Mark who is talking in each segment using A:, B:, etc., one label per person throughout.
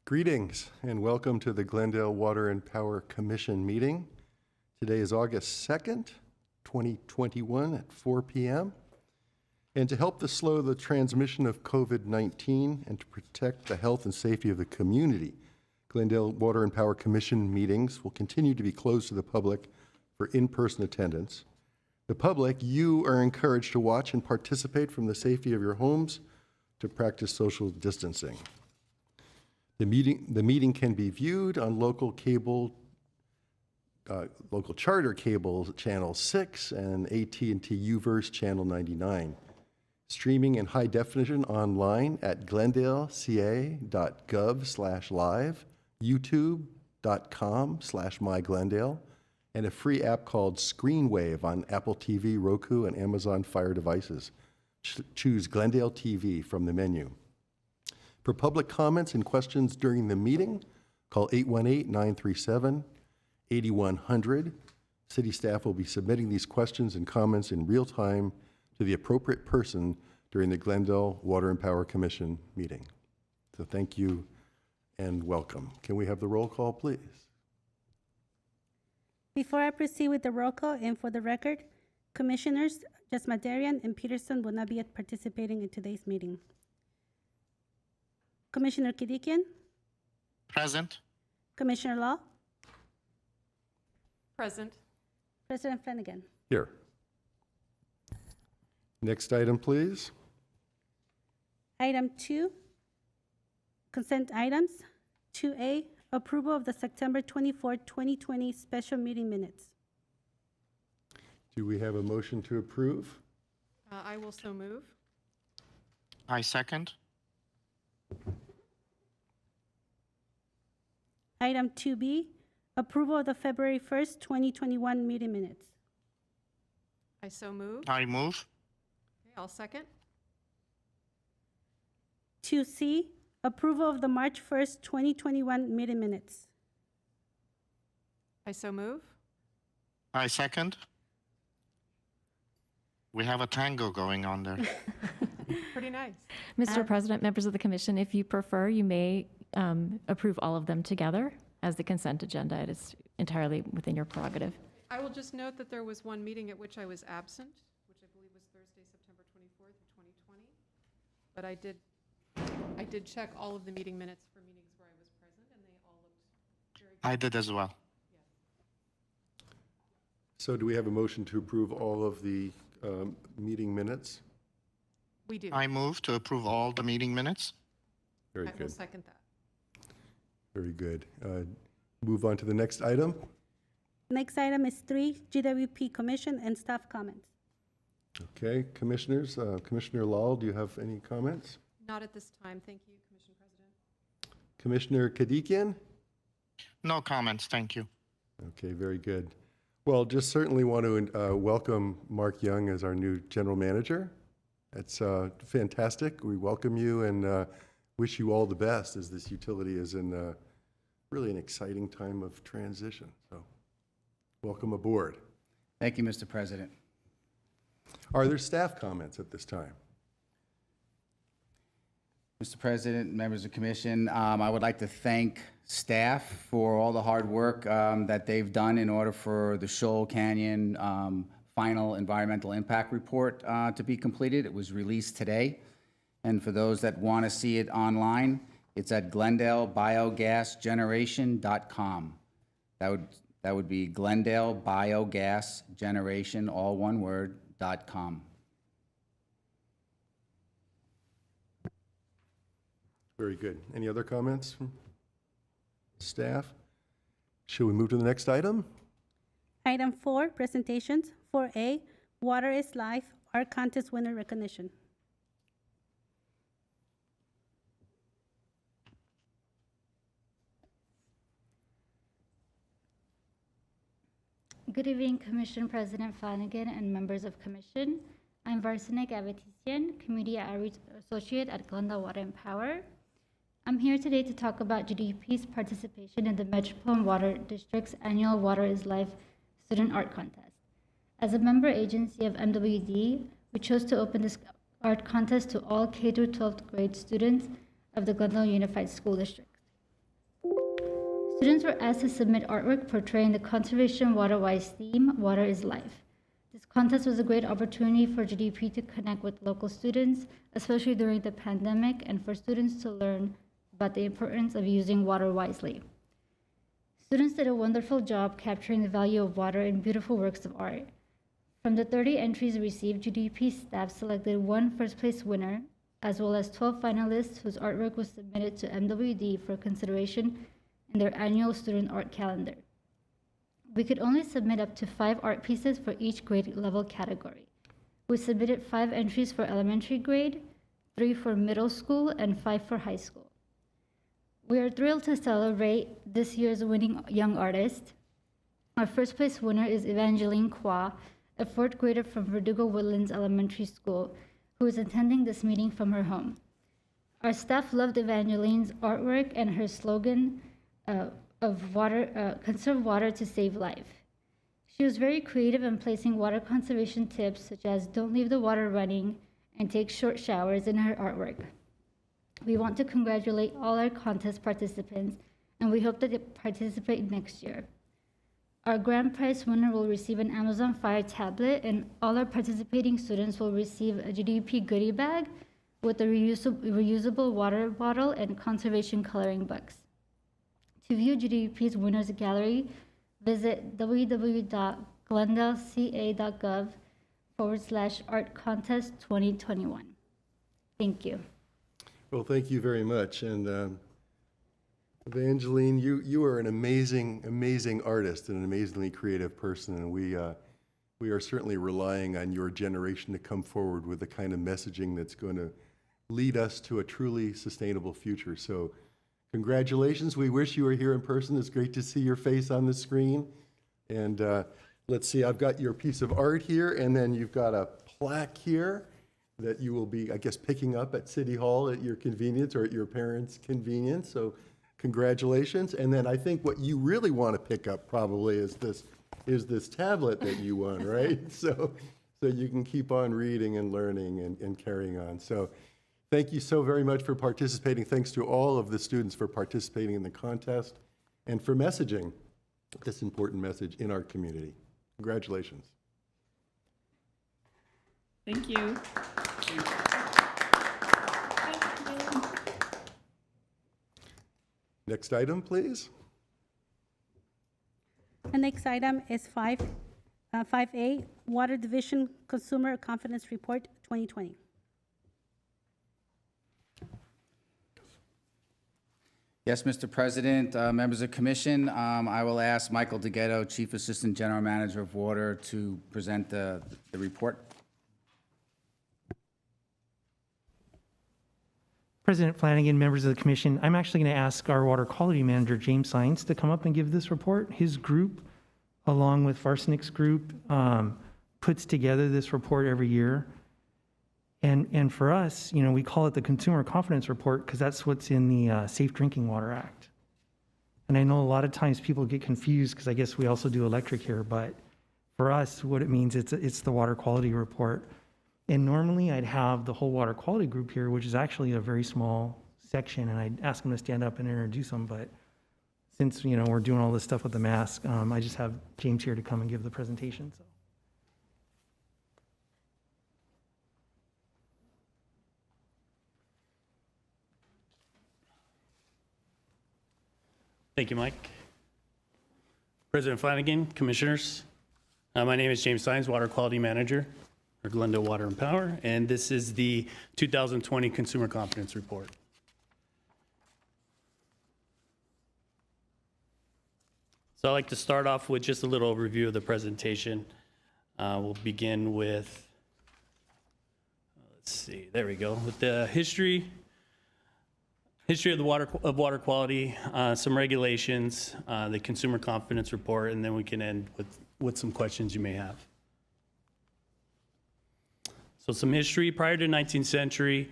A: Greetings and welcome to the Glendale Water and Power Commission meeting. Today is August 2nd, 2021 at 4 p.m. And to help to slow the transmission of COVID-19 and to protect the health and safety of the community, Glendale Water and Power Commission meetings will continue to be closed to the public for in-person attendance. The public, you are encouraged to watch and participate from the safety of your homes to practice social distancing. The meeting can be viewed on local charter cable channel 6 and AT&T UVerse channel 99. Streaming in high definition online at glendaleca.gov/live, youtube.com/myglendale, and a free app called Screenwave on Apple TV, Roku, and Amazon Fire devices. Choose Glendale TV from the menu. For public comments and questions during the meeting, call 818-937-8100. City staff will be submitting these questions and comments in real time to the appropriate person during the Glendale Water and Power Commission meeting. So thank you and welcome. Can we have the roll call, please?
B: Before I proceed with the roll call, and for the record, Commissioners Jasmadarian and Peterson will not be participating in today's meeting. Commissioner Kidikian?
C: Present.
B: Commissioner Law?
D: Present.
B: President Flanagan?
A: Here. Next item, please.
B: Item 2, consent items. 2A, approval of the September 24, 2020 special meeting minutes.
A: Do we have a motion to approve?
D: I will so move.
C: I second.
B: Item 2B, approval of the February 1st, 2021 meeting minutes.
D: I so move.
C: I move.
D: Okay, I'll second.
B: 2C, approval of the March 1st, 2021 meeting minutes.
D: I so move.
C: I second. We have a tango going on there.
D: Pretty nice.
E: Mr. President, members of the commission, if you prefer, you may approve all of them together as the consent agenda. It is entirely within your prerogative.
D: I will just note that there was one meeting at which I was absent, which I believe was Thursday, September 24th of 2020. But I did check all of the meeting minutes for meetings where I was present, and they all looked very good.
C: I did as well.
A: So do we have a motion to approve all of the meeting minutes?
D: We do.
C: I move to approve all the meeting minutes.
A: Very
D: I will
A: good.
D: second that.
A: Very good. Move on to the next item.
B: Next item is 3, GWP Commission and staff comments.
A: Okay, commissioners. Commissioner Lal, do you have any comments?
D: Not at this time. Thank you, Commission President.
A: Commissioner Kadikian?
C: No comments, thank you.
A: Okay, very good. Well, just certainly want to welcome Mark Young as our new general manager. That's fantastic. We welcome you and wish you all the best as this utility is in really an exciting time of transition. So welcome aboard.
F: Thank you, Mr. President.
A: Are there staff comments at this time?
F: Mr. President, members of the commission, I would like to thank staff for all the hard work that they've done in order for the Shoal Canyon final environmental impact report to be completed. It was released today. And for those that want to see it online, it's at glendalebiogasgeneration.com. That would be glendalebiogasgeneration, all one word, .com.
A: Very good. Any other comments from staff? Shall we move to the next item?
B: Item 4, presentations. 4A, Water is Life, Art Contest Winner Recognition.
G: Good evening, Commission President Flanagan and members of Commission. I'm Varsanik Avetisian, Community Outreach Associate at Glendale Water and Power. I'm here today to talk about GDP's participation in the Metropolitan Water District's annual Water is Life Student Art Contest. As a member agency of MWD, we chose to open this art contest to all K-12 grade students of the Glendale Unified School District. Students were asked to submit artwork portraying the Conservation Water-Wise theme, Water is Life. This contest was a great opportunity for GDP to connect with local students, especially during the pandemic, and for students to learn about the importance of using water wisely. Students did a wonderful job capturing the value of water in beautiful works of art. From the 30 entries received, GDP staff selected one first-place winner, as well as 12 finalists whose artwork was submitted to MWD for consideration in their annual student art calendar. We could only submit up to 5 art pieces for each grade level category. We submitted 5 entries for elementary grade, 3 for middle school, and 5 for high school. We are thrilled to celebrate this year's winning young artist. Our first place winner is Evangeline Quoi, a 4th grader from Verdugo Woodlands Elementary School, who is attending this meeting from her home. Our staff loved Evangeline's artwork and her slogan conserve water to save life. She was very creative in placing water conservation tips such as don't leave the water running and take short showers in her artwork. We want to congratulate all our contest participants, and we hope that they participate next year. Our grand prize winner will receive an Amazon Fire tablet, and all our participating students will receive a GDP goodie bag with a reusable water bottle and conservation coloring books. To view GDP's winners gallery, visit www.glendaleca.gov/art contest 2021. Thank you.
A: Well, thank you very much. And Evangeline, you are an amazing artist and an amazingly creative person, and we are certainly relying on your generation to come forward with the kind of messaging that's going to lead us to a truly sustainable future. So congratulations. We wish you were here in person. It's great to see your face on the screen. And let's see, I've got your piece of art here, and then you've got a plaque here that you will be, I guess, picking up at City Hall at your convenience or at your parents' convenience. So congratulations. And then I think what you really want to pick up probably is this tablet that you won, right? So you can keep on reading and learning and carrying on. So thank you so very much for participating. Thanks to all of the students for participating in the contest and for messaging this important message in our community. Congratulations.
H: Thank you.
A: Next item, please.
B: The next item is 5A, Water Division Consumer Confidence Report 2020.
F: Yes, Mr. President, members of commission, I will ask Michael DeGhetto, Chief Assistant General Manager of Water, to present the report.
I: President Flanagan, members of the commission, I'm actually going to ask our water quality manager, James Sines, to come up and give this report. His group, along with Varsanik's group, puts together this report every year. And for us, you know, we call it the Consumer Confidence Report because that's what's in the Safe Drinking Water Act. And I know a lot of times people get confused because I guess we also do electric here, but for us, what it means, it's the water quality report. And normally I'd have the whole water quality group here, which is actually a very small section, and I'd ask them to stand up and introduce them. But since, you know, we're doing all this stuff with the mask, I just have James here to come and give the presentation. So.
J: Thank you, Mike. President Flanagan, commissioners, my name is James Sines, Water Quality Manager for Glendale Water and Power, and this is the 2020 Consumer Confidence Report. So I'd like to start off with just a little overview of the presentation. We'll begin with, let's see, there we go, with the history of the water quality, some regulations, the Consumer Confidence Report, and then we can end with some questions you may have. So some history. Prior to the 19th century,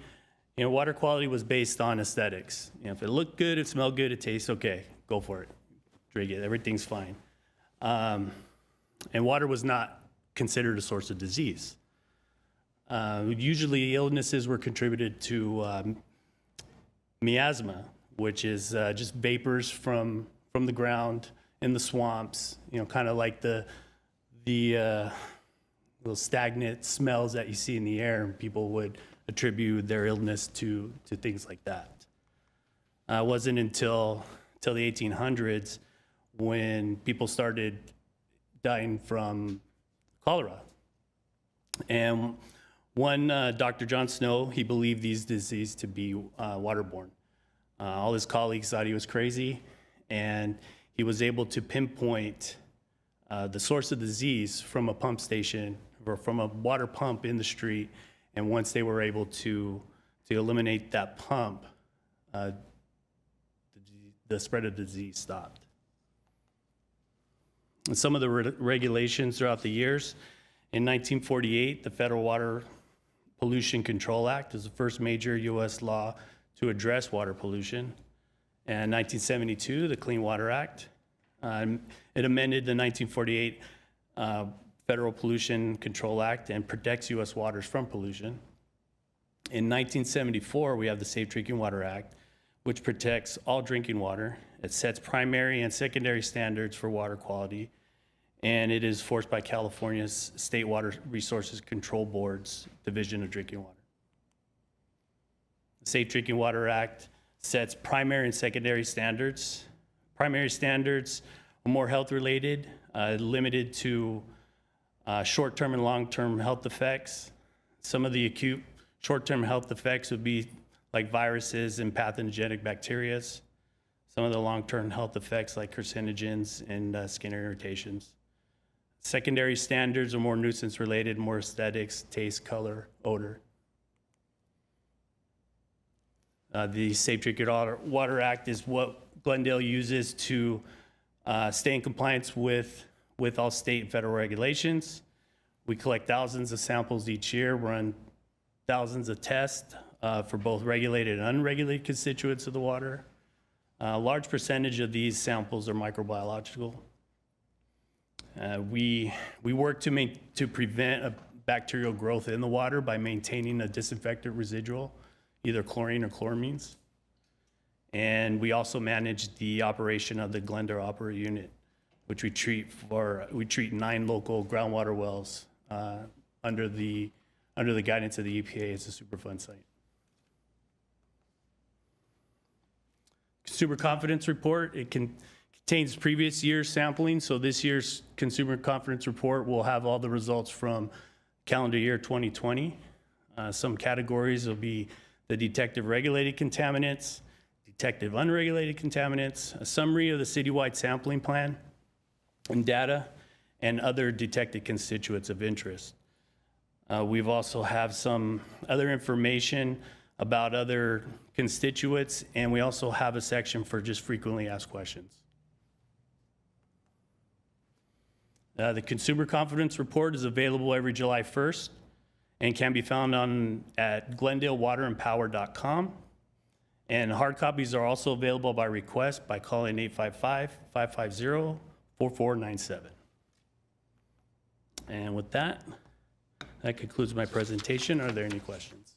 J: you know, water quality was based on aesthetics. You know, if it looked good, it smelled good, it tastes okay, go for it, drink it, everything's fine. And water was not considered a source of disease. Usually illnesses were contributed to miasma, which is just vapors from from the ground in the swamps, kind of like the little stagnant smells that you see in the air, and people would attribute their illness to things like that. It wasn't until the 1800s when people started dying from cholera. And one, Dr. John Snow, he believed these diseases to be waterborne. All his colleagues thought he was crazy, and he was able to pinpoint the source of disease from a pump station or from a water pump in the street. And once they were able to eliminate that pump, the spread of disease stopped. And some of the regulations throughout the years, in 1948, the Federal Water Pollution Control Act is the first major U.S. law to address water pollution. And 1972, the Clean Water Act. It amended the 1948 Federal Pollution Control Act and protects U.S. waters from pollution. In 1974, we have the Safe Drinking Water Act, which protects all drinking water. It sets primary and secondary standards for water quality, and it is forced by California's State Water Resources Control Board's Division of Drinking Water. The Safe Drinking Water Act sets primary and secondary standards. Primary standards are more health-related, limited to short-term and long-term health effects. Some of the acute short-term health effects would be like viruses and pathogenic bacteria. Some of the long-term health effects like carcinogens and skin irritations. Secondary standards are more nuisance-related, more aesthetics, taste, color, odor. The Safe Drinking Water Act is what Glendale uses to stay in compliance with all state and federal regulations. We collect thousands of samples each year, run thousands of tests for both regulated and unregulated constituents of the water. A large percentage of these samples are microbiological. We work to prevent a bacterial growth in the water by maintaining a disinfectant residual, either chlorine or chloramines. And we also manage the operation of the Glendale Opera Unit, which we treat 9 local groundwater wells under the guidance of the EPA as a Superfund site. Consumer confidence report, it contains previous year's sampling. So this year's consumer confidence report will have all the results from calendar year 2020. Some categories will be the detective regulated contaminants, detective unregulated contaminants, a summary of the citywide sampling plan and data, and other detected constituents of interest. We've also have some other information about other constituents, and we also have a section for just frequently asked questions. The Consumer Confidence Report is available every July 1st and can be found at glendalewaterandpower.com. And hard copies are also available by request by calling 855-550-4497. And with that concludes my presentation. Are there any questions?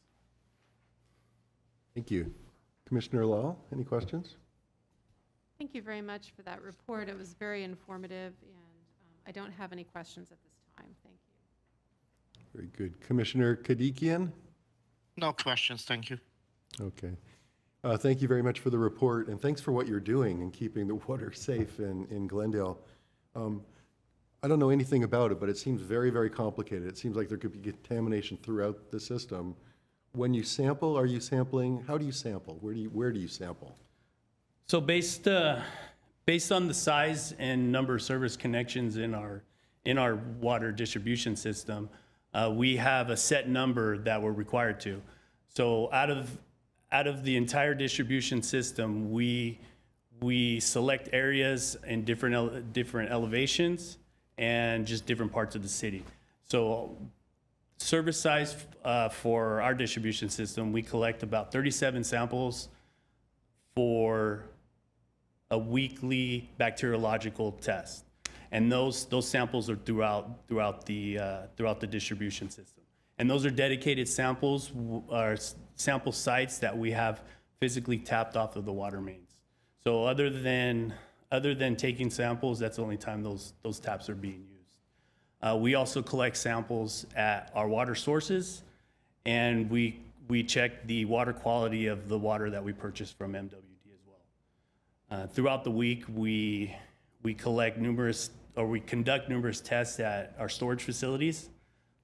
A: Thank you. Commissioner Lal, any questions?
D: Thank you very much for that report. It was very informative, and I don't have any questions at this time. Thank you.
A: Very good. Commissioner Kadikian?
C: No questions, thank you.
A: Okay. Thank you very much for the report, and thanks for what you're doing in keeping the water safe in Glendale. I don't know anything about it, but it seems very, very complicated. It seems like there could be contamination throughout the system. When you sample, are you sampling? How do you sample? Where do you sample?
J: So based on the size and number of service connections in our water distribution system, we have a set number that we're required to. So out of the entire distribution system, we select areas in different elevations and just different parts of the city. So service size for our distribution system, we collect about 37 samples for a weekly bacteriological test, and those samples are throughout the distribution system. And those are dedicated samples, sample sites that we have physically tapped off of the water mains. So other than other than taking samples, that's the only time those taps are being used. We also collect samples at our water sources, and we check the water quality of the water that we purchase from MWD as well. Throughout the week, we conduct numerous tests at our storage facilities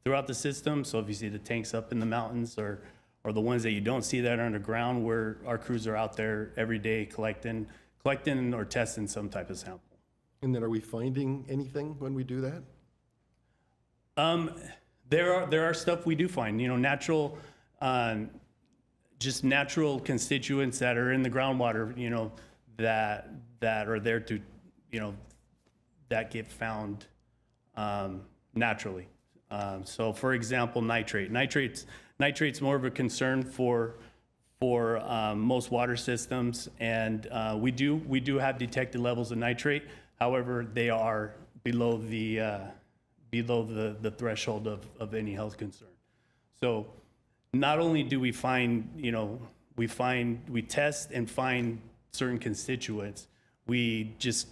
J: throughout the system. So if you see the tanks up in the mountains or the ones that you don't see that are underground, where our crews are out there every day collecting or testing some type of sample.
A: And then are we finding anything when we do that?
J: There are stuff we do find, natural, just natural constituents that are in the groundwater, that are there to, that get found naturally. So for example, nitrate's more of a concern for most water systems, and we do have detected levels of nitrate. However, they are below the threshold of any health concern. So not only do we find, we test and find certain constituents, we just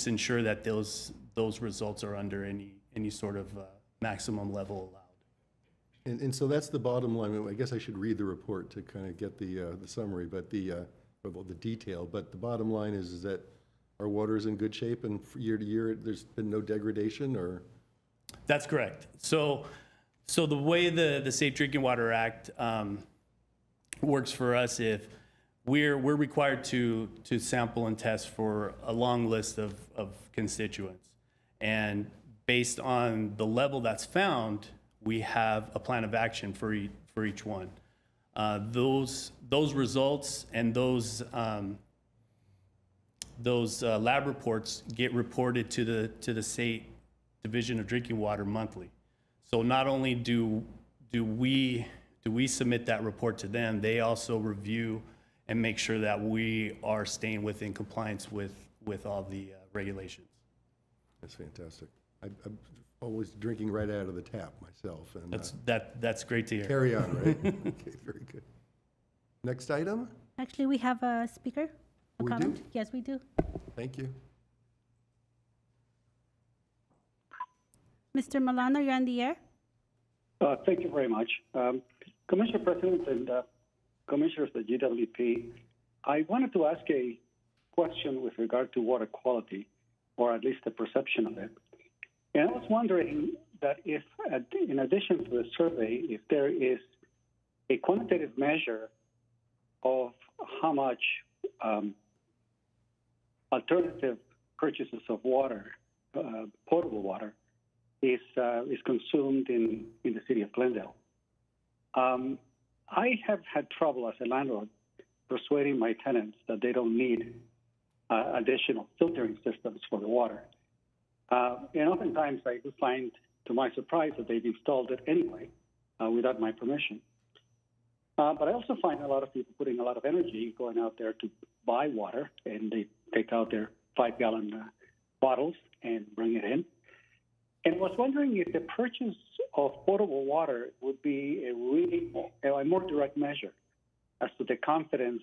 J: ensure that those results are under any sort of maximum level allowed.
A: And so that's the bottom line. I guess I should read the report to kind of get the summary, but the detail. But the bottom line is that our water is in good shape, and year to year, there's been no degradation, or?
J: That's correct. So the way the Safe Drinking Water Act works for us, if we're required to sample and test for a long list of constituents, and based on the level that's found, we have a plan of action for each one. Those results and those lab reports get reported to the State Division of Drinking Water monthly. So not only do we submit that report to them, they also review and make sure that we are staying within compliance with all the regulations.
A: That's fantastic. I'm always drinking right out of the tap myself. And
J: that's great to hear.
A: Carry on, right? Okay, very good. Next item?
B: Actually, we have a speaker, a
A: We do?
B: comment. Yes, we do.
A: Thank you.
B: Mr. Milano, you're on the air.
H: Thank you very much. Commissioner President and Commissioners of the GWP, I wanted to ask a question with regard to water quality, or at least the perception of it. And I was wondering that if, in addition to the survey, if there is a quantitative measure of how much alternative purchases of water, potable water, is consumed in the city of Glendale. I have had trouble as a landlord persuading my tenants that they don't need additional filtering systems for the water. And oftentimes I do find, to my surprise, that they've installed it anyway without my permission. But I also find a lot of people putting a lot of energy going out there to buy water, and they take out their 5-gallon bottles and bring it in. And I was wondering if the purchase of potable water would be a more direct measure as to the confidence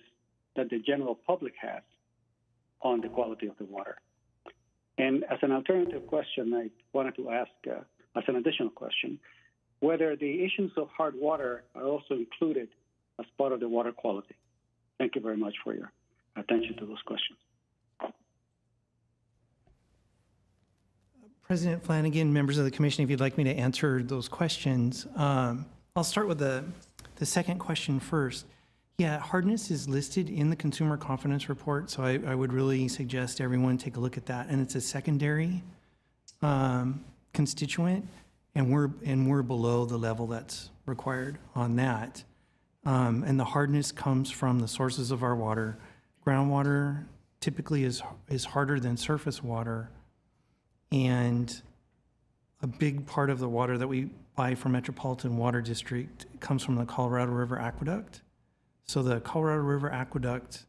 H: that the general public has on the quality of the water. And as an alternative question, I wanted to ask, as an additional question, whether the issues of hard water are also included as part of the water quality. Thank you very much for your attention to those questions.
I: President Flanagan, members of the commission, if you'd like me to answer those questions, I'll start with the second question first. Yeah, hardness is listed in the Consumer Confidence Report, so I would really suggest everyone take a look at that. And it's a secondary constituent, and we're below the level that's required on that. And the hardness comes from the sources of our water. Groundwater typically is harder than surface water, and a big part of the water that we buy from Metropolitan Water District comes from the Colorado River Aqueduct. So the Colorado River Aqueduct,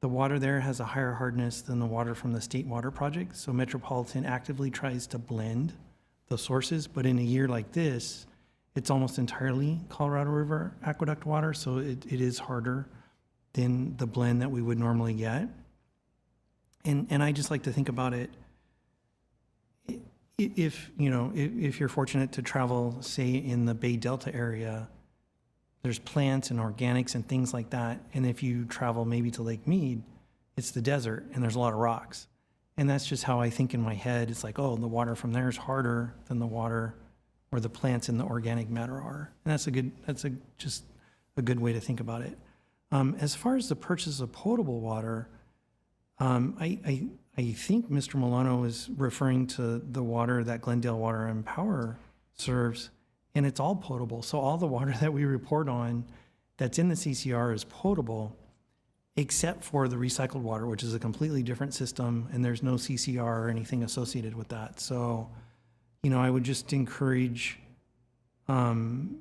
I: the water there has a higher hardness than the water from the State Water Project. So Metropolitan actively tries to blend the sources, but in a year like this, it's almost entirely Colorado River Aqueduct water, so it is harder than the blend that we would normally get. And I just like to think about it, if, you know, if you're fortunate to travel, say, in the Bay Delta area, there's plants and organics and things like that. And if you travel maybe to Lake Mead, it's the desert and there's a lot of rocks. And that's just how I think in my head. It's like, oh, the water from there is harder than the water where the plants and the organic matter are. And that's just a good way to think about it. As far as the purchase of potable water, I think Mr. Milano is referring to the water that Glendale Water and Power serves, and it's all potable. So all the water that we report on that's in the CCR is potable, except for the recycled water, which is a completely different system, and there's no CCR or anything associated with that. So, you know, I would just encourage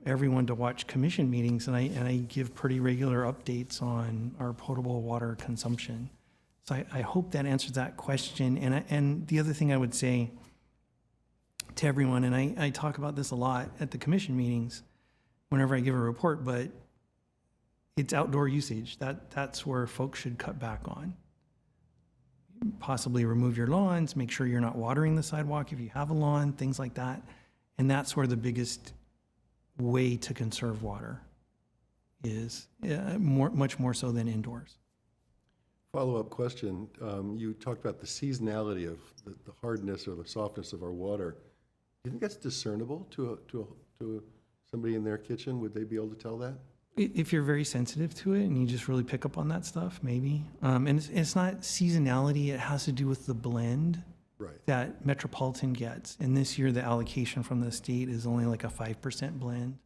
I: everyone to watch commission meetings, and I give pretty regular updates on our potable water consumption. So I hope that answers that question. And the other thing I would say to everyone, and I talk about this a lot at the commission meetings whenever I give a report, but it's outdoor usage. That's where folks should cut back on. Possibly remove your lawns, make sure you're not watering the sidewalk if you have a lawn, things like that. And that's where the biggest way to conserve water is, much more so than indoors.
A: Follow-up question. You talked about the seasonality of the hardness or the softness of our water. Do you think that's discernible to somebody in their kitchen? Would they be able to tell that?
I: If you're very sensitive to it and you just really pick up on that stuff, maybe. And it's not seasonality. It has to do with the blend that Metropolitan gets. And this year, the allocation from the state is only like a 5% blend.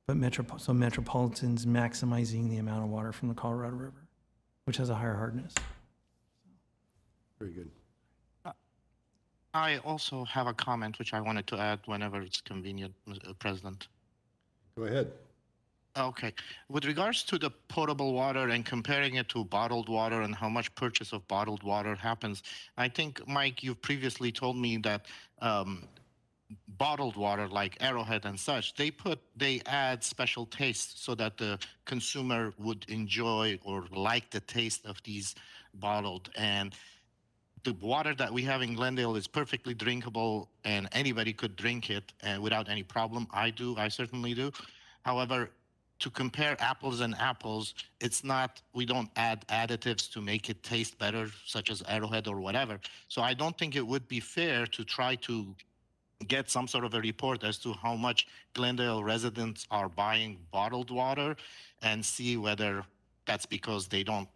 I: But so Metropolitan's maximizing the amount of water from the Colorado River, which has a higher hardness.
A: Very good.
C: I also have a comment which I wanted to add whenever it's convenient, Mr. President.
A: Go ahead.
C: Okay. With regards to the potable water and comparing it to bottled water and how much purchase of bottled water happens, I think, Mike, you've previously told me that bottled water like Arrowhead and such, they add special tastes so that the consumer would enjoy or like the taste of these bottled. And the water that we have in Glendale is perfectly drinkable and anybody could drink it without any problem. I certainly do. However, to compare apples and apples, it's not, we don't add additives to make it taste better, such as Arrowhead or whatever. So I don't think it would be fair to try to get some sort of a report as to how much Glendale residents are buying bottled water and see whether that's because they don't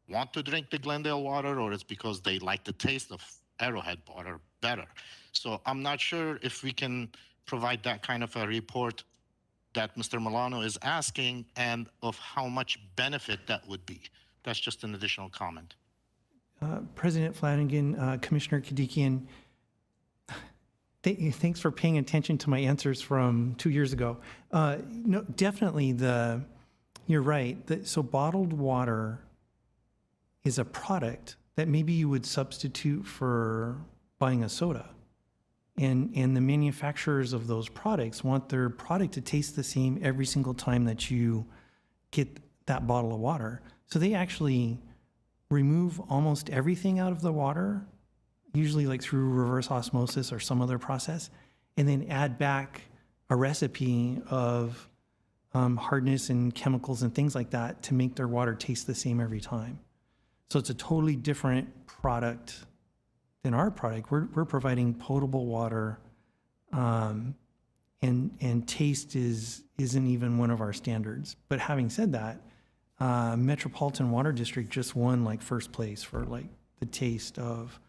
C: want to drink the Glendale water or it's because they like the taste of Arrowhead water better. So I'm not sure if we can provide that kind of a report that Mr. Milano is asking and of how much benefit that would be. That's just an additional comment.
I: President Flanagan, Commissioner Kadikian, thanks for paying attention to my answers from 2 years ago. No, definitely you're right. So bottled water is a product that maybe you would substitute for buying a soda. And the manufacturers of those products want their product to taste the same every single time that you get that bottle of water. So they actually remove almost everything out of the water, usually like through reverse osmosis or some other process, and then add back a recipe of hardness and chemicals and things like that to make their water taste the same every time. So it's a totally different product than our product. We're providing potable water, and taste isn't even one of our standards. But having said that, Metropolitan Water District just won like first place for like the taste of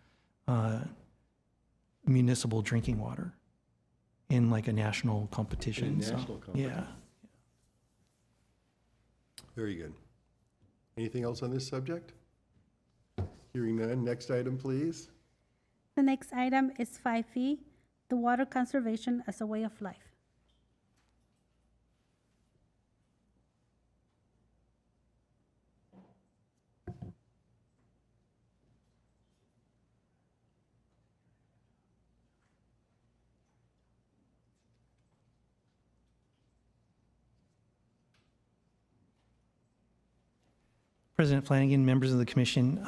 I: municipal drinking water in like a national competition.
A: National competition.
I: Yeah.
A: Very good. Anything else on this subject? Hearing none. Next item, please.
B: The next item is 5E, the water conservation as a way of life.
I: President Flanagan, members of the commission,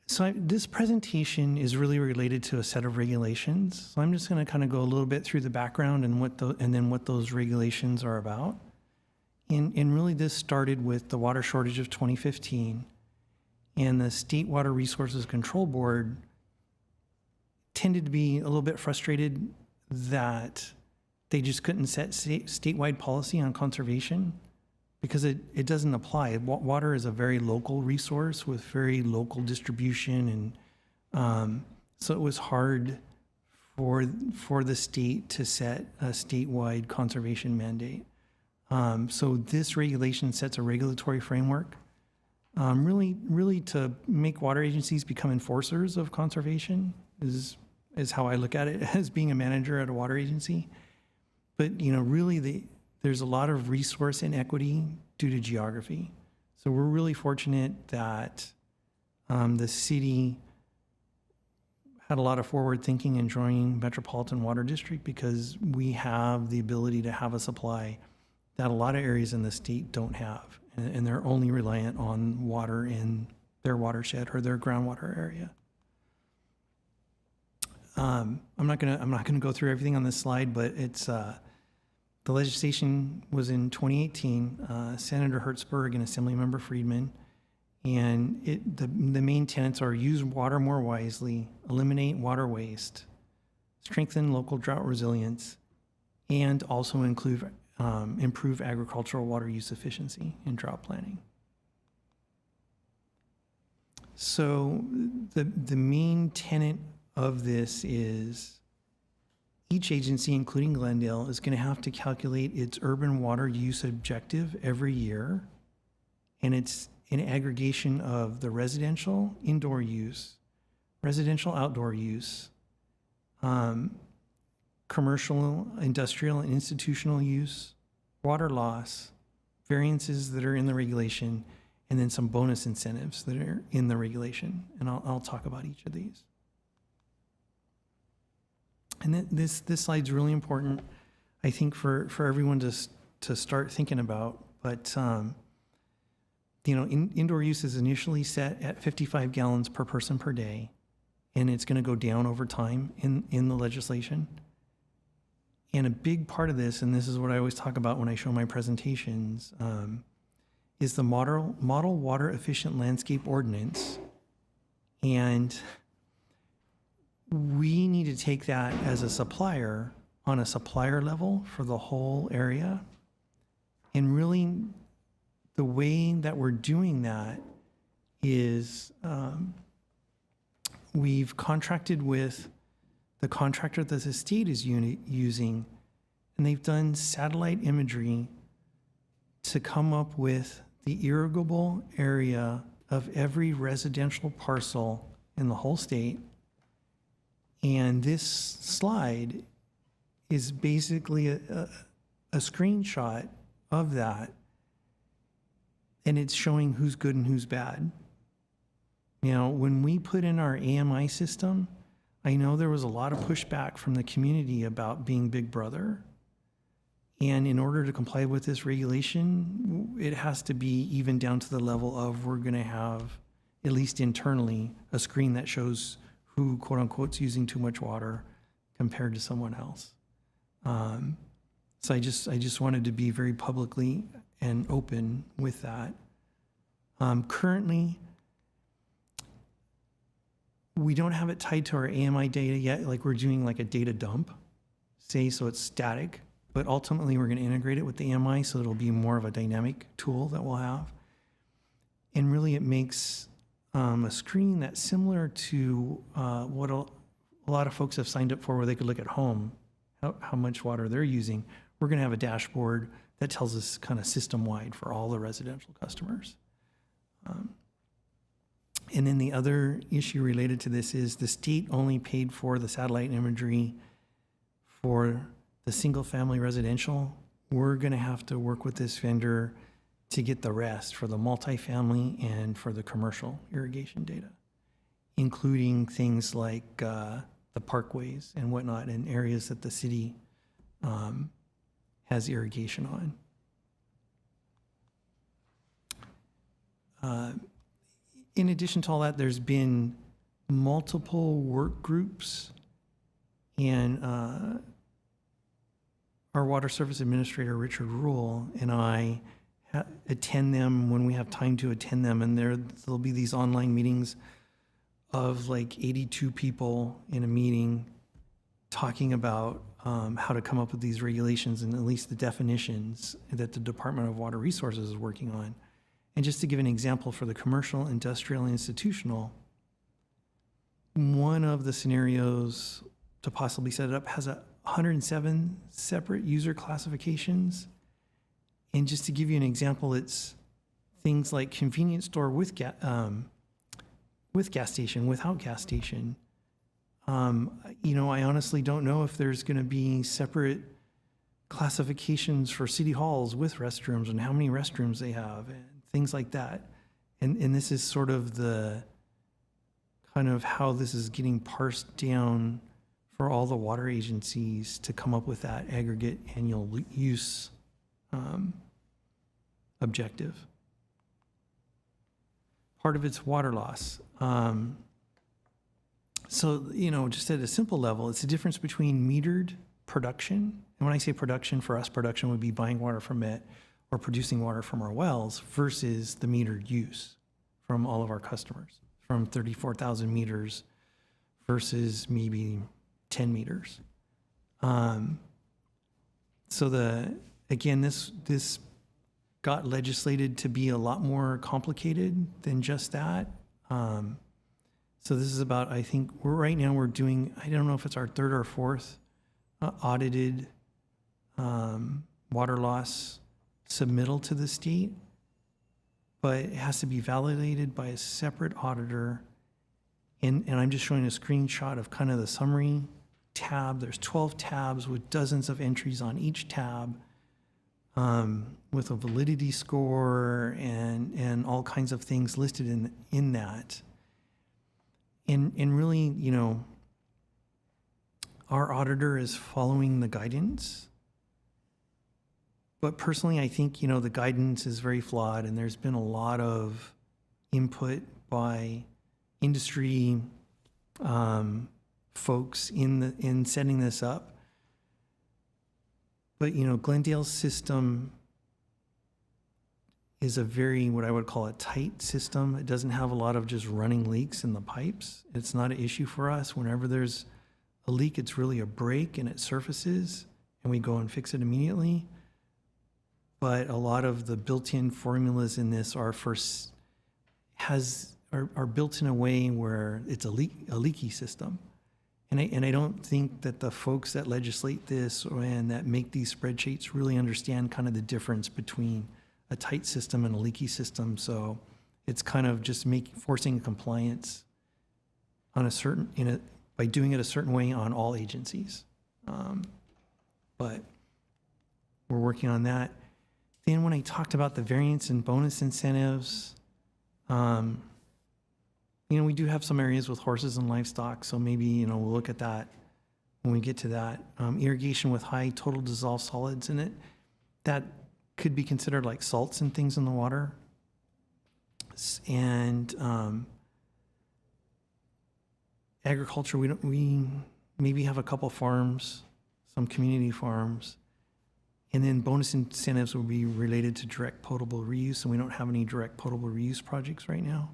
I: This presentation is really related to a set of regulations. So I'm just going to kind of go a little bit through the background and then what those regulations are about. And really this started with the water shortage of 2015, and the State Water Resources Control Board tended to be a little bit frustrated that they just couldn't set statewide policy on conservation because it doesn't apply. Water is a very local resource with very local distribution, and so it was hard for the state to set a statewide conservation mandate. So this regulation sets a regulatory framework, really to make water agencies become enforcers of conservation is how I look at it as being a manager at a water agency. But really there's a lot of resource inequity due to geography. So we're really fortunate that the city had a lot of forward thinking in joining Metropolitan Water District because we have the ability to have a supply that a lot of areas in the state don't have, and they're only reliant on water in their watershed or their groundwater area. I'm not gonna go through everything on this slide, but it's the legislation was in 2018. Senator Hertzberg and Assemblymember Friedman, and the main tenets are use water more wisely, eliminate water waste, strengthen local drought resilience, and also improve agricultural water use efficiency in drought planning. So the main tenet of this is each agency, including Glendale, is going to have to calculate its urban water use objective every year, and it's an aggregation of the residential indoor use, residential outdoor use, commercial, industrial, and institutional use, water loss, variances that are in the regulation, and then some bonus incentives that are in the regulation. And I'll talk about each of these. And this slide's really important, I think, for everyone to start thinking about. But indoor use is initially set at 55 gallons per person per day, and it's going to go down over time in the legislation. And a big part of this, and this is what I always talk about when I show my presentations, is the model water efficient landscape ordinance. And we need to take that as a supplier on a supplier level for the whole area. And really the way that we're doing that is we've contracted with the contractor that the state is using, and they've done satellite imagery to come up with the irrigable area of every residential parcel in the whole state. And this slide is basically a screenshot of that, and it's showing who's good and who's bad. Now, when we put in our AMI system, I know there was a lot of pushback from the community about being Big Brother. And in order to comply with this regulation, it has to be even down to the level of we're going to have, at least internally, a screen that shows who, quote unquote, is using too much water compared to someone else. So I just wanted to be very publicly and open with that. Currently, we don't have it tied to our AMI data yet, like we're doing like a data dump, so it's static, but ultimately we're going to integrate it with the AMI so it'll be more of a dynamic tool that we'll have. And really it makes a screen that's similar to what a lot of folks have signed up for, where they could look at home, how much water they're using. We're going to have a dashboard that tells us kind of system-wide for all the residential customers. And then the other issue related to this is the state only paid for the satellite imagery for the single-family residential. We're going to have to work with this vendor to get the rest for the multifamily and for the commercial irrigation data, including things like the parkways and whatnot in areas that the city has irrigation on. in addition to all that, there's been multiple work groups, and our water service administrator, Richard Rule, and I attend them when we have time to attend them, and there'll be these online meetings of like 82 people in a meeting talking about how to come up with these regulations and at least the definitions that the Department of Water Resources is working on. And just to give an example for the commercial, industrial, and institutional, one of the scenarios to possibly set it up has 107 separate user classifications. And just to give you an example, it's things like convenience store with gas station, without gas station. I honestly don't know if there's going to be separate classifications for city halls with restrooms and how many restrooms they have and things like that. And this is sort of the kind of how this is getting parsed down for all the water agencies to come up with that aggregate annual use objective. Part of it's water loss. So, just at a simple level, it's the difference between metered production. And when I say production, for us, production would be buying water from it or producing water from our wells versus the metered use from all of our customers, from 34,000 meters versus maybe 10 meters. So this got legislated to be a lot more complicated than just that. So this is about, I think, we're doing, I don't know if it's our third or fourth audited water loss submittal to the state, but it has to be validated by a separate auditor. And I'm just showing a screenshot of kind of the summary tab. There's 12 tabs with dozens of entries on each tab, with a validity score and all kinds of things listed in that. And really, our auditor is following the guidance. But personally, I think, the guidance is very flawed, and there's been a lot of input by industry folks in setting this up. But, Glendale's system is a very, what I would call a tight system. It doesn't have a lot of just running leaks in the pipes. It's not an issue for us. Whenever there's a leak, it's really a break and it surfaces, and we go and fix it immediately. But a lot of the built-in formulas in this are built in a way where it's a leaky system. And I don't think that the folks that legislate this and that make these spreadsheets really understand kind of the difference between a tight system and a leaky system. So it's kind of just forcing compliance on by doing it a certain way on all agencies. But we're working on that. Then when I talked about the variance and bonus incentives, we do have some areas with horses and livestock, so maybe, we'll look at that when we get to that. Irrigation with high total dissolved solids in it, that could be considered like salts and things in the water. And agriculture, we maybe have a couple farms, some community farms. And then bonus incentives will be related to direct potable reuse, and we don't have any direct potable reuse projects right now.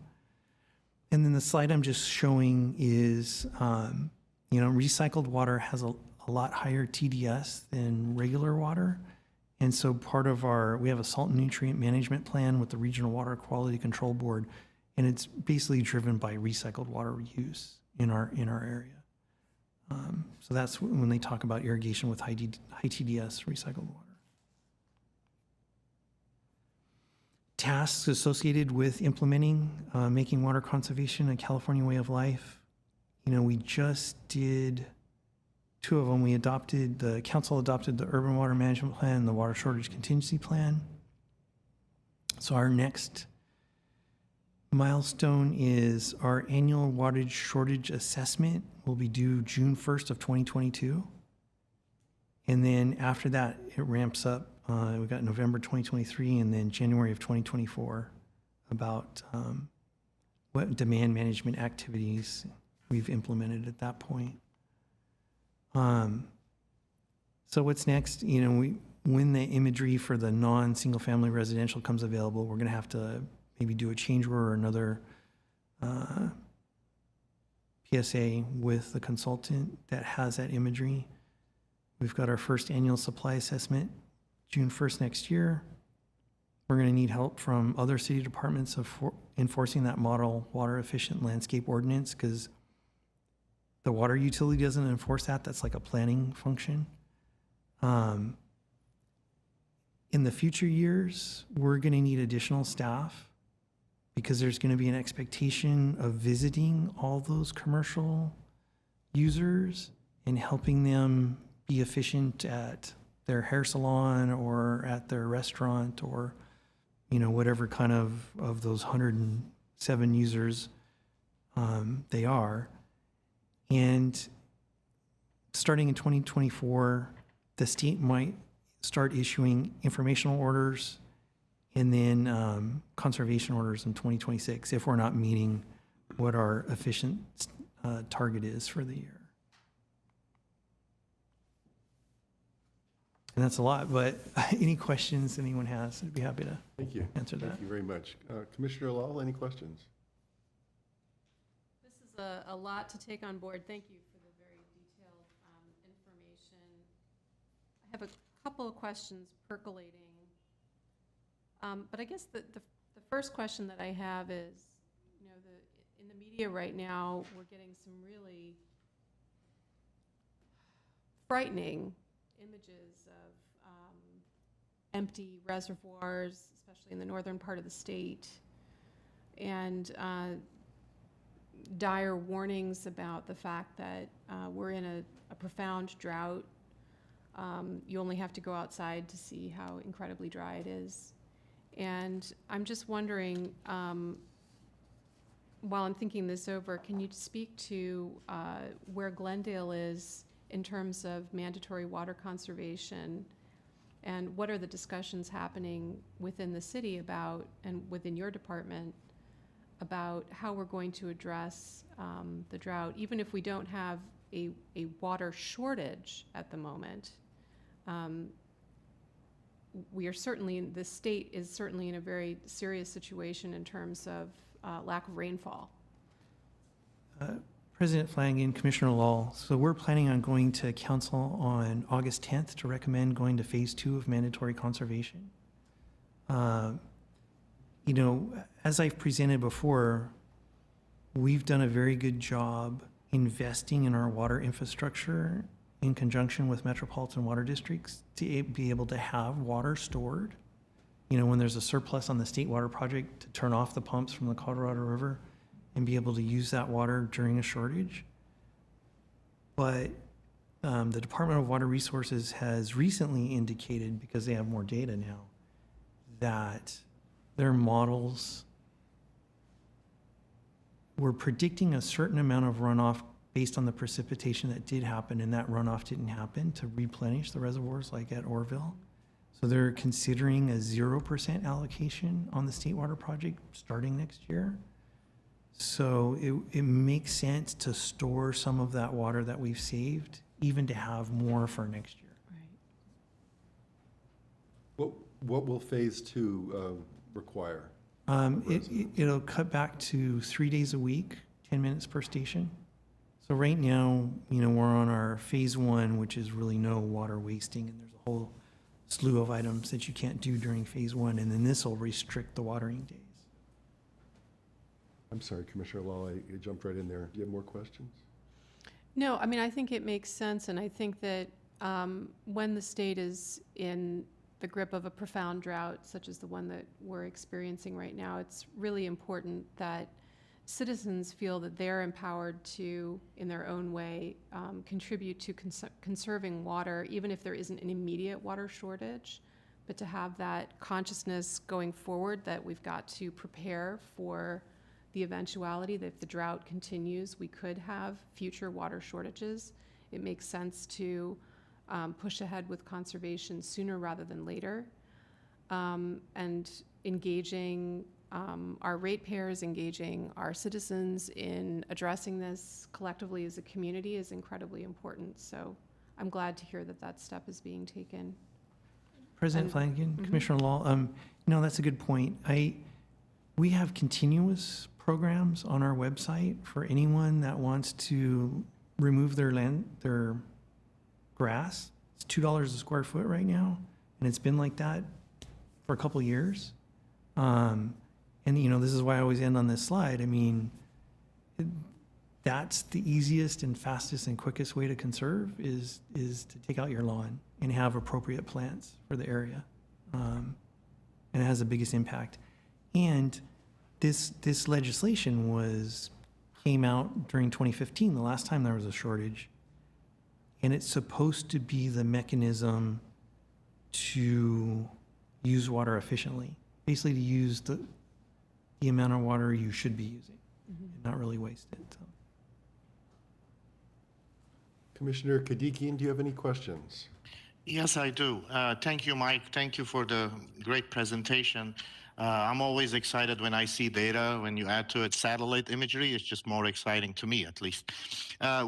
I: And then the slide I'm just showing is, recycled water has a lot higher TDS than regular water. And so we have a salt and nutrient management plan with the Regional Water Quality Control Board, and it's basically driven by recycled water use in our area. So that's when they talk about irrigation with high TDS recycled water. Tasks associated with implementing, making water conservation a California way of life. We just did 2 of them. The council adopted the Urban Water Management Plan and the Water Shortage Contingency Plan. So our next milestone is our annual water shortage assessment will be due June 1st of 2022. And then after that, it ramps up. We got November 2023 and then January of 2024, about what demand management activities we've implemented at that point. So what's next? You know, when the imagery for the non-single-family residential comes available, we're going to have to maybe do a change order or another PSA with the consultant that has that imagery. We've got our first annual supply assessment June 1st next year. We're going to need help from other city departments of enforcing that model water efficient landscape ordinance, because the water utility doesn't enforce that. That's like a planning function. In the future years, we're going to need additional staff because there's going to be an expectation of visiting all those commercial users and helping them be efficient at their hair salon or at their restaurant, or, you know, whatever kind of those 107 users they are. And starting in 2024, the state might start issuing informational orders and then conservation orders in 2026 if we're not meeting what our efficient target is for the year. And that's a lot, but any questions anyone has, I'd be happy to
A: Thank you.
I: answer that.
A: Thank you very much. Commissioner Lal, any questions?
D: This is a lot to take on board. Thank you for the very detailed information. I have a couple of questions percolating. But I guess the first question that I have is, you know, in the media right now, we're getting some really frightening images of empty reservoirs, especially in the northern part of the state, and dire warnings about the fact that we're in a profound drought. You only have to go outside to see how incredibly dry it is. And I'm just wondering, while I'm thinking this over, can you speak to where Glendale is in terms of mandatory water conservation, and what are the discussions happening within the city about, and within your department, about how we're going to address the drought, even if we don't have a water shortage at the moment. We are certainly, the state is certainly in a very serious situation in terms of lack of rainfall.
I: President Flanagan, Commissioner Lal, so we're planning on going to council on August 10th to recommend going to phase 2 of mandatory conservation. You know, as I've presented before, we've done a very good job investing in our water infrastructure in conjunction with metropolitan water districts to be able to have water stored. You know, when there's a surplus on the state water project, to turn off the pumps from the Colorado River and be able to use that water during a shortage. But the Department of Water Resources has recently indicated, because they have more data now, that their models were predicting a certain amount of runoff based on the precipitation that did happen, and that runoff didn't happen to replenish the reservoirs like at Orville. So they're considering a 0% allocation on the state water project starting next year. So it makes sense to store some of that water that we've saved, even to have more for next year.
D: Right.
A: What will phase 2 require?
I: It'll cut back to 3 days a week, 10 minutes per station. So right now, you know, we're on our phase 1, which is really no water wasting, and there's a whole slew of items that you can't do during phase 1, and then this will restrict the watering days.
A: I'm sorry, Commissioner Lal, I jumped right in there. Do you have more questions?
D: No, I mean, I think it makes sense, and I think that when the state is in the grip of a profound drought, such as the one that we're experiencing right now, it's really important that citizens feel that they're empowered to, in their own way, contribute to conserving water, even if there isn't an immediate water shortage, but to have that consciousness going forward that we've got to prepare for the eventuality that if the drought continues, we could have future water shortages. It makes sense to push ahead with conservation sooner rather than later, and engaging our ratepayers, engaging our citizens in addressing this collectively as a community is incredibly important. So I'm glad to hear that that step is being taken.
I: President Flanagan, Commissioner Law, that's a good point. We have continuous programs on our website for anyone that wants to remove their grass. It's $2 a square foot right now, and it's been like that for a couple of years. This is why I always end on this slide. I mean, that's the easiest and fastest and quickest way to conserve is to take out your lawn and have appropriate plants for the area. And it has the biggest impact. And this legislation came out during 2015, the last time there was a shortage. And it's supposed to be the mechanism to use water efficiently. Basically to use the amount of water you should be using and not really waste it. So.
A: Commissioner Kadikian, do you have any questions?
C: Yes, I do. Thank you, Mike. Thank you for the great presentation. I'm always excited when I see data. When you add to it satellite imagery, it's just more exciting to me, at least.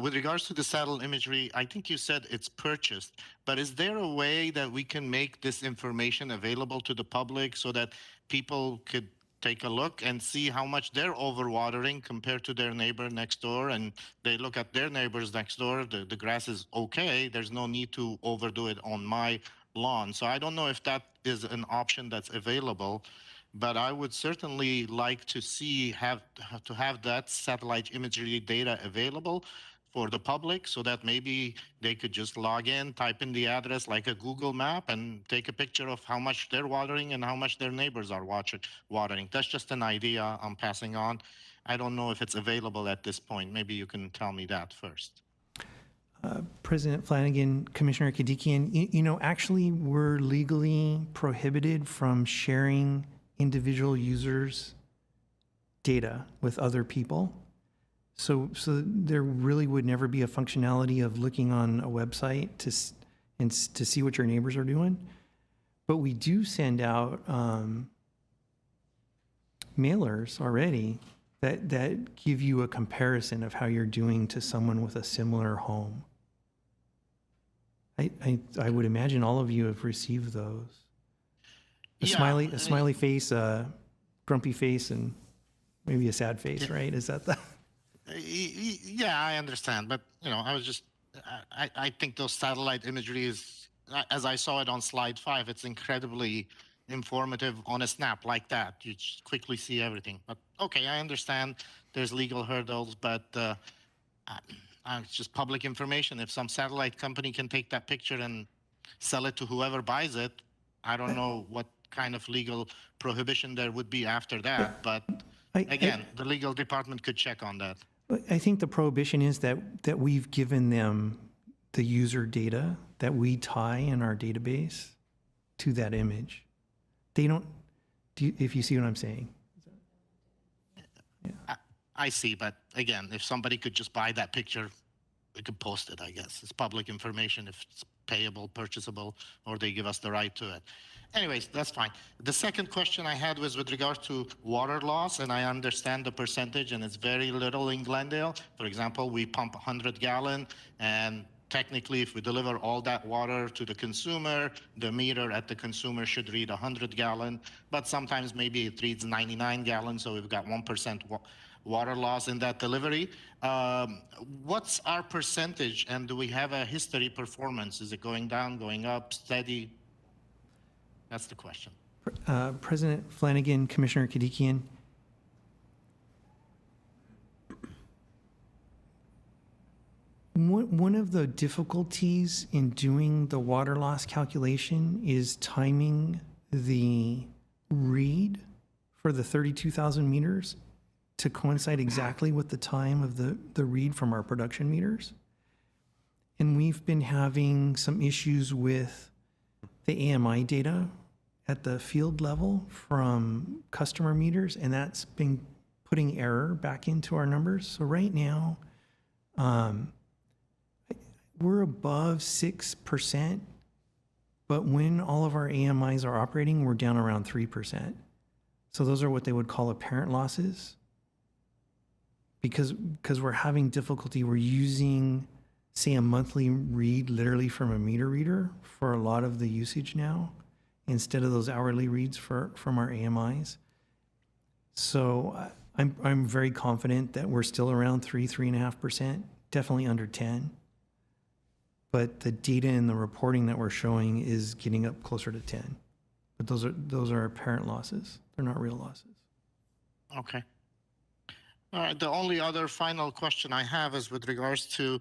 C: With regards to the satellite imagery, I think you said it's purchased, but is there a way that we can make this information available to the public so that people could take a look and see how much they're overwatering compared to their neighbor next door, and they look at their neighbors next door, the grass is okay, there's no need to overdo it on my lawn. So I don't know if that is an option that's available, but I would certainly like to have that satellite imagery data available for the public so that maybe they could just log in, type in the address like a Google map and take a picture of how much they're watering and how much their neighbors are watering. That's just an idea I'm passing on. I don't know if it's available at this point. Maybe you can tell me that first.
I: President Flanagan, Commissioner Kadikian, actually we're legally prohibited from sharing individual users' data with other people. So there really would never be a functionality of looking on a website to see what your neighbors are doing. But we do send out mailers already that give you a comparison of how you're doing to someone with a similar home. I would imagine all of you have received those. A smiley face, a grumpy face, and maybe a sad face, right? Is that the...
C: Yeah, I understand, but I think those satellite imagery is, as I saw it on slide 5, it's incredibly informative on a snap like that. You just quickly see everything. But okay, I understand there's legal hurdles, but it's just public information. If some satellite company can take that picture and sell it to whoever buys it, I don't know what kind of legal prohibition there would be after that, but again, the legal department could check on that.
I: I think the prohibition is that we've given them the user data that we tie in our database to that image. They don't, if you see what I'm saying. Yeah.
C: I see, but again, if somebody could just buy that picture, we could post it, I guess. It's public information if it's payable, purchasable, or they give us the right to it. Anyways, that's fine. The second question I had was with regard to water loss, and I understand the percentage, and it's very little in Glendale. For example, we pump 100 gallon, and technically, if we deliver all that water to the consumer, the meter at the consumer should read 100 gallon, but sometimes maybe it reads 99 gallons, so we've got 1% water loss in that delivery. What's our percentage, and do we have a history performance? Is it going down, going up, steady? That's the question.
I: President Flanagan, Commissioner Kadikian. One of the difficulties in doing the water loss calculation is timing the read for the 32,000 meters to coincide exactly with the time of the read from our production meters. And we've been having some issues with the AMI data at the field level from customer meters, and that's been putting error back into our numbers. So right now, we're above 6%, but when all of our AMIs are operating, we're down around 3%. So those are what they would call apparent losses. Because we're having difficulty, we're using, say, a monthly read literally from a meter reader for a lot of the usage now, instead of those hourly reads from our AMIs. So I'm very confident that we're still around 3.5%, definitely under 10. But the data and the reporting that we're showing is getting up closer to 10. But those are apparent losses. They're not real losses.
C: Okay. All right. The only other final question I have is with regards to,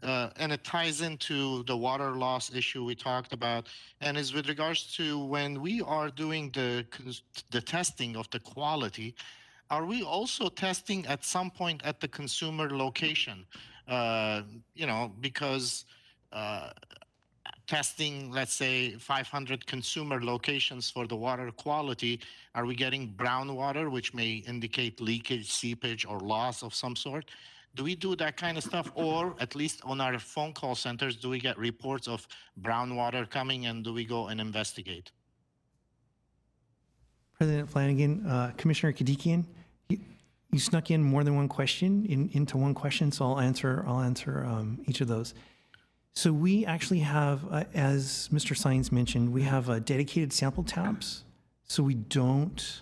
C: and it ties into the water loss issue we talked about, and is with regards to when we are doing the testing of the quality, are we also testing at some point at the consumer location? Because testing, let's say, 500 consumer locations for the water quality, are we getting brown water, which may indicate leakage, seepage, or loss of some sort? Do we do that kind of stuff? Or at least on our phone call centers, do we get reports of brown water coming, and do we go and investigate?
I: President Flanagan, Commissioner Kadikian, you snuck in more than one question into one question, so I'll answer each of those. So we actually have, as Mr. Sines mentioned, we have dedicated sample taps. So we don't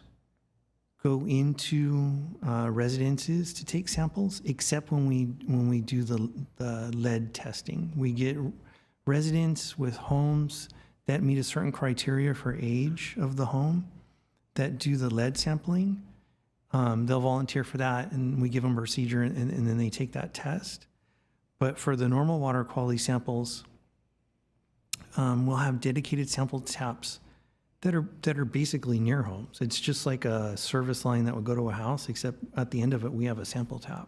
I: go into residences to take samples, except when we do the lead testing. We get residents with homes that meet a certain criteria for age of the home that do the lead sampling. They'll volunteer for that, and we give them a procedure, and then they take that test. But for the normal water quality samples, we'll have dedicated sample taps that are basically near homes. It's just like a service line that would go to a house, except at the end of it, we have a sample tap.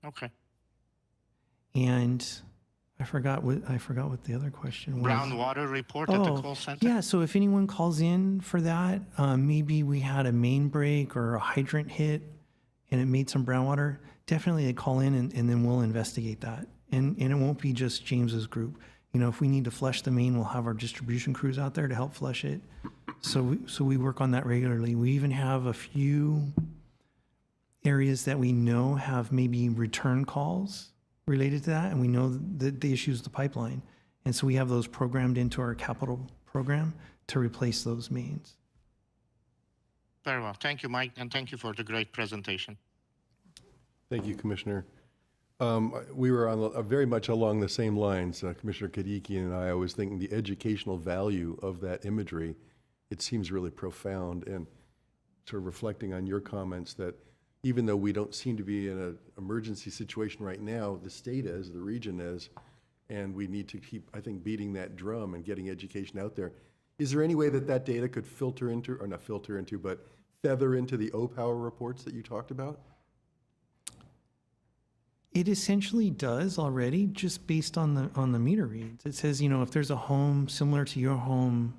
C: Okay.
I: And I forgot what the other question was.
C: Brown water report at the call center?
I: Yeah, so if anyone calls in for that, maybe we had a main break or a hydrant hit and it made some brown water, definitely they call in and then we'll investigate that. And it won't be just James's group. If we need to flush the main, we'll have our distribution crews out there to help flush it. So we work on that regularly. We even have a few areas that we know have maybe return calls related to that, and we know that the issue is the pipeline. And so we have those programmed into our capital program to replace those mains.
C: Very well. Thank you, Mike, and thank you for the great presentation.
A: Thank you, Commissioner. We were on very much along the same lines, Commissioner Kadikian and I was thinking the educational value of that imagery, it seems really profound, and sort of reflecting on your comments that even though we don't seem to be in an emergency situation right now, the state is, the region is, and we need to keep, I think, beating that drum and getting education out there. Is there any way that data could filter into, or not filter into, but feather into the OPower reports that you talked about?
I: It essentially does already, just based on the meter reads. It says, if there's a home similar to your home,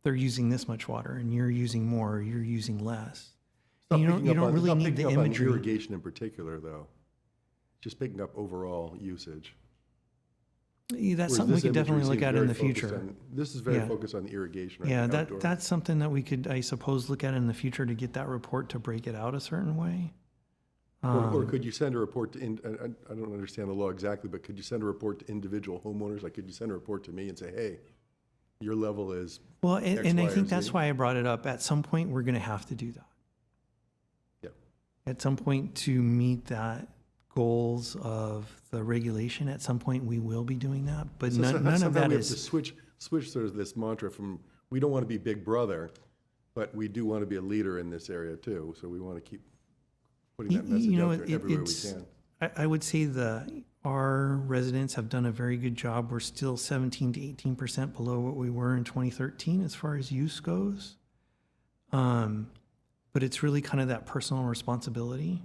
I: they're using this much water, and you're using more, or you're using less. And you don't really need the imagery.
A: On irrigation in particular, though. Just picking up overall usage.
I: That's something we could definitely look at in the future.
A: This is very focused on the irrigation. Right?
I: Yeah, that's something that we could, I suppose, look at in the future to get that report to break it out a certain way.
A: Or could you send a report to, I don't understand the law exactly, but could you send a report to individual homeowners? Like, could you send a report to me and say, hey, your level is
I: well,
A: X,
I: and
A: Y,
I: I
A: or
I: think
A: Z?
I: that's why I brought it up. At some point, we're going to have to do that.
A: Yeah.
I: At some point, to meet that goals of the regulation, at some point, we will be doing that. But
A: So
I: none of that
A: we
I: is...
A: have to switch sort of this mantra from, we don't want to be big brother, but we do want to be a leader in this area too. So we want to keep putting that message out there everywhere we can.
I: I would say our residents have done a very good job. We're still 17 to 18% below what we were in 2013 as far as use goes. But it's really kind of that personal responsibility.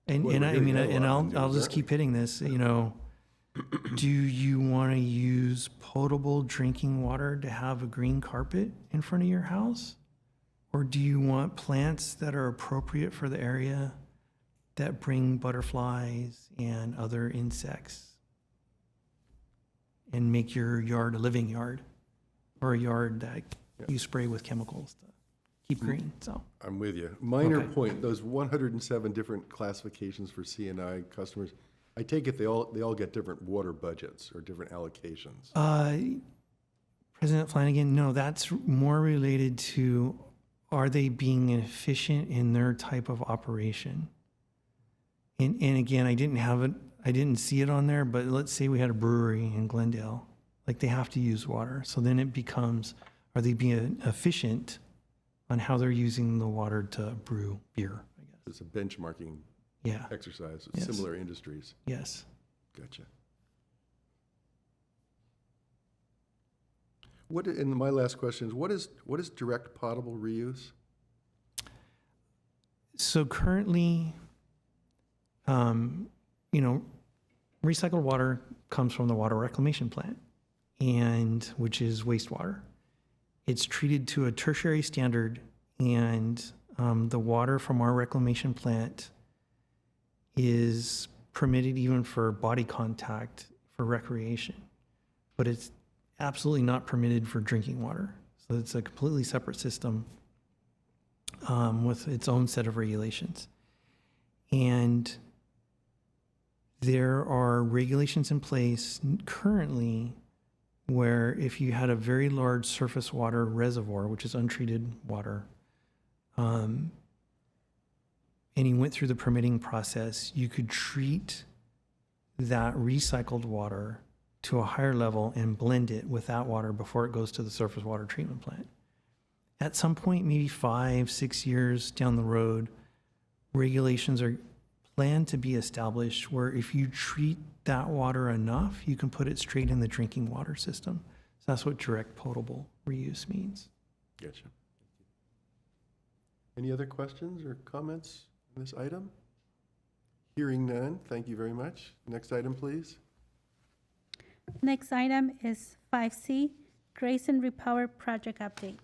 I: And I'll just keep hitting this, do you want to use potable drinking water to have a green carpet in front of your house? Or do you want plants that are appropriate for the area that bring butterflies and other insects and make your yard a living yard, or a yard that you spray with chemicals keep green, so.
A: I'm with you. Minor
I: Okay.
A: point, those 107 different classifications for C&I customers, I take it they all get different water budgets or different allocations.
I: President Flanagan, no, that's more related to, are they being efficient in their type of operation? And again, I didn't see it on there, but let's say we had a brewery in Glendale, like they have to use water. So then it becomes, are they being efficient on how they're using the water to brew beer, I guess?
A: It's a benchmarking
I: Yeah,
A: exercise with
I: Yes.
A: similar industries.
I: yes.
A: Gotcha. And my last question is, what is direct potable reuse?
I: So currently, recycled water comes from the water reclamation plant, and which is wastewater. It's treated to a tertiary standard, and the water from our reclamation plant is permitted even for body contact for recreation, but it's absolutely not permitted for drinking water. So it's a completely separate system with its own set of regulations. And there are regulations in place currently where if you had a very large surface water reservoir, which is untreated water, and you went through the permitting process, you could treat that recycled water to a higher level and blend it with that water before it goes to the surface water treatment plant. At some point, maybe 5-6 years down the road, regulations are planned to be established where if you treat that water enough, you can put it straight in the drinking water system. So that's what direct potable reuse means.
A: Gotcha. Any other questions or comments on this item? Hearing none, thank you very much. Next item, please.
B: Next item is 5C, Grayson Repower Project Update.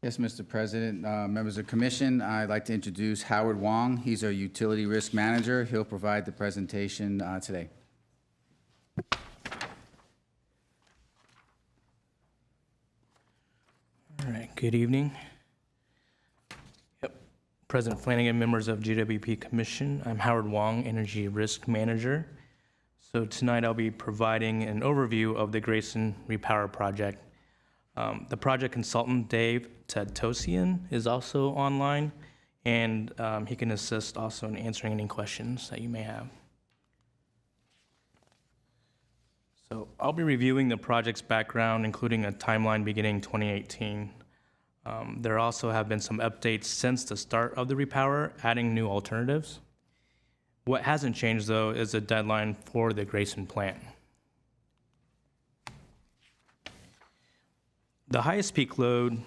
F: Yes, Mr. President, members of the commission, I'd like to introduce Howard Wong. He's our utility risk manager. He'll provide the presentation today.
K: All right, good evening. Yep, President Flanagan, members of GWP Commission. I'm Howard Wong, Energy Risk Manager. So tonight I'll be providing an overview of the Grayson Repower project. The project consultant, Dave Tadtosian, is also online, and he can assist also in answering any questions that you may have. So I'll be reviewing the project's background, including a timeline beginning 2018. There also have been some updates since the start of the repower, adding new alternatives. What hasn't changed, though, is the deadline for the Grayson plant. The highest peak load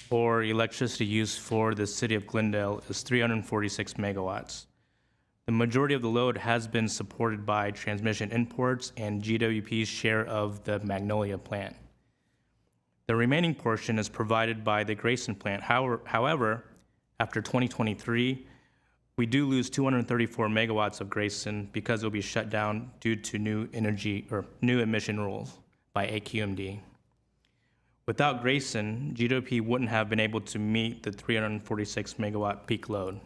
K: or electricity use for the city of Glendale is 346 megawatts. The majority of the load has been supported by transmission imports and GWP's share of the Magnolia plant. The remaining portion is provided by the Grayson plant. However, after 2023, we do lose 234 megawatts of Grayson because it will be shut down due to new emission rules by AQMD. Without Grayson, GWP wouldn't have been able to meet the 346 megawatt peak load.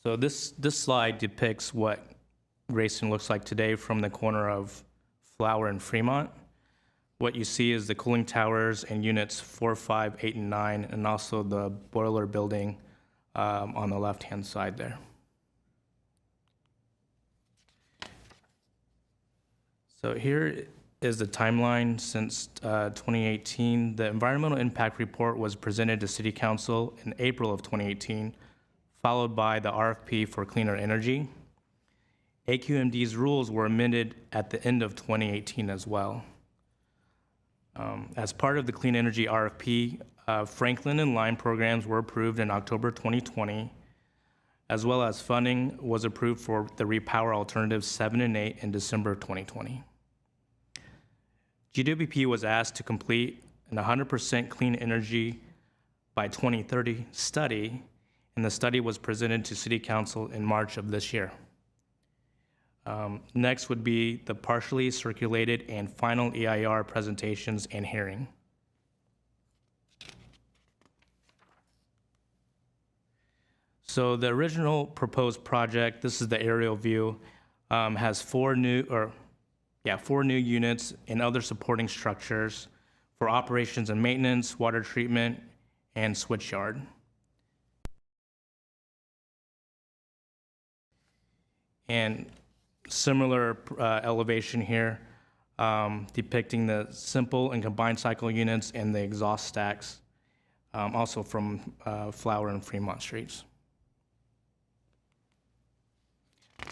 K: So this slide depicts what Grayson looks like today from the corner of Flower and Fremont. What you see is the cooling towers and units 4, 5, 8, and 9, and also the boiler building on the left-hand side there. So here is the timeline since 2018. The environmental impact report was presented to City Council in April of 2018, followed by the RFP for cleaner energy. AQMD's rules were amended at the end of 2018 as well. As part of the clean energy RFP, Franklin and Lime programs were approved in October 2020, as well as funding was approved for the Repower Alternatives 7 and 8 in December 2020. GWP was asked to complete an 100% clean energy by 2030 study, and the study was presented to City Council in March of this year. Next would be the partially circulated and final EIR presentations and hearing. So the original proposed project, this is the aerial view, has four new units and other supporting structures for operations and maintenance, water treatment, and switchyard. And similar elevation here, depicting the simple and combined cycle units and the exhaust stacks, also from Flower and Fremont Streets.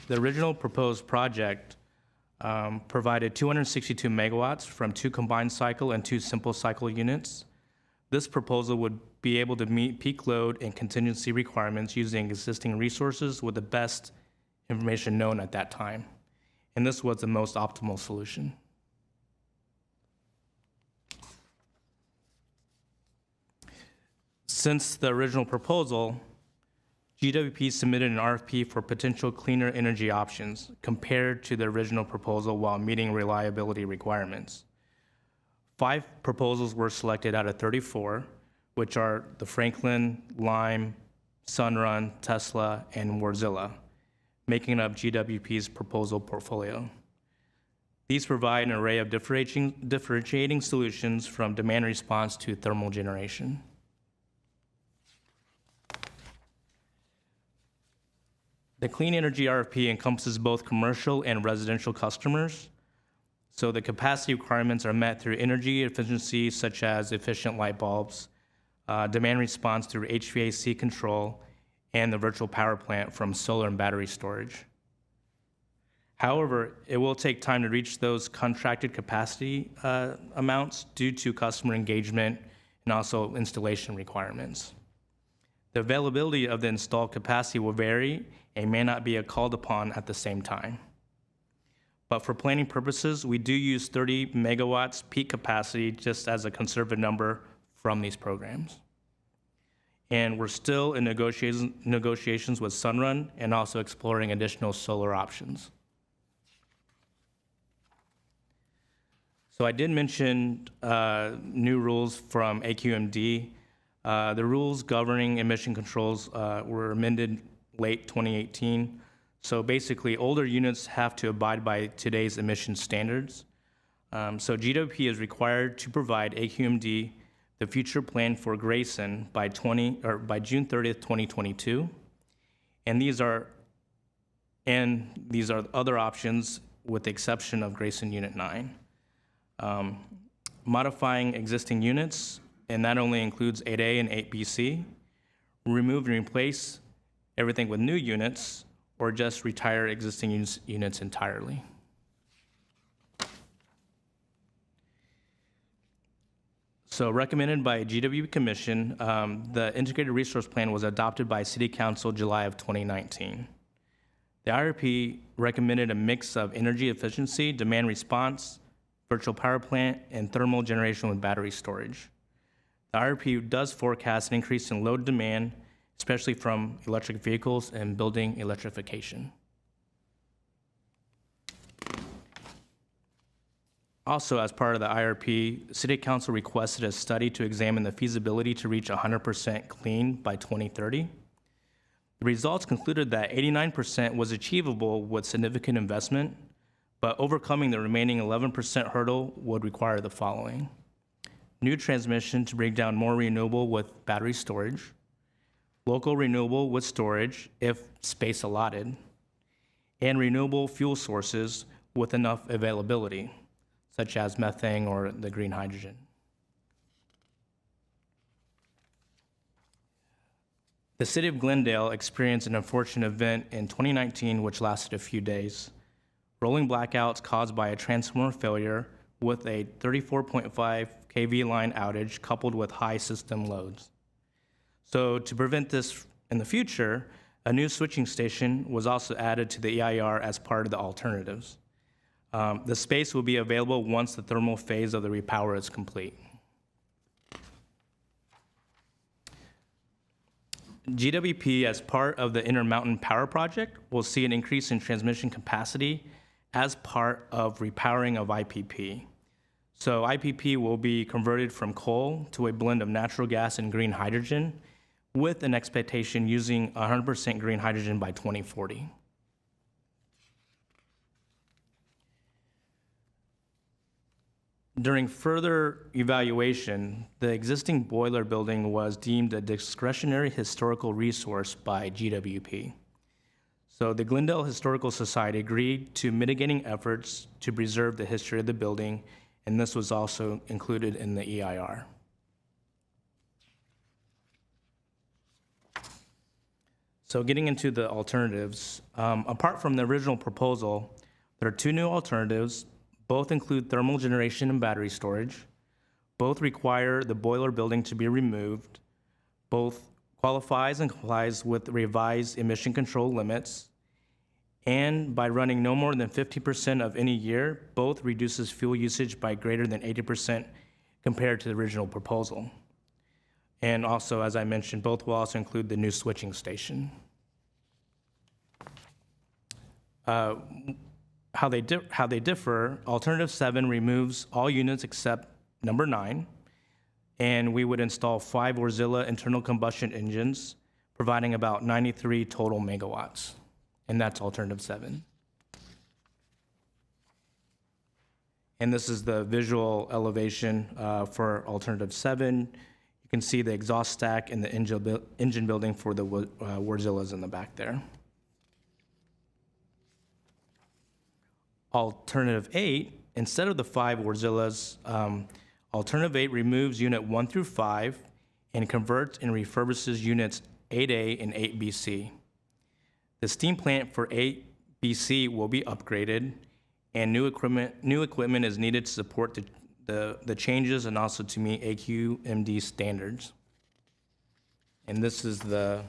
K: The original proposed project provided 262 megawatts from 2 combined cycle and 2 simple cycle units. This proposal would be able to meet peak load and contingency requirements using existing resources with the best information known at that time. And this was the most optimal solution. Since the original proposal, GWP submitted an RFP for potential cleaner energy options compared to the original proposal while meeting reliability requirements. 5 proposals were selected out of 34, which are the Franklin, Lime, Sunrun, Tesla, and Wärtsilä, making up GWP's proposal portfolio. These provide an array of differentiating solutions from demand response to thermal generation. The clean energy RFP encompasses both commercial and residential customers. So the capacity requirements are met through energy efficiency, such as efficient light bulbs, demand response through HVAC control, and the virtual power plant from solar and battery storage. However, it will take time to reach those contracted capacity amounts due to customer engagement and also installation requirements. The availability of the installed capacity will vary and may not be called upon at the same time. But for planning purposes, we do use 30 megawatts peak capacity just as a conservative number from these programs. And we're still in negotiations with Sunrun and also exploring additional solar options. So I did mention new rules from AQMD. The rules governing emission controls were amended late 2018. So basically, older units have to abide by today's emission standards. So GWP is required to provide AQMD the future plan for Grayson by June 30th, 2022. And these are other options with the exception of Grayson Unit 9. Modifying existing units, and that only includes 8A and 8BC. Remove and replace everything with new units, or just retire existing units entirely. So recommended by GW Commission, the Integrated Resource Plan was adopted by City Council July of 2019. The IRP recommended a mix of energy efficiency, demand response, virtual power plant, and thermal generation with battery storage. The IRP does forecast an increase in load demand, especially from electric vehicles and building electrification. Also, as part of the IRP, City Council requested a study to examine the feasibility to reach 100% clean by 2030. The results concluded that 89% was achievable with significant investment, but overcoming the remaining 11% hurdle would require the following: new transmission to bring down more renewable with battery storage, local renewable with storage if space allotted, and renewable fuel sources with enough availability, such as methane or the green hydrogen. The City of Glendale experienced an unfortunate event in 2019 which lasted a few days. Rolling blackouts caused by a transformer failure with a 34.5 kV line outage coupled with high system loads. So to prevent this in the future, a new switching station was also added to the EIR as part of the alternatives. The space will be available once the thermal phase of the repower is complete. GWP, as part of the Intermountain Power Project, will see an increase in transmission capacity as part of repowering of IPP. So IPP will be converted from coal to a blend of natural gas and green hydrogen, with an expectation using 100% green hydrogen by 2040. During further evaluation, the existing boiler building was deemed a discretionary historical resource by GWP. So the Glendale Historical Society agreed to mitigating efforts to preserve the history of the building, and this was also included in the EIR. So getting into the alternatives, apart from the original proposal, there are two new alternatives. Both include thermal generation and battery storage. Both require the boiler building to be removed. Both qualifies and complies with the revised emission control limits. And by running no more than 50% of any year, both reduces fuel usage by greater than 80% compared to the original proposal. And also, as I mentioned, both will also include the new switching station. How they differ, Alternative 7 removes all units except number 9, and we would install 5 Wärtsilä internal combustion engines, providing about 93 total megawatts, and that's Alternative 7. And this is the visual elevation for Alternative 7. You can see the exhaust stack and the engine building for the Wärtsiläs in the back there. Alternative 8, instead of the 5 Wärtsiläs, Alternative 8 removes Unit 1 through 5 and converts and refurbishes Units 8A and 8BC. The steam plant for 8BC will be upgraded, and new equipment is needed to support the changes and also to meet AQMD standards. And this is the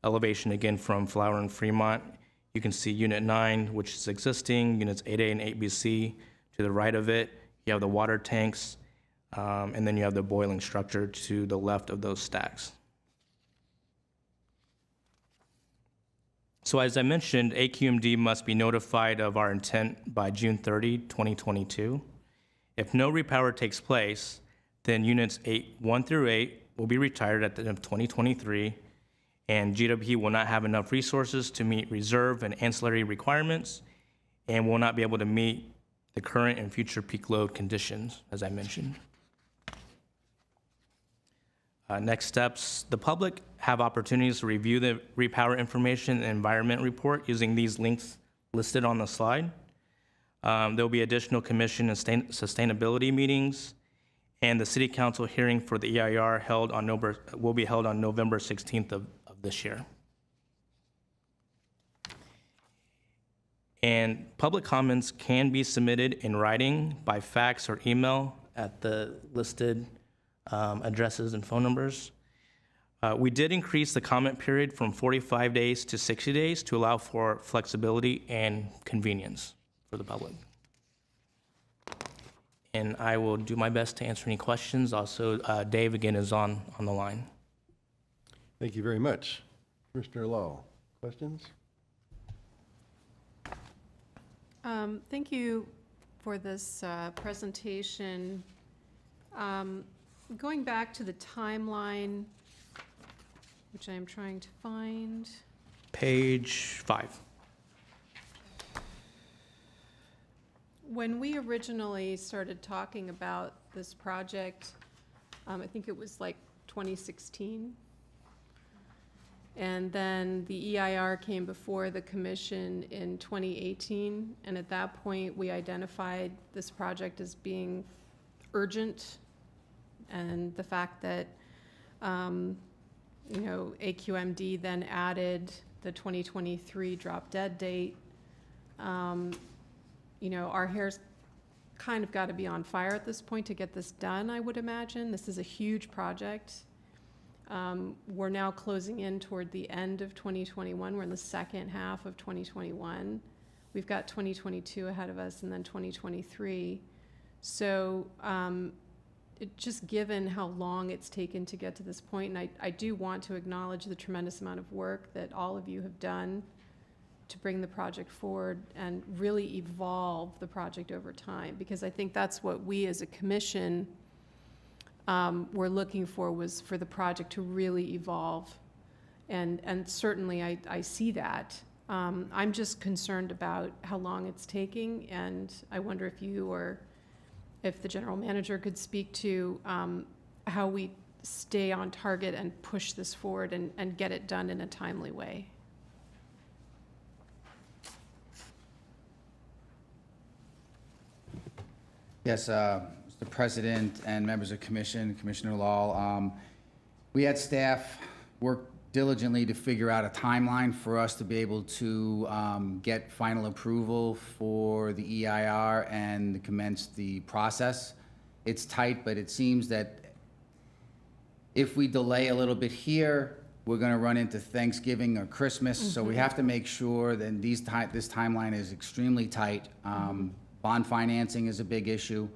K: elevation again from Flower and Fremont. You can see Unit 9, which is existing, Units 8A and 8BC. To the right of it, you have the water tanks, and then you have the boiling structure to the left of those stacks. So as I mentioned, AQMD must be notified of our intent by June 30, 2022. If no repower takes place, then Units 1 through 8 will be retired at the end of 2023, and GWP will not have enough resources to meet reserve and ancillary requirements, and will not be able to meet the current and future peak load conditions, as I mentioned. Next steps, the public have opportunities to review the Repower information and environment report using these links listed on the slide. There'll be additional commission and sustainability meetings, and the city council hearing for the EIR will be held on November 16th of this year. And public comments can be submitted in writing by fax or email at the listed addresses and phone numbers. We did increase the comment period from 45 days to 60 days to allow for flexibility and convenience for the public. And I will do my best to answer any questions. Also, Dave again is on the line.
A: Thank you very much. Commissioner Law, questions?
D: Thank you for this presentation. Going back to the timeline, which I am trying to find.
K: Page 5.
D: When we originally started talking about this project, I think it was like 2016. And then the EIR came before the commission in 2018. And at that point, we identified this project as being urgent. And the fact that, AQMD then added the 2023 drop dead date, our hair's kind of got to be on fire at this point to get this done, I would imagine. This is a huge project. We're now closing in toward the end of 2021. We're in the second half of 2021. We've got 2022 ahead of us and then 2023. So just given how long it's taken to get to this point, and I do want to acknowledge the tremendous amount of work that all of you have done to bring the project forward and really evolve the project over time, because I think that's what we as a commission were looking for, was for the project to really evolve And certainly I see that. I'm just concerned about how long it's taking, and I wonder if you or if the general manager could speak to how we stay on target and push this forward and get it done in a timely way.
F: Yes, Mr. President and members of Commission, Commissioner Lal, we had staff work diligently to figure out a timeline for us to be able to get final approval for the EIR and commence the process. It's tight, but it seems that if we delay a little bit here, we're going to run into Thanksgiving or Christmas. So we have to make sure that this timeline is extremely tight. Bond financing is a big issue.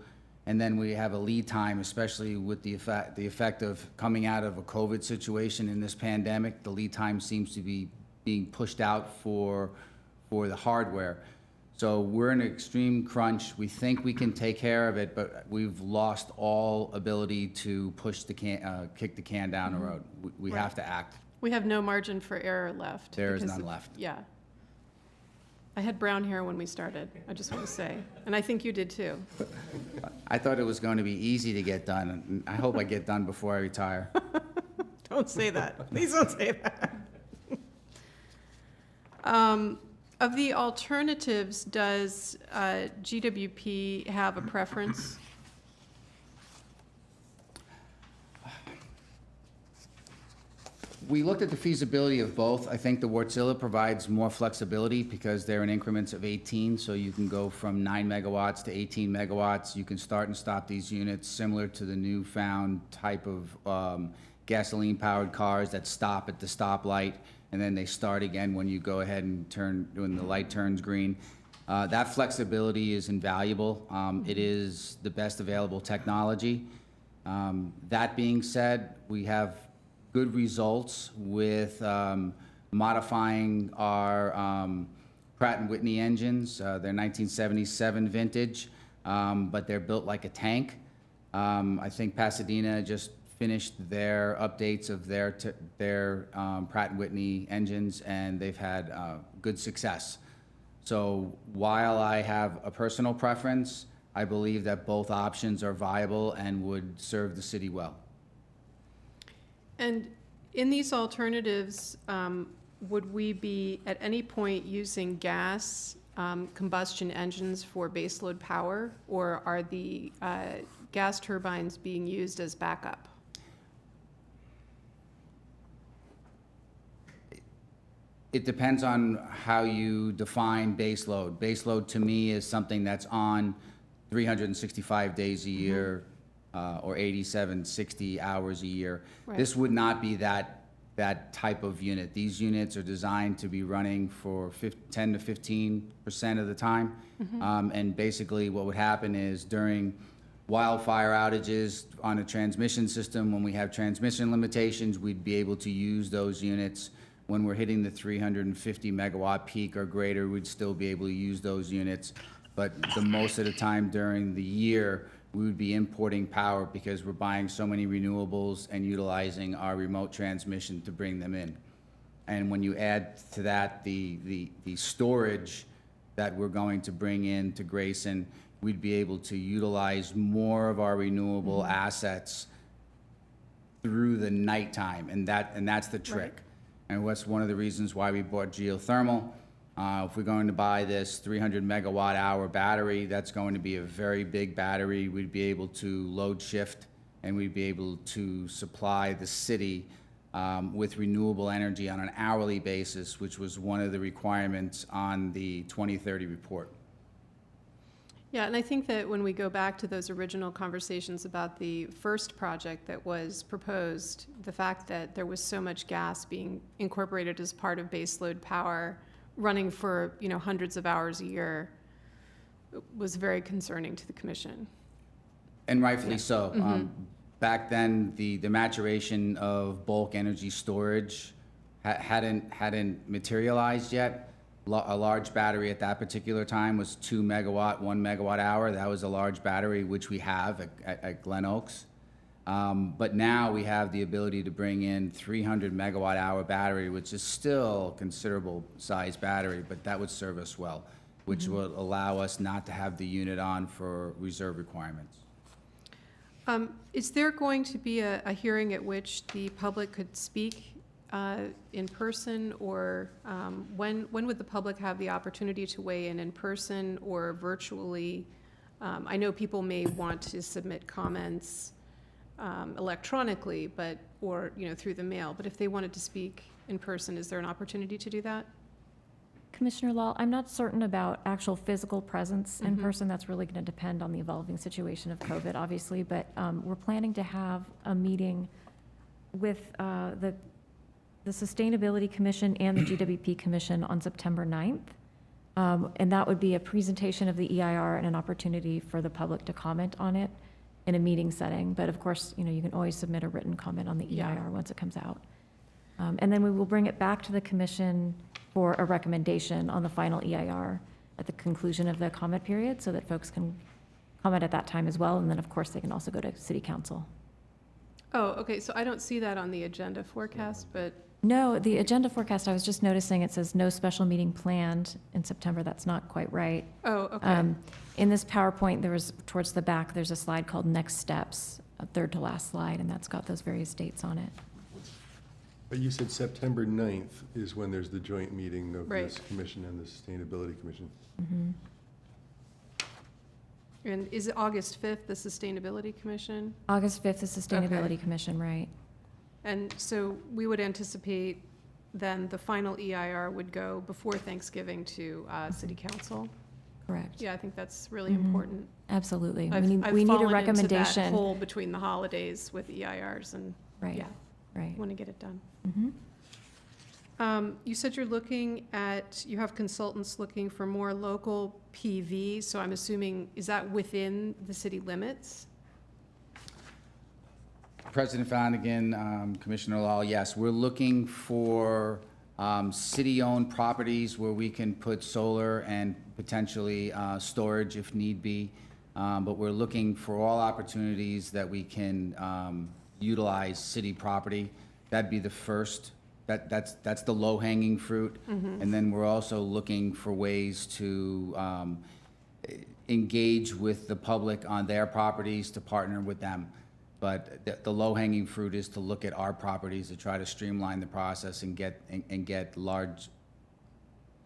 F: And then we have a lead time, especially with the effect of coming out of a COVID situation in this pandemic. The lead time seems to be being pushed out for the hardware. So we're in an extreme crunch. We think we can take care of it, but we've lost all ability to push the kick the can down the road. We have to act.
D: We have no margin for error left.
F: There is
D: because
F: none
D: of-
F: left.
D: Yeah. I had brown hair when we started, I just want to say. And I think you did too.
F: I thought it was going to be easy to get done. And I hope I get done before I retire.
D: Don't say that. Please don't say that. Of the alternatives, does GWP have a preference?
F: We looked at the feasibility of both. I think the Wartzilla provides more flexibility because they're in increments of 18, so you can go from 9 megawatts to 18 megawatts. You can start and stop these units similar to the newfound type of gasoline-powered cars that stop at the stoplight, and then they start again when you go ahead and when the light turns green. That flexibility is invaluable. It is the best available technology. That being said, we have good results with modifying our Pratt & Whitney engines. They're 1977 vintage, but they're built like a tank. I think Pasadena just finished their updates of their Pratt & Whitney engines, and they've had good success. So while I have a personal preference, I believe that both options are viable and would serve the city well.
D: And in these alternatives, would we be at any point using gas combustion engines for baseload power, or are the gas turbines being used as backup?
F: It depends on how you define baseload. Baseload to me is something that's on 365 days a year, or 87, 60 hours a year.
D: Right.
F: This would not be that type of unit. These units are designed to be running for 10 to 15% of the time. And basically what would happen is during wildfire outages on a transmission system, when we have transmission limitations, we'd be able to use those units. When we're hitting the 350 megawatt peak or greater, we'd still be able to use those units. But the most of the time during the year, we would be importing power because we're buying so many renewables and utilizing our remote transmission to bring them in. And when you add to that the storage that we're going to bring in to Grayson, we'd be able to utilize more of our renewable assets through the nighttime, and that's the trick.
D: Right.
F: And that's one of the reasons why we bought geothermal. If we're going to buy this 300 megawatt hour battery, that's going to be a very big battery. We'd be able to load shift, and we'd be able to supply the city with renewable energy on an hourly basis, which was one of the requirements on the 2030 report.
D: Yeah, and I think that when we go back to those original conversations about the first project that was proposed, the fact that there was so much gas being incorporated as part of baseload power, running for, hundreds of hours a year, was very concerning to the commission.
F: And rightfully so. Back then, the maturation of bulk energy storage hadn't materialized yet. A large battery at that particular time was 2 megawatt, 1 megawatt hour. That was a large battery, which we have at Glen Oaks. But now we have the ability to bring in 300 megawatt hour battery, which is still considerable size battery, but that would serve us well, which will allow us not to have the unit on for reserve requirements.
D: Is there going to be a hearing at which the public could speak in person, or when would the public have the opportunity to weigh in person or virtually? I know people may want to submit comments electronically, or through the mail, but if they wanted to speak in person, is there an opportunity to do that?
E: Commissioner Law, I'm not certain about actual physical presence in person. That's really going to depend on the evolving situation of COVID, obviously, but we're planning to have a meeting with the Sustainability Commission and the GWP Commission on September 9th. And that would be a presentation of the EIR and an opportunity for the public to comment on it in a meeting setting. But of course, you can always submit a written comment on the EIR once it comes out. And then we will bring it back to the commission for a recommendation on the final EIR at the conclusion of the comment period, so that folks can comment at that time as well. And then, of course, they can also go to City Council.
D: Oh, okay, so I don't see that on the agenda forecast, but...
E: No, the agenda forecast, I was just noticing it says no special meeting planned in September. That's not quite right.
D: Oh, okay.
E: In this PowerPoint, towards the back, there's a slide called Next Steps, a third to last slide, and that's got those various dates on it.
A: But you said September 9th is when there's the joint meeting of
D: Right.
A: this commission and the Sustainability Commission.
D: And is it August 5th, the Sustainability Commission?
E: August 5th is Sustainability Commission, right?
D: And so we would anticipate then the final EIR would go before Thanksgiving to City Council?
E: Correct.
D: Yeah, I think that's really important.
E: Absolutely.
D: I've
E: We need a
D: fallen into that
E: recommendation.
D: hole between the holidays with EIRs and,
E: Right,
D: yeah,
E: right.
D: want to get it done.
E: Mhm.
D: You said you have consultants looking for more local PV, so I'm assuming, is that within the city limits?
F: President Flanagan, Commissioner Law, yes, we're looking for city-owned properties where we can put solar and potentially storage if need be. But we're looking for all opportunities that we can utilize city property. That'd be the first. That's the low-hanging fruit. And then we're also looking for ways to engage with the public on their properties to partner with them. But the low-hanging fruit is to look at our properties to try to streamline the process and get large,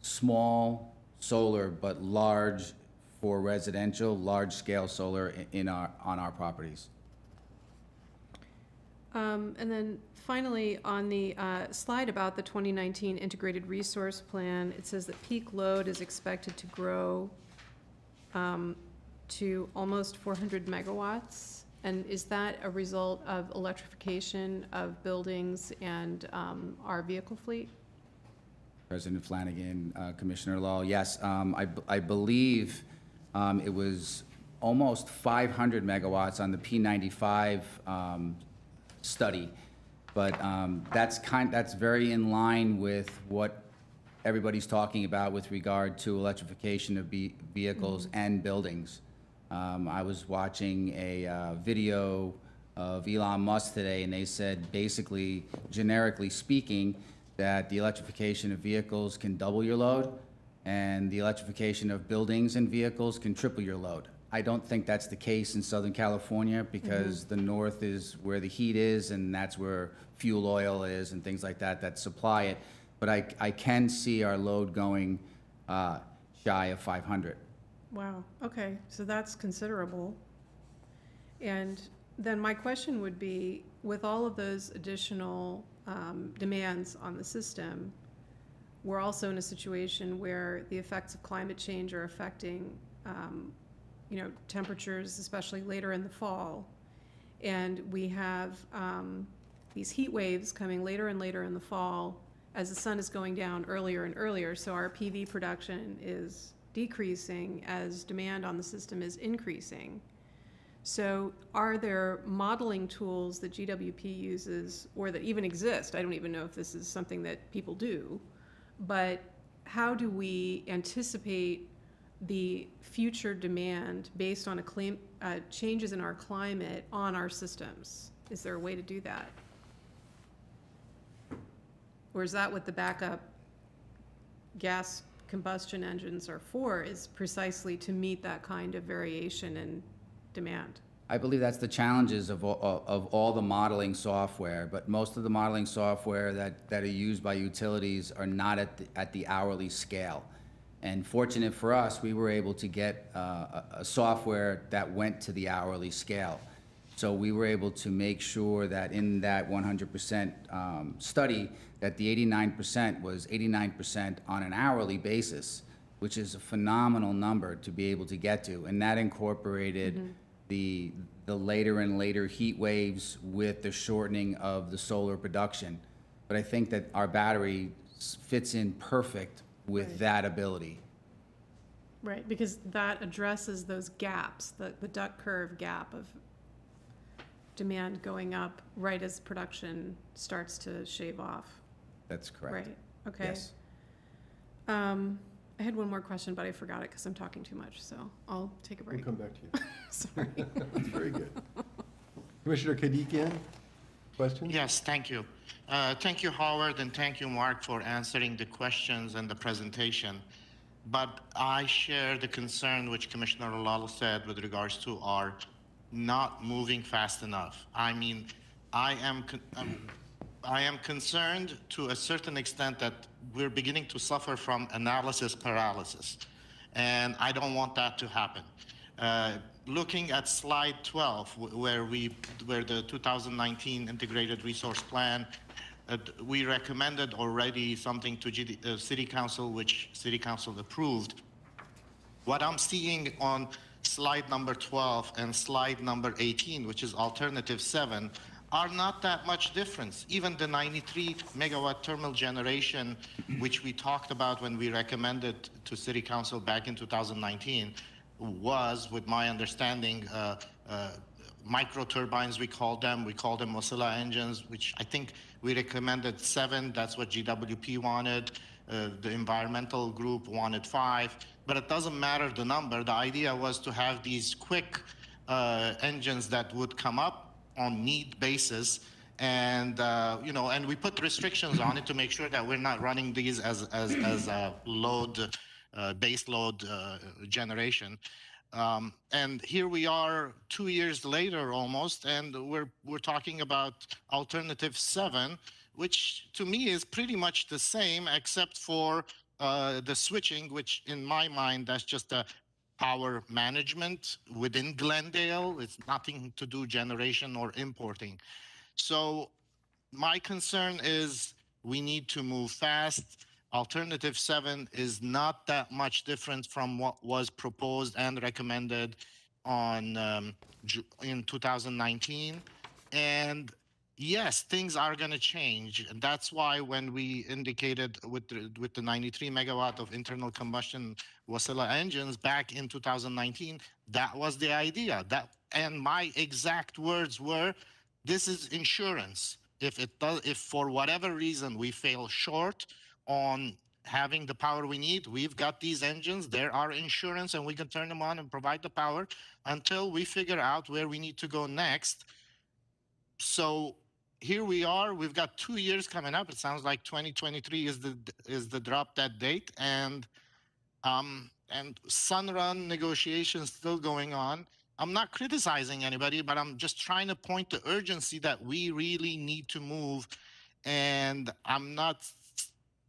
F: small solar, but large for residential, large-scale solar on our properties.
D: And then finally, on the slide about the 2019 Integrated Resource Plan, it says that peak load is expected to grow to almost 400 megawatts. And is that a result of electrification of buildings and our vehicle fleet?
F: President Flanagan, Commissioner Law, yes, I believe it was almost 500 megawatts on the P95 study, but that's very in line with what everybody's talking about with regard to electrification of vehicles and buildings. I was watching a video of Elon Musk today, and they said, basically, generically speaking, that the electrification of vehicles can double your load, and the electrification of buildings and vehicles can triple your load. I don't think that's the case in Southern California, because the north is where the heat is, and that's where fuel oil is and things like that supply it. But I can see our load going shy of 500.
D: Wow, okay, so that's considerable. And then my question would be, with all of those additional demands on the system, we're also in a situation where the effects of climate change are affecting temperatures, especially later in the fall. And we have these heat waves coming later and later in the fall as the sun is going down earlier and earlier, so our PV production is decreasing as demand on the system is increasing. So are there modeling tools that GWP uses or that even exist? I don't even know if this is something that people do, but how do we anticipate the future demand based on changes in our climate on our systems? Is there a way to do that? Or is that what the backup gas combustion engines are for, is precisely to meet that kind of variation in demand?
F: I believe that's the challenges of all the modeling software, but most of the modeling software that are used by utilities are not at the hourly scale. And fortunate for us, we were able to get a software that went to the hourly scale. So we were able to make sure that in that 100% study, that the 89% was 89% on an hourly basis, which is a phenomenal number to be able to get to. And that incorporated the later and later heat waves with the shortening of the solar production. But I think that our battery fits in perfect with that ability.
D: Right, because that addresses those gaps, the duck curve gap of demand going up right as production starts to shave off.
F: That's correct.
D: Right, okay.
F: Yes.
D: I had one more question, but I forgot it because I'm talking too much, so I'll take a
A: We'll
D: break.
A: come back to you.
D: Sorry.
A: That's very good. Commissioner Kadikian, question?
C: Yes, thank you. Thank you, Howard, and thank you, Mark, for answering the questions and the presentation. But I share the concern which Commissioner Lal said with regards to our not moving fast enough. I mean, I am concerned to a certain extent that we're beginning to suffer from analysis paralysis, and I don't want that to happen. Looking at slide 12, where the 2019 Integrated Resource Plan, we recommended already something to City Council, which City Council approved. What I'm seeing on slide number 12 and slide number 18, which is alternative 7, are not that much difference. Even the 93 megawatt thermal generation, which we talked about when we recommended to City Council back in 2019, was, with my understanding, micro turbines, we call them Mozilla engines, which I think we recommended 7. That's what GWP wanted. The environmental group wanted 5, but it doesn't matter the number. The idea was to have these quick engines that would come up on need basis, and and we put restrictions on it to make sure that we're not running these as a load, base load generation. And here we are 2 years later almost, and we're talking about alternative 7, which to me is pretty much the same, except for the switching, which in my mind, that's just a power management within Glendale. It's nothing to do generation or importing. So my concern is we need to move fast. Alternative 7 is not that much different from what was proposed and recommended in 2019. And yes, things are going to change. And that's why when we indicated with the 93 megawatt of internal combustion Wasilla engines back in 2019, that was the idea. And my exact words were, this is insurance. If for whatever reason we fail short on having the power we need, we've got these engines, they're our insurance, and we can turn them on and provide the power until we figure out where we need to go next. So here we are, we've got 2 years coming up. It sounds like 2023 is the drop dead date, and Sunrun negotiations still going on. I'm not criticizing anybody, but I'm just trying to point the urgency that we really need to move. And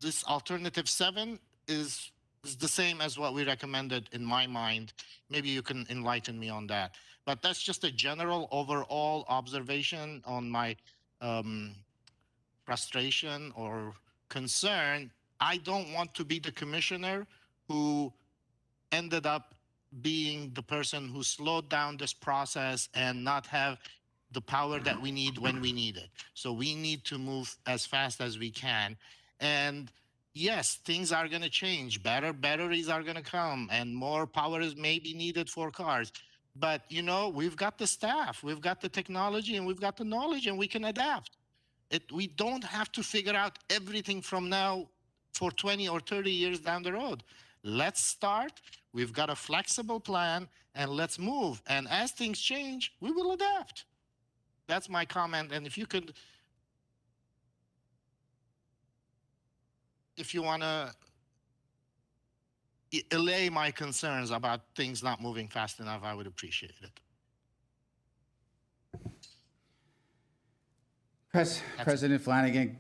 C: this alternative 7 is the same as what we recommended in my mind. Maybe you can enlighten me on that. But that's just a general overall observation on my frustration or concern. I don't want to be the commissioner who ended up being the person who slowed down this process and not have the power that we need when we need it. So we need to move as fast as we can. And yes, things are going to change. Better batteries are going to come, and more power is maybe needed for cars. But, we've got the staff, we've got the technology, and we've got the knowledge, and we can adapt. We don't have to figure out everything from now for 20 or 30 years down the road. Let's start. We've got a flexible plan, and let's move. And as things change, we will adapt. That's my comment. And if you could, if you want to allay my concerns about things not moving fast enough, I would appreciate it.
F: President Flanagan,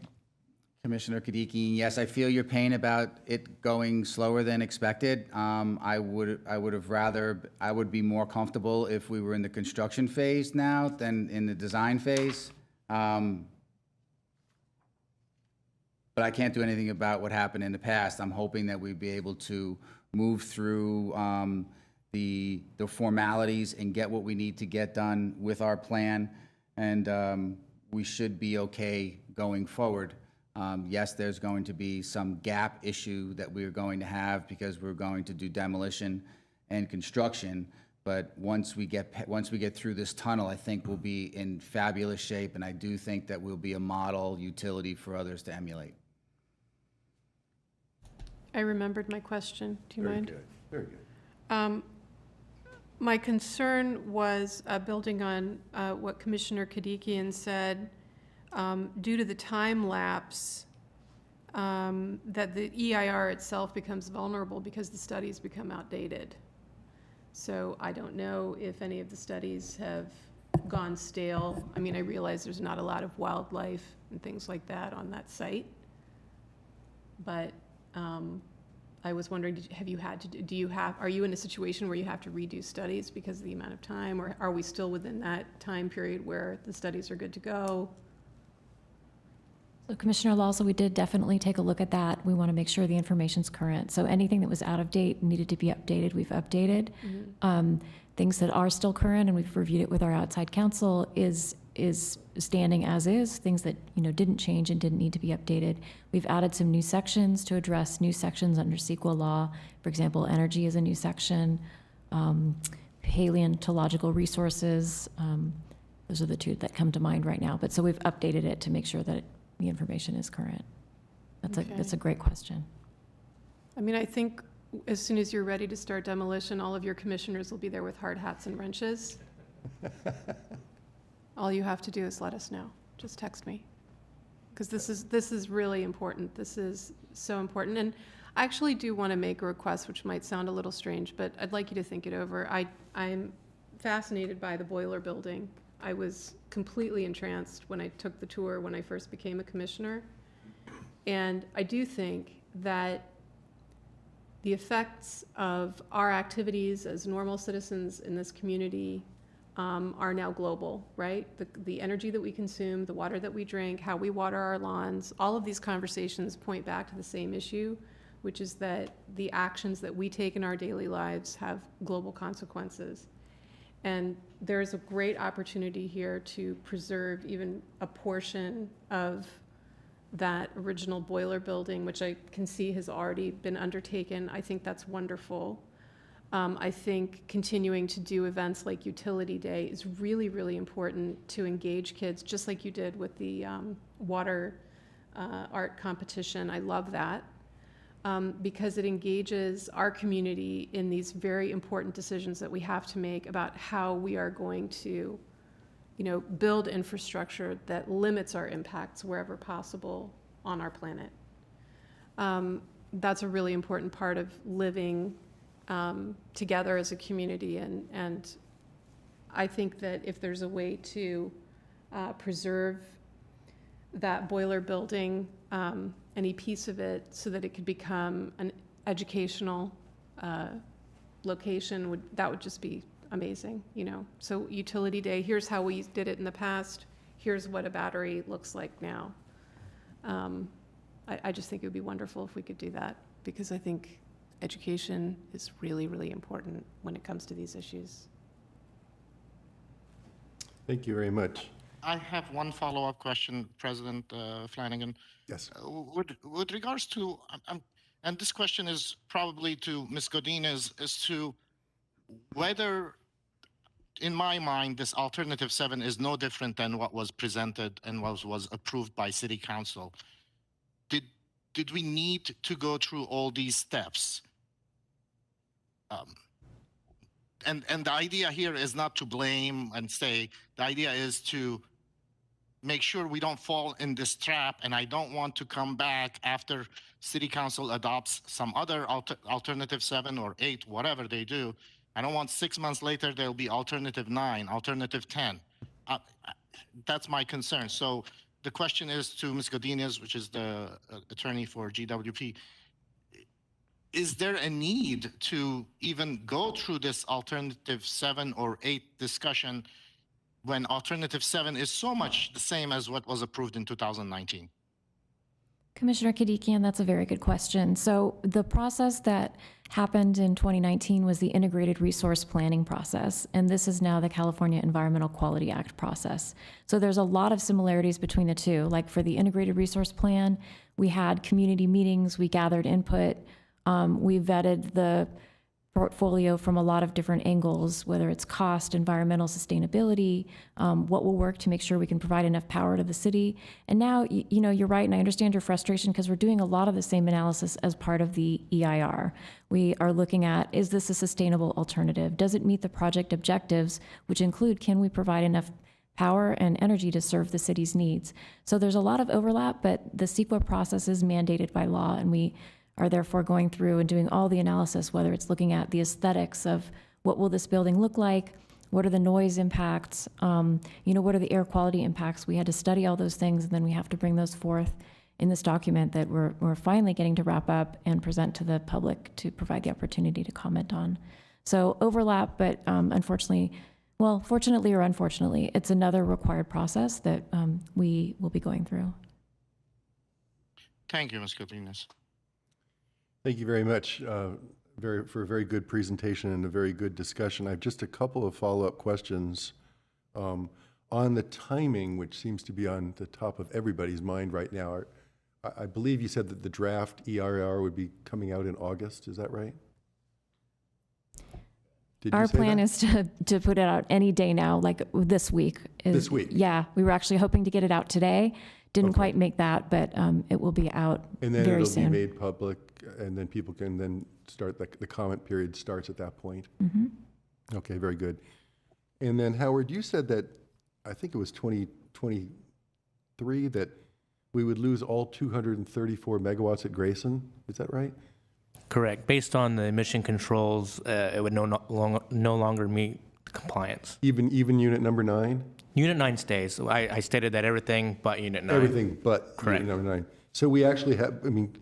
F: Commissioner Kadiki, yes, I feel your pain about it going slower than expected. I would be more comfortable if we were in the construction phase now than in the design phase. But I can't do anything about what happened in the past. I'm hoping that we'd be able to move through the formalities and get what we need to get done with our plan, and we should be okay going forward. Yes, there's going to be some gap issue that we're going to have because we're going to do demolition and construction, but once we get through this tunnel, I think we'll be in fabulous shape, and I do think that we'll be a model utility for others to emulate.
D: I remembered my question. Do you mind?
A: Very good.
D: My concern was building on what Commissioner Kadikian said, due to the time lapse, that the EIR itself becomes vulnerable because the studies become outdated. So I don't know if any of the studies have gone stale. I mean, I realize there's not a lot of wildlife and things like that on that site, but I was wondering, are you in a situation where you have to redo studies because of the amount of time, or are we still within that time period where the studies are good to go?
E: So Commissioner Law, so we did definitely take a look at that. We want to make sure the information's current. So anything that was out of date needed to be updated, we've updated. Things that are still current, and we've reviewed it with our outside counsel, is standing as is. Things that didn't change and didn't need to be updated. We've added some new sections to address new sections under CEQA law. For example, energy is a new section. Paleontological resources. Those are the two that come to mind right now. But so we've updated it to make sure that the information is current. That's a great question.
D: I mean, I think as soon as you're ready to start demolition, all of your commissioners will be there with hard hats and wrenches. All you have to do is let us know. Just text me. Because this is really important. This is so important. And I actually do want to make a request, which might sound a little strange, but I'd like you to think it over. I'm fascinated by the boiler building. I was completely entranced when I took the tour when I first became a commissioner. And I do think that the effects of our activities as normal citizens in this community are now global, right? The energy that we consume, the water that we drink, how we water our lawns, all of these conversations point back to the same issue, which is that the actions that we take in our daily lives have global consequences. And there's a great opportunity here to preserve even a portion of that original boiler building, which I can see has already been undertaken. I think that's wonderful. I think continuing to do events like Utility Day is really, really important to engage kids, just like you did with the water art competition. I love that because it engages our community in these very important decisions that we have to make about how we are going to build infrastructure that limits our impacts wherever possible on our planet. That's a really important part of living together as a community, and I think that if there's a way to preserve that boiler building, any piece of it, so that it could become an educational location, that would just be amazing, So Utility Day, here's how we did it in the past, here's what a battery looks like now. I just think it would be wonderful if we could do that, because I think education is really, really important when it comes to these issues.
A: Thank you very much.
C: I have one follow-up question, President Flanagan.
A: Yes.
C: With regards to, and this question is probably to Ms. Godinez, as to whether, in my mind, this alternative 7 is no different than what was presented and was approved by City Council. Did we need to go through all these steps and the idea here is not to blame and say, the idea is to make sure we don't fall in this trap. And I don't want to come back after city council adopts some other alternative 7 or 8, whatever they do. I don't want 6 months later, there'll be alternative 9, alternative 10. That's my concern. So the question is to Ms. Godinez, which is the attorney for GWP. Is there a need to even go through this alternative 7 or 8 discussion when alternative 7 is so much the same as what was approved in 2019?
E: Commissioner Kadikian, that's a very good question. So the process that happened in 2019 was the integrated resource planning process, and this is now the California Environmental Quality Act process. So there's a lot of similarities between the two. Like for the integrated resource plan, we had community meetings, we gathered input, we vetted the portfolio from a lot of different angles, whether it's cost, environmental sustainability, what will work to make sure we can provide enough power to the city. And now, you know, you're right, and I understand your frustration because we're doing a lot of the same analysis as part of the EIR. We are looking at, is this a sustainable alternative? Does it meet the project objectives, which include, can we provide enough power and energy to serve the city's needs? So there's a lot of overlap, but the CEQA process is mandated by law, and we are therefore going through and doing all the analysis, whether it's looking at the aesthetics of what will this building look like, what are the noise impacts, you know, what are the air quality impacts. We had to study all those things, and then we have to bring those forth in this document that we're finally getting to wrap up and present to the public to provide the opportunity to comment on. So overlap, but unfortunately, well, fortunately or unfortunately, it's another required process that we will be going through.
C: Thank you, Ms. Godinez.
A: Thank you very much for a very good presentation and a very good discussion. I have just a couple of follow-up questions on the timing, which seems to be on the top of everybody's mind right now. I believe you said that the draft EIR would be coming out in August. Is that right?
E: Our plan is to put it out any day now, like this week.
A: This week?
E: Yeah, we were actually hoping to get it out today. Didn't quite make that, but it will be out
A: and then
E: very soon.
A: It'll be made public, and then people can then start, the comment period starts at that point.
E: Mm-hmm.
A: Okay, very good. And then Howard, you said that, I think it was 2023, that we would lose all 234 megawatts at Grayson. Is that right?
K: Correct. Based on the emission controls, it would no longer meet compliance.
A: Even unit number 9?
K: Unit 9 stays. So I stated that everything but Unit 9.
A: Everything but
K: Correct.
A: Unit number 9. So we actually have, I mean,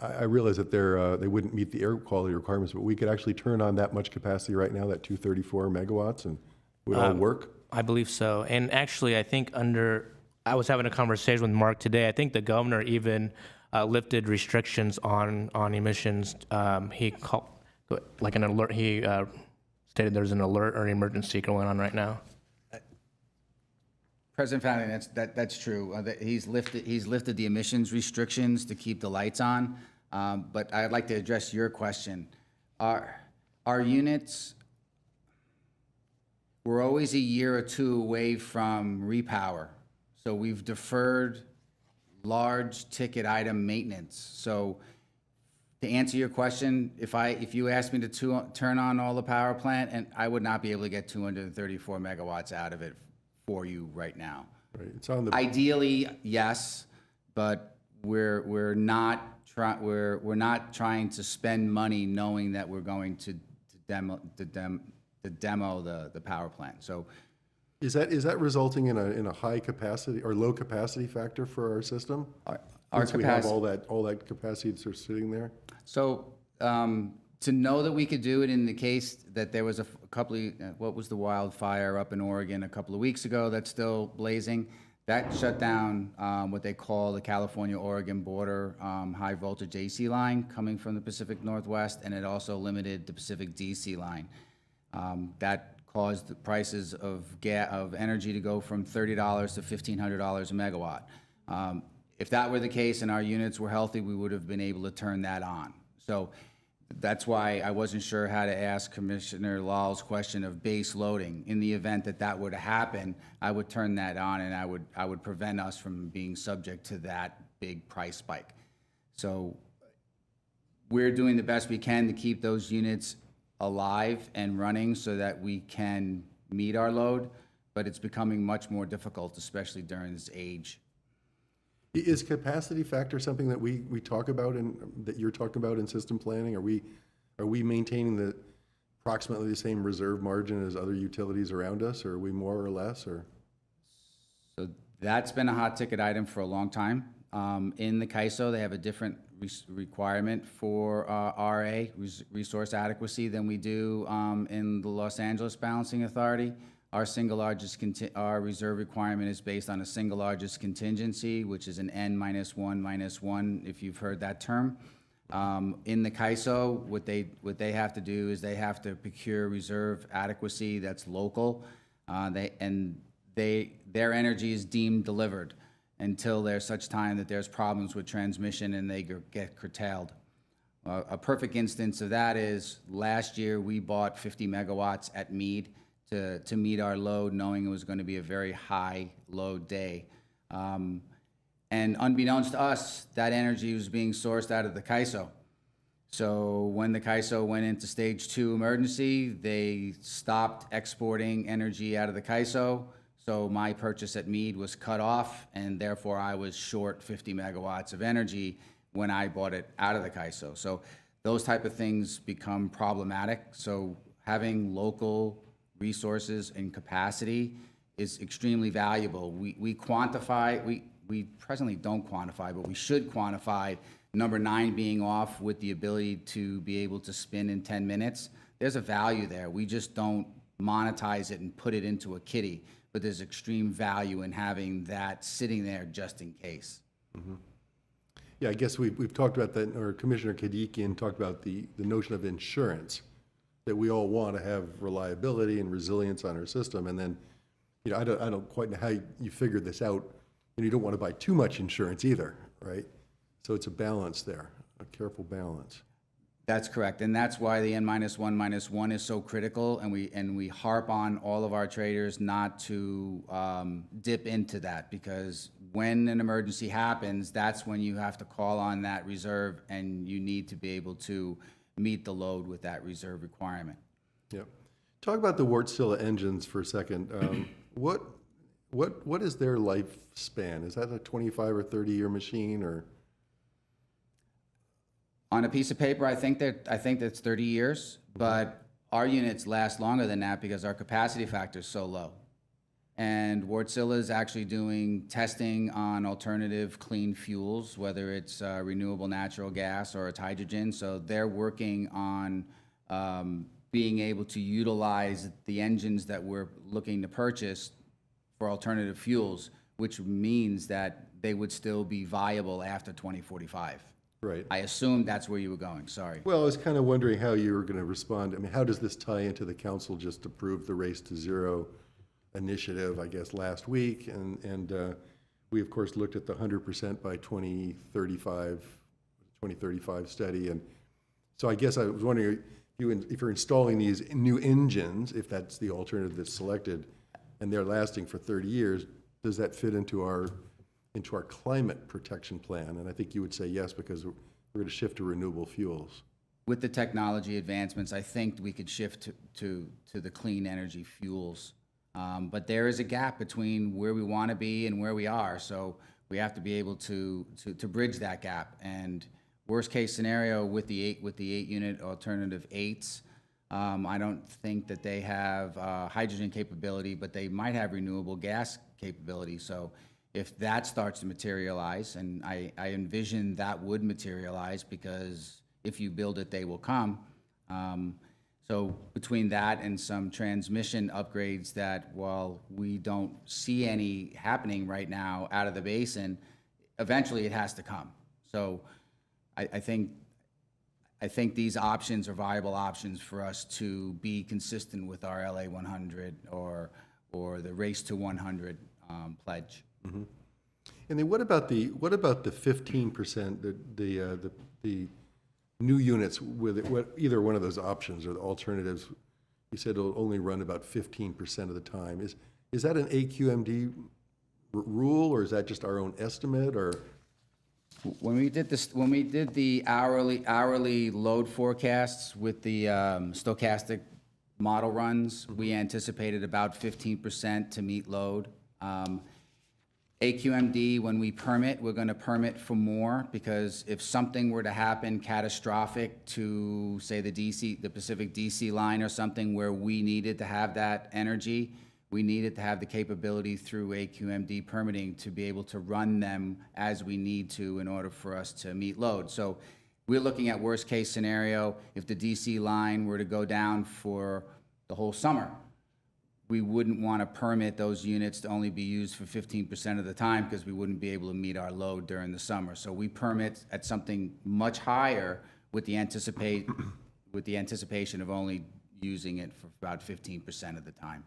A: I realize that they wouldn't meet the air quality requirements, but we could actually turn on that much capacity right now, that 234 megawatts, and it would all work?
K: I believe so. And actually, I think I was having a conversation with Mark today. I think the governor even lifted restrictions on emissions. He called like an alert. He stated there's an alert or emergency going on right now.
F: President Flanagan, that's true. He's lifted the emissions restrictions to keep the lights on. But I'd like to address your question. Our units, we're always a year or two away from repower. So we've deferred large ticket item maintenance. So to answer your question, if you asked me to turn on all the power plant, and I would not be able to get 234 megawatts out of it for you right now.
A: Right. It's on the
F: Ideally, yes, but we're not trying to spend money knowing that we're going to demo the power plant. So
A: Is that resulting in a high capacity or low capacity factor for our system?
F: our
A: Since we have
F: capacity.
A: all that capacity that's sort of sitting there?
F: So to know that we could do it in the case that there was a couple of, what was the wildfire up in Oregon a couple of weeks ago that's still blazing, that shut down what they call the California-Oregon border high voltage AC line coming from the Pacific Northwest, and it also limited the Pacific DC line. That caused the prices of energy to go from $30 to $1,500 a megawatt. If that were the case and our units were healthy, we would have been able to turn that on. So that's why I wasn't sure how to ask Commissioner Lal's question of base loading. In the event that that were to happen, I would turn that on, and I would prevent us from being subject to that big price spike. So we're doing the best we can to keep those units alive and running so that we can meet our load, but it's becoming much more difficult, especially during this age.
A: Is capacity factor something that we talk about that you're talking about in system planning? Are we maintaining approximately the same reserve margin as other utilities around us, or are we more or less, or?
F: So that's been a hot ticket item for a long time. In the CAISO, they have a different requirement for RA, resource adequacy, than we do in the Los Angeles Balancing Authority. Our reserve requirement is based on a single largest contingency, which is an N-1-1, if you've heard that term. In the CAISO, what they have to do is they have to procure reserve adequacy that's local, their energy is deemed delivered until there's such time that there's problems with transmission and they get curtailed. A perfect instance of that is last year we bought 50 megawatts at Meade to meet our load, knowing it was going to be a very high load day. And unbeknownst to us, that energy was being sourced out of the CAISO. So when the CAISO went into stage 2 emergency, they stopped exporting energy out of the CAISO. So my purchase at Meade was cut off, and therefore I was short 50 megawatts of energy when I bought it out of the CAISO. So those type of things become problematic. So having local resources and capacity is extremely valuable. We quantify, we presently don't quantify, but we should quantify number 9 being off with the ability to be able to spin in 10 minutes. There's a value there. We just don't monetize it and put it into a kitty, but there's extreme value in having that sitting there just in case.
A: Mm-hmm. Yeah, I guess we've talked about that, or Commissioner Kadikian talked about the notion of insurance, that we all want to have reliability and resilience on our system. And then, I don't quite know how you figure this out, and you don't want to buy too much insurance either, right? So it's a balance there, a careful balance.
F: That's correct, and that's why the N-1-1 is so critical, and we harp on all of our traders not to dip into that, because when an emergency happens, that's when you have to call on that reserve, and you need to be able to meet the load with that reserve requirement.
A: Yep. Talk about the Wärtsilä engines for a second. What is their lifespan? Is that a 25 or 30-year machine, or?
F: On a piece of paper, I think that's 30 years, but our units last longer than that because our capacity factor is so low. And Wärtsilä is actually doing testing on alternative clean fuels, whether it's renewable natural gas or it's hydrogen. So they're working on being able to utilize the engines that we're looking to purchase for alternative fuels, which means that they would still be viable after 2045.
A: Right.
F: I assumed that's where you were going, sorry.
A: Well, I was kind of wondering how you were going to respond. I mean, how does this tie into the council just approved the Race to Zero initiative, I guess, last week? And we, of course, looked at the 100% by 2035 study. And so I guess I was wondering, if you're installing these new engines, if that's the alternative that's selected, and they're lasting for 30 years, does that fit into our climate protection plan? And I think you would say yes, because we're going to shift to renewable fuels.
F: With the technology advancements, I think we could shift to the clean energy fuels. But there is a gap between where we want to be and where we are. So we have to be able to bridge that gap. And worst case scenario with the 8-unit alternative 8s, I don't think that they have hydrogen capability, but they might have renewable gas capability. So if that starts to materialize, and I envision that would materialize, because if you build it, they will come. So between that and some transmission upgrades that, while we don't see any happening right now out of the basin, eventually it has to come. So I think these options are viable options for us to be consistent with our LA 100 or the Race to 100 pledge.
A: Mm-hmm. And then what about the 15%, the new units with either one of those options or the alternatives? You said it'll only run about 15% of the time. Is that an AQMD rule, or is that just our own estimate, or?
F: When we did the hourly load forecasts with the stochastic model runs, we anticipated about 15% to meet load. AQMD, when we permit, we're going to permit for more, because if something were to happen catastrophic to, say, the Pacific DC line or something where we needed to have that energy, we needed to have the capability through AQMD permitting to be able to run them as we need to in order for us to meet load. So we're looking at worst-case scenario. If the DC line were to go down for the whole summer, we wouldn't want to permit those units to only be used for 15% of the time, because we wouldn't be able to meet our load during the summer. So we permit at something much higher with the anticipation of only using it for about 15% of the time.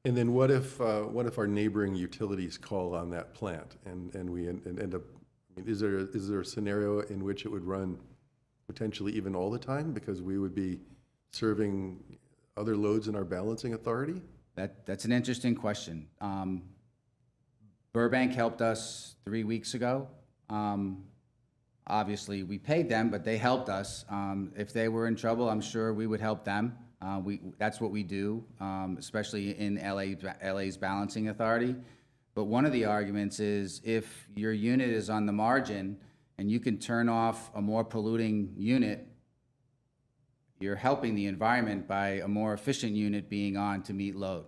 A: And then what if our neighboring utilities call on that plant and we end up, I mean, is there a scenario in which it would run potentially even all the time, because we would be serving other loads in our balancing authority?
F: That's an interesting question. Burbank helped us 3 weeks ago. Obviously, we paid them, but they helped us. If they were in trouble, I'm sure we would help them. That's what we do, especially in LA's balancing authority. But one of the arguments is, if your unit is on the margin and you can turn off a more polluting unit, you're helping the environment by a more efficient unit being on to meet load.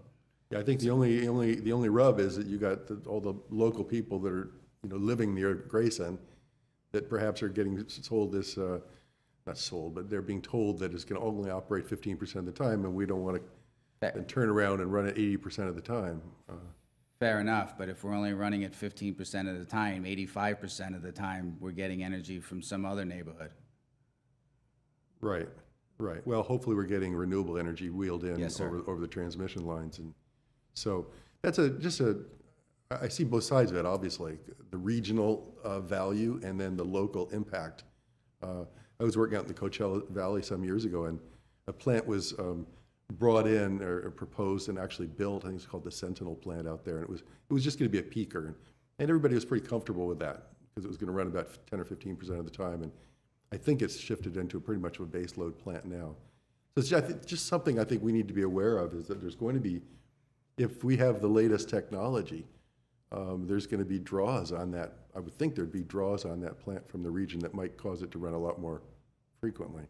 A: Yeah, I think the only rub is that you got all the local people that are, living near Grayson, that perhaps are getting sold this, not sold, but they're being told that it's going to only operate 15% of the time, and we don't want to then turn around and run it 80% of the time.
F: Fair enough, but if we're only running it 15% of the time, 85% of the time, we're getting energy from some other neighborhood.
A: Right. Right. Well, hopefully we're getting renewable energy wheeled in
F: Yes, sir.
A: over the transmission lines. And so that's I see both sides of it, obviously, the regional value and then the local impact. I was working out in the Coachella Valley some years ago, and a plant was brought in or proposed and actually built. I think it's called the Sentinel plant out there. And it was just going to be a peaker. And everybody was pretty comfortable with that, because it was going to run about 10 or 15% of the time. And I think it's shifted into pretty much a base load plant now. So it's just something I think we need to be aware of, is that there's going to be, if we have the latest technology, there's going to be draws on that. I would think there'd be draws on that plant from the region that might cause it to run a lot more frequently.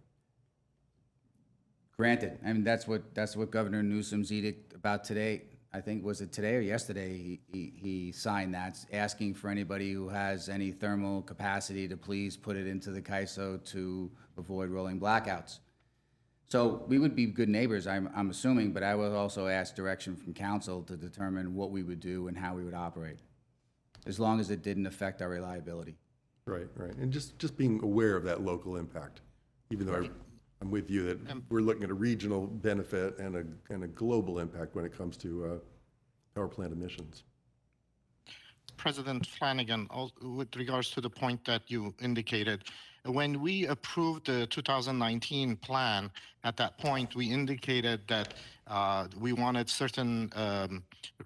F: Granted, I mean, that's what Governor Newsom's edict about today, I think, was it today or yesterday, he signed that, asking for anybody who has any thermal capacity to please put it into the CAISO to avoid rolling blackouts. So we would be good neighbors, I'm assuming, but I would also ask direction from council to determine what we would do and how we would operate, as long as it didn't affect our reliability.
A: Right, right. And just being aware of that local impact, even though I'm with you that we're looking at a regional benefit and a global impact when it comes to power plant emissions.
C: President Flanagan, with regards to the point that you indicated, when we approved the 2019 plan, at that point, we indicated that we wanted certain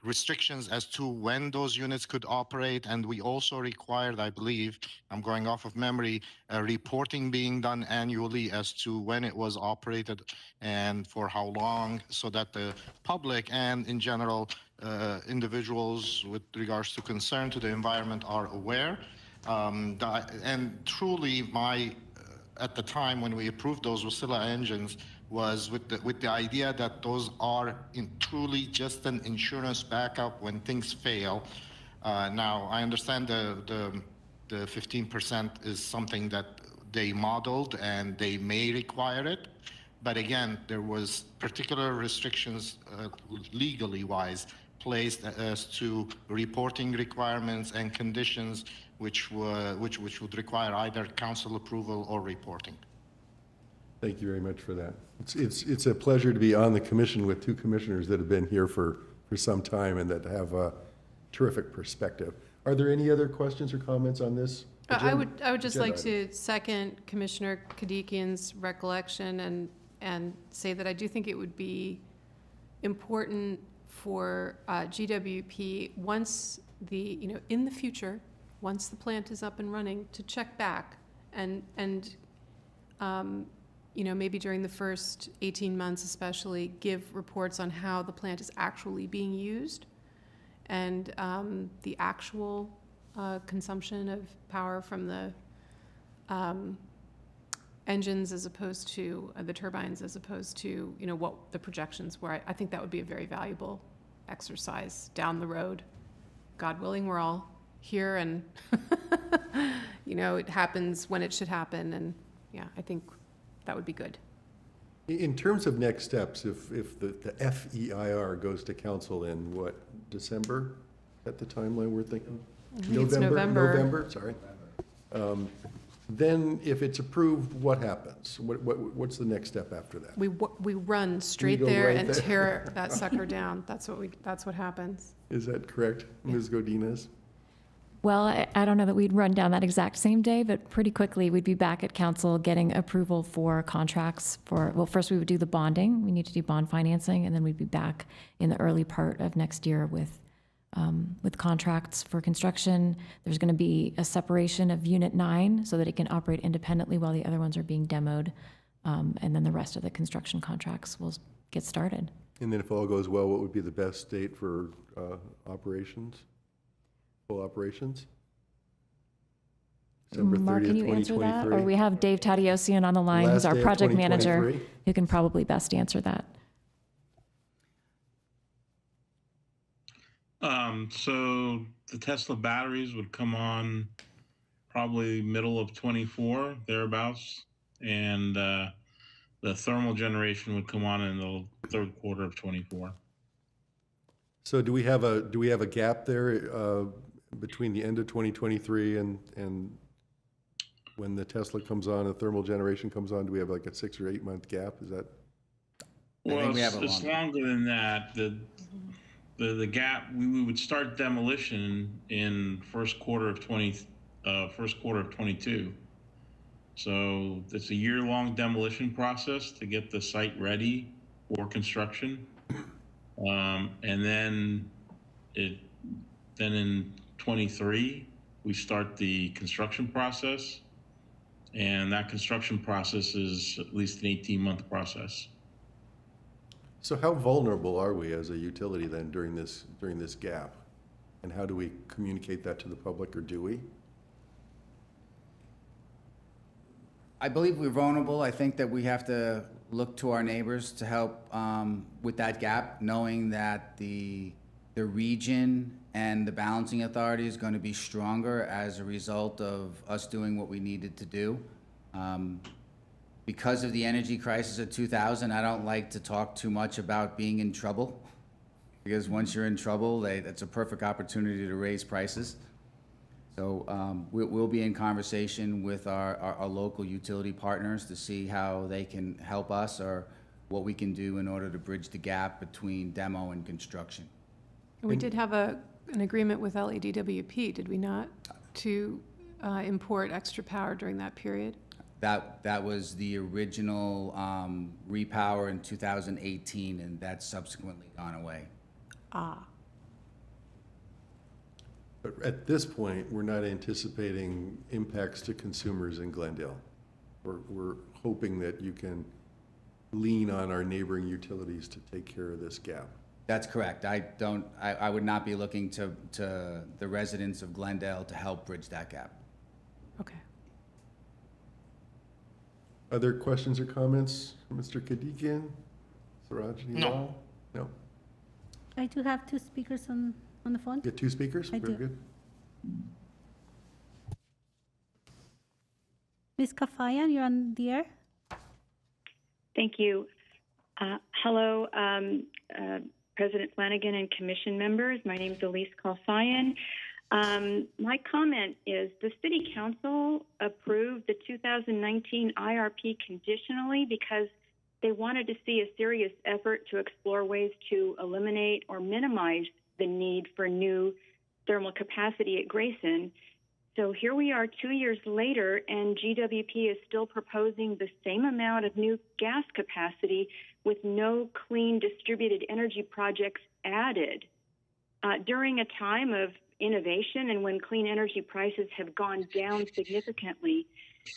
C: restrictions as to when those units could operate, and we also required, I believe, I'm going off of memory, reporting being done annually as to when it was operated and for how long, so that the public and, in general, individuals with regards to concern to the environment are aware. And truly, at the time when we approved those Wasilla engines, was with the idea that those are truly just an insurance backup when things fail. Now, I understand the 15% is something that they modeled and they may require it, but again, there was particular restrictions legally wise placed as to reporting requirements and conditions which would require either council approval or reporting.
A: Thank you very much for that. It's a pleasure to be on the commission with two commissioners that have been here for some time and that have a terrific perspective. Are there any other questions or comments on this?
D: I would just like to second Commissioner Kadikian's recollection and say that I do think it would be important for GWP, once in the future, once the plant is up and running, to check back and maybe during the first 18 months especially, give reports on how the plant is actually being used and the actual consumption of power from the engines as opposed to the turbines, as opposed to, what the projections were. I think that would be a very valuable exercise down the road. God willing, we're all here and, it happens when it should happen. And yeah, I think that would be good.
A: In terms of next steps, if the FEIR goes to council in what, December? Is that the timeline we're thinking?
D: I think it's November.
A: November, sorry. Then if it's approved, what happens? What's the next step after that?
D: We run straight
A: go
D: there
A: right
D: and
A: there.
D: tear that sucker down. That's what happens.
A: Is that correct, Ms. Godinez?
E: Well, I don't know that we'd run down that exact same day, but pretty quickly we'd be back at council getting approval for contracts well, first we would do the bonding. We need to do bond financing, and then we'd be back in the early part of next year with contracts for construction. There's going to be a separation of Unit 9 so that it can operate independently while the other ones are being demoed. And then the rest of the construction contracts will get started.
A: And then if all goes well, what would be the best date for operations? Full operations? December 30th,
E: Mark, can you answer that?
A: 2023?
E: Or we have Dave Tadiosian on the line, who's
A: Last
E: our
A: day of
E: project manager,
A: 2023?
E: who can probably best answer that.
L: So the Tesla batteries would come on probably middle of 24, thereabouts, and the thermal generation would come on in the third quarter of 24.
A: So do we have a gap there between the end of 2023 and when the Tesla comes on, the thermal generation comes on? Do we have like a 6 or 8 month gap? Is that?
L: Well, it's longer than that. The gap, we would start demolition in first quarter of 22. So it's a year-long demolition process to get the site ready for construction. And then in 23, we start the construction process. And that construction process is at least an 18-month process.
A: So how vulnerable are we as a utility then during this gap? And how do we communicate that to the public, or do we?
F: I believe we're vulnerable. I think that we have to look to our neighbors to help with that gap, knowing that the region and the balancing authority is going to be stronger as a result of us doing what we needed to do. Because of the energy crisis of 2000, I don't like to talk too much about being in trouble, because once you're in trouble, that's a perfect opportunity to raise prices. So we'll be in conversation with our local utility partners to see how they can help us or what we can do in order to bridge the gap between demo and construction.
D: We did have an agreement with LADWP, did we not, to import extra power during that period?
F: That was the original Repower in 2018, and that's subsequently gone away.
D: Ah.
A: But at this point, we're not anticipating impacts to consumers in Glendale. We're hoping that you can lean on our neighboring utilities to take care of this gap.
F: That's correct. I would not be looking to the residents of Glendale to help bridge that gap.
D: Okay.
A: Other questions or comments, Mr. Kadikian? Sarojini
C: No.
A: Lal? No?
B: I do have two speakers on the phone.
A: Get two speakers?
B: I
A: Very
B: do.
A: good.
B: Ms. Kafayan, you're on the air.
M: Thank you. Hello, President Flanagan and Commission members. My name is Elise Kalfayan. My comment is the City Council approved the 2019 IRP conditionally because they wanted to see a serious effort to explore ways to eliminate or minimize the need for new thermal capacity at Grayson. So here we are 2 years later, and GWP is still proposing the same amount of new gas capacity with no clean distributed energy projects added. During a time of innovation and when clean energy prices have gone down significantly.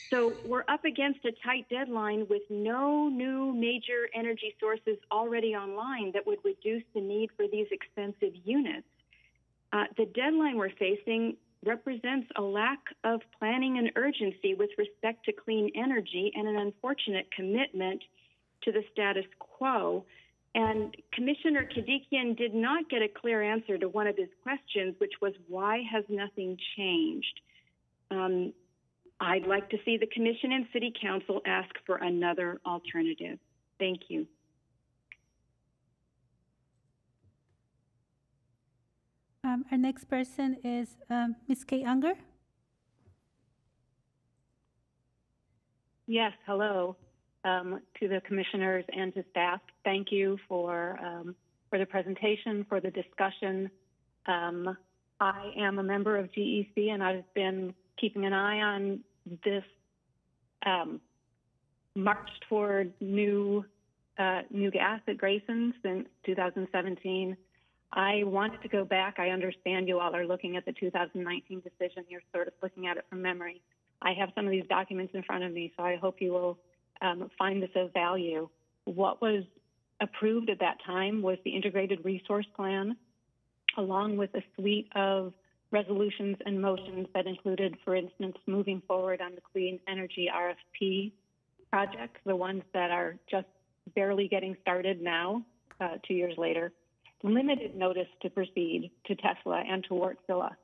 M: So we're up against a tight deadline with no new major energy sources already online that would reduce the need for these expensive units. The deadline we're facing represents a lack of planning and urgency with respect to clean energy and an unfortunate commitment to the status quo. And Commissioner Kadikian did not get a clear answer to one of his questions, which was, why has nothing changed? I'd like to see the Commission and City Council ask for another alternative. Thank you.
B: Our next person is Ms. Kay Unger.
N: Yes, hello to the commissioners and to staff. Thank you for the presentation, for the discussion. I am a member of GEC, and I've been keeping an eye on this march toward new gas at Grayson since 2017. I wanted to go back. I understand you all are looking at the 2019 decision. You're sort of looking at it from memory. I have some of these documents in front of me, so I hope you will find this of value. What was approved at that time was the Integrated Resource Plan, along with a suite of resolutions and motions that included, for instance, moving forward on the clean energy RFP projects, the ones that are just barely getting started now, 2 years later. Limited notice to proceed to Tesla and to Wärtsilä,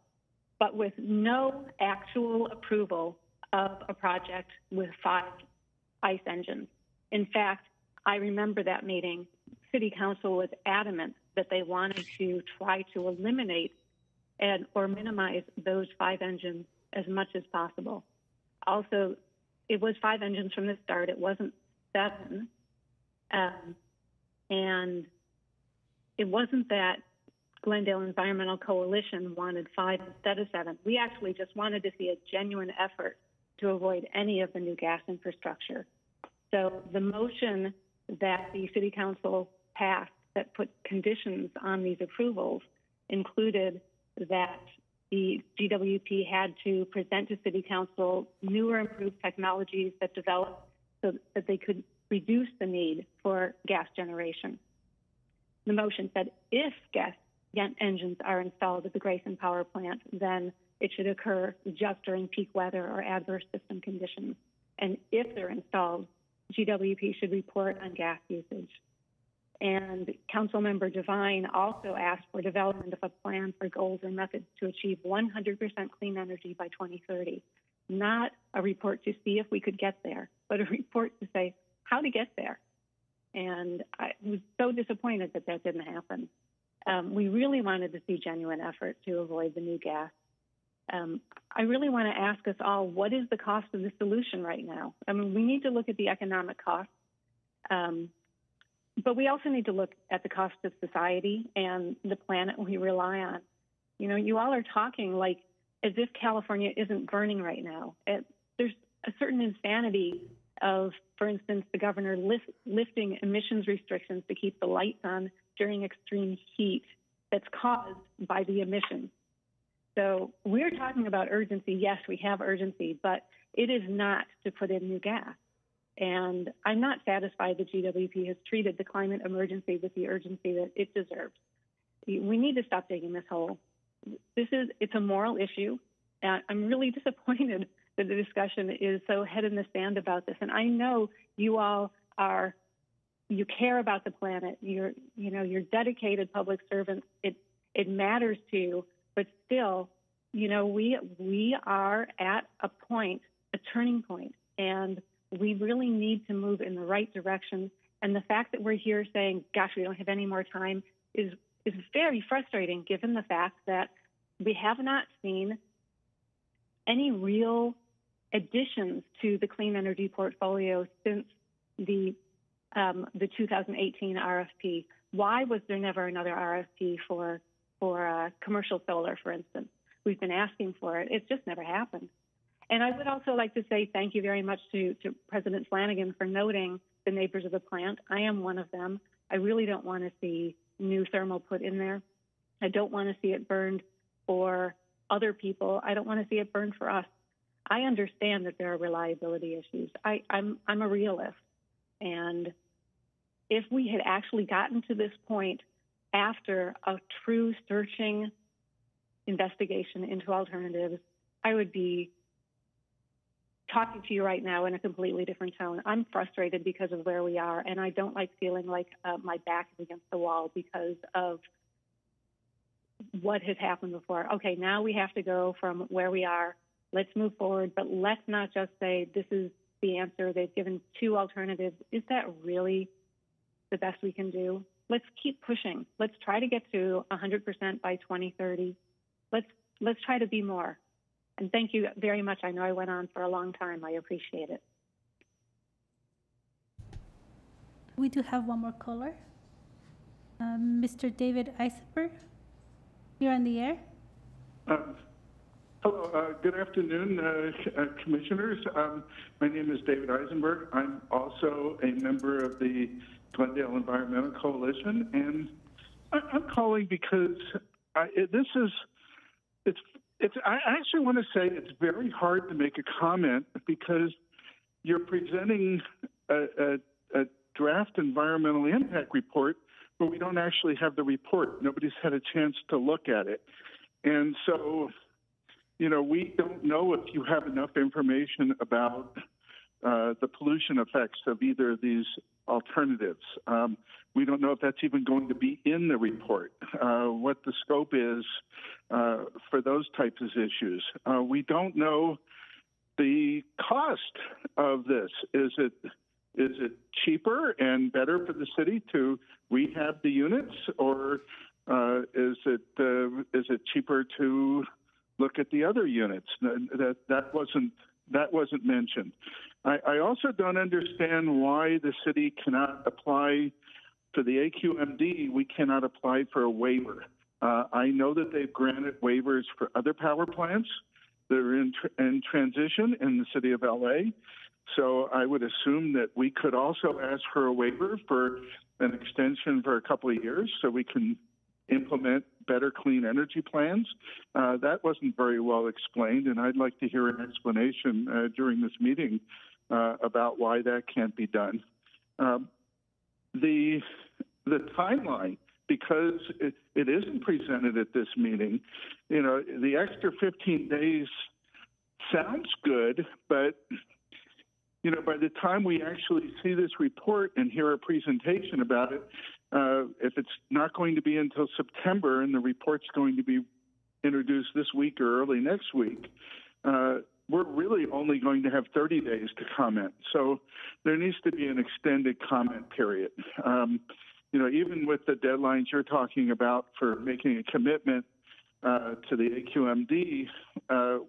N: but with no actual approval of a project with 5 ICE engines. In fact, I remember that meeting. City Council was adamant that they wanted to try to eliminate or minimize those 5 engines as much as possible. Also, it was 5 engines from the start. It wasn't 7. And it wasn't that Glendale Environmental Coalition wanted 5 instead of 7. We actually just wanted to see a genuine effort to avoid any of the new gas infrastructure. So the motion that the City Council passed that put conditions on these approvals included that the GWP had to present to City Council newer improved technologies that developed so that they could reduce the need for gas generation. The motion said if gas engines are installed at the Grayson power plant, then it should occur just during peak weather or adverse system conditions. And if they're installed, GWP should report on gas usage. And Councilmember Devine also asked for development of a plan for goals and methods to achieve 100% clean energy by 2030. Not a report to see if we could get there, but a report to say how to get there. And I was so disappointed that that didn't happen. We really wanted to see genuine effort to avoid the new gas. I really want to ask us all, what is the cost of the solution right now? I mean, we need to look at the economic cost, but we also need to look at the cost of society and the planet we rely on. You know, you all are talking like as if California isn't burning right now. There's a certain insanity of, for instance, the governor lifting emissions restrictions to keep the lights on during extreme heat that's caused by the emissions. So we're talking about urgency. Yes, we have urgency, but it is not to put in new gas. And I'm not satisfied that GWP has treated the climate emergency with the urgency that it deserves. We need to stop digging this hole. It's a moral issue. And I'm really disappointed that the discussion is so head in the sand about this. And I know you all you care about the planet. You're dedicated public servants. It matters to you. But still, you know, we are at a point, a turning point, and we really need to move in the right direction. And the fact that we're here saying, gosh, we don't have any more time is very frustrating, given the fact that we have not seen any real additions to the clean energy portfolio since the 2018 RFP. Why was there never another RFP for commercial solar, for instance? We've been asking for it. It's just never happened. And I would also like to say thank you very much to President Flanagan for noting the neighbors of the plant. I am one of them. I really don't want to see new thermal put in there. I don't want to see it burned for other people. I don't want to see it burn for us. I understand that there are reliability issues. I'm a realist. And if we had actually gotten to this point after a true searching investigation into alternatives, I would be talking to you right now in a completely different tone. I'm frustrated because of where we are, and I don't like feeling like my back is against the wall because of what has happened before. Okay, now we have to go from where we are. Let's move forward, but let's not just say this is the answer. They've given 2 alternatives. Is that really the best we can do? Let's keep pushing. Let's try to get to 100% by 2030. Let's try to be more. And thank you very much. I know I went on for a long time. I appreciate it.
B: We do have one more caller. Mr. David Eisenberg, you're on the air.
O: Hello, good afternoon, commissioners. My name is David Eisenberg. I'm also a member of the Glendale Environmental Coalition, and I'm calling because I actually want to say it's very hard to make a comment because you're presenting a draft environmental impact report, but we don't actually have the report. Nobody's had a chance to look at it. And so, we don't know if you have enough information about the pollution effects of either of these alternatives. We don't know if that's even going to be in the report, what the scope is for those types of issues. We don't know the cost of this. Is it cheaper and better for the city to rehab the units, or is it cheaper to look at the other units? That wasn't mentioned. I also don't understand why the city cannot apply for the AQMD. We cannot apply for a waiver. I know that they've granted waivers for other power plants that are in transition in the city of LA. So I would assume that we could also ask for a waiver for an extension for a couple of years so we can implement better clean energy plans. That wasn't very well explained, and I'd like to hear an explanation during this meeting about why that can't be done. The timeline, because it isn't presented at this meeting, the extra 15 days sounds good, but by the time we actually see this report and hear a presentation about it, if it's not going to be until September and the report's going to be introduced this week or early next week, we're really only going to have 30 days to comment. So there needs to be an extended comment period. Even with the deadlines you're talking about for making a commitment to the AQMD,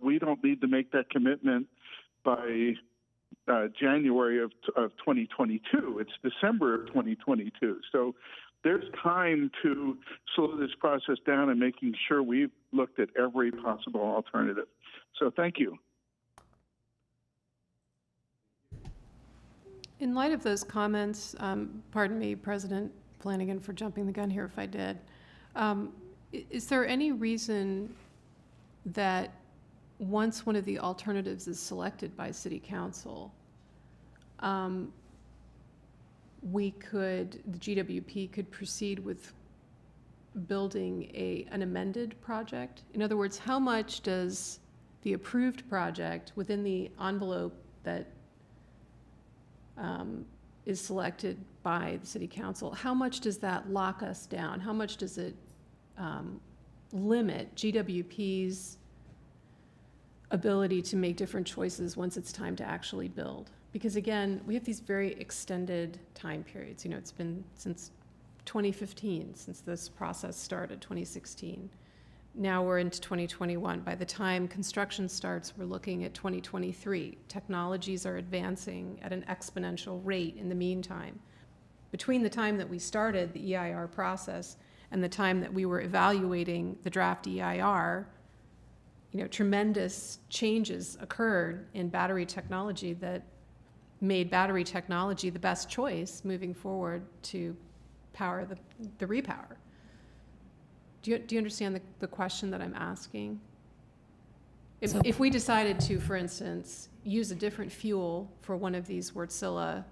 O: we don't need to make that commitment by January of 2022. It's December of 2022. So there's time to slow this process down and making sure we've looked at every possible alternative. So thank you.
D: In light of those comments, pardon me, President Flanagan, for jumping the gun here if I did, is there any reason that once one of the alternatives is selected by City Council, the GWP could proceed with building an amended project? In other words, how much does the approved project within the envelope that is selected by the City Council, how much does that lock us down? How much does it limit GWP's ability to make different choices once it's time to actually build? Because again, we have these very extended time periods. It's been since 2015, since this process started, 2016. Now we're into 2021. By the time construction starts, we're looking at 2023. Technologies are advancing at an exponential rate in the meantime. Between the time that we started the EIR process and the time that we were evaluating the draft EIR, tremendous changes occurred in battery technology that made battery technology the best choice moving forward to power the Repower. Do you understand the question that I'm asking?
E: So-
D: If we decided to, for instance, use a different fuel for one of these Wärtsilä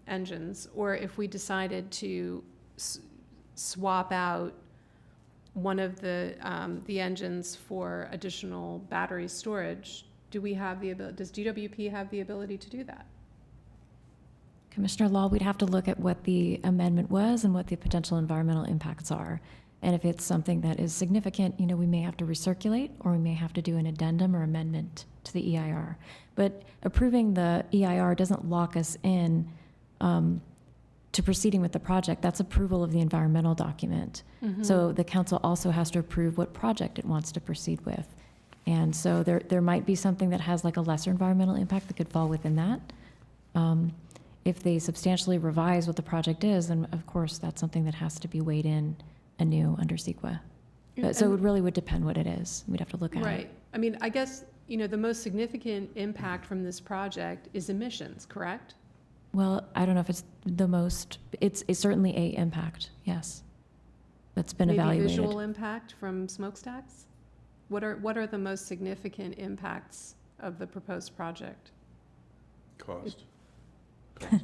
D: engines, or if we decided to swap out one of the engines for additional battery storage, do we have the ability? Does GWP have the ability to do that?
E: Commissioner Law, we'd have to look at what the amendment was and what the potential environmental impacts are. And if it's something that is significant, we may have to recirculate, or we may have to do an addendum or amendment to the EIR. But approving the EIR doesn't lock us in to proceeding with the project. That's approval of the environmental document. So the council also has to approve what project it wants to proceed with. And so there might be something that has like a lesser environmental impact that could fall within that. If they substantially revise what the project is, then of course that's something that has to be weighed in anew under CEQA. But, so it really would depend what it is. We'd have to look at it.
D: Right. I mean, I guess, the most significant impact from this project is emissions, correct?
E: Well, I don't know if it's the most, it's certainly a impact, yes. That's been
D: Maybe
E: evaluated.
D: visual impact from smokestacks? What are the most significant impacts of the proposed project?
A: Cost.
D: Right,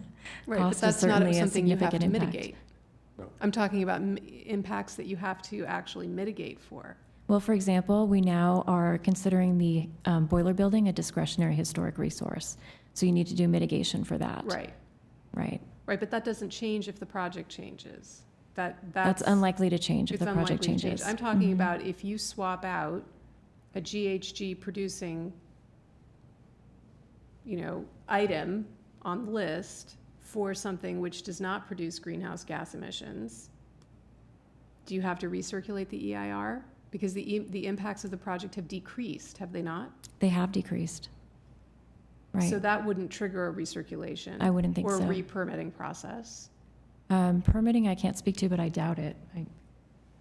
D: but
E: Cost is
D: that's not
E: certainly a
D: something you have to
E: significant impact.
D: mitigate.
A: No.
D: I'm talking about impacts that you have to actually mitigate for.
E: Well, for example, we now are considering the boiler building a discretionary historic resource. So you need to do mitigation for that.
D: Right,
E: Right.
D: right, but that doesn't change if the project changes.
E: That's unlikely to change if
D: It's
E: the project
D: unlikely to change.
E: changes.
D: I'm talking about if you swap out a GHG producing, item on the list for something which does not produce greenhouse gas emissions, do you have to recirculate the EIR? Because the impacts of the project have decreased, have they not?
E: They have decreased. Right.
D: So that wouldn't trigger a recirculation?
E: I wouldn't think
D: Or
E: so.
D: a re-permitting process?
E: Permitting, I can't speak to, but I doubt it.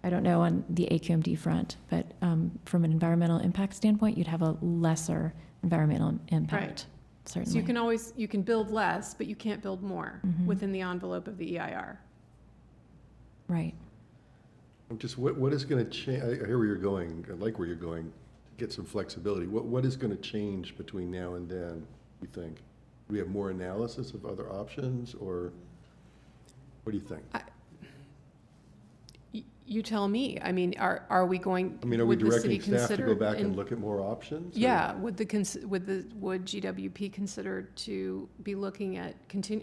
E: I don't know on the AQMD front, but from an environmental impact standpoint, you'd have a lesser environmental impact,
D: Right.
E: certainly.
D: So you can build less, but you can't build more within the envelope of the EIR.
E: Right.
A: I'm just, what is going to change? I hear where you're going. I like where you're going, to get some flexibility. What is going to change between now and then, you think? Do we have more analysis of other options, or what do you think?
D: You tell me. I mean, are we going?
A: I mean, are we
D: would the city
A: directing staff to
D: consider
A: go back
D: in-
A: and look at more options? or-
D: Yeah, would GWP consider to be looking at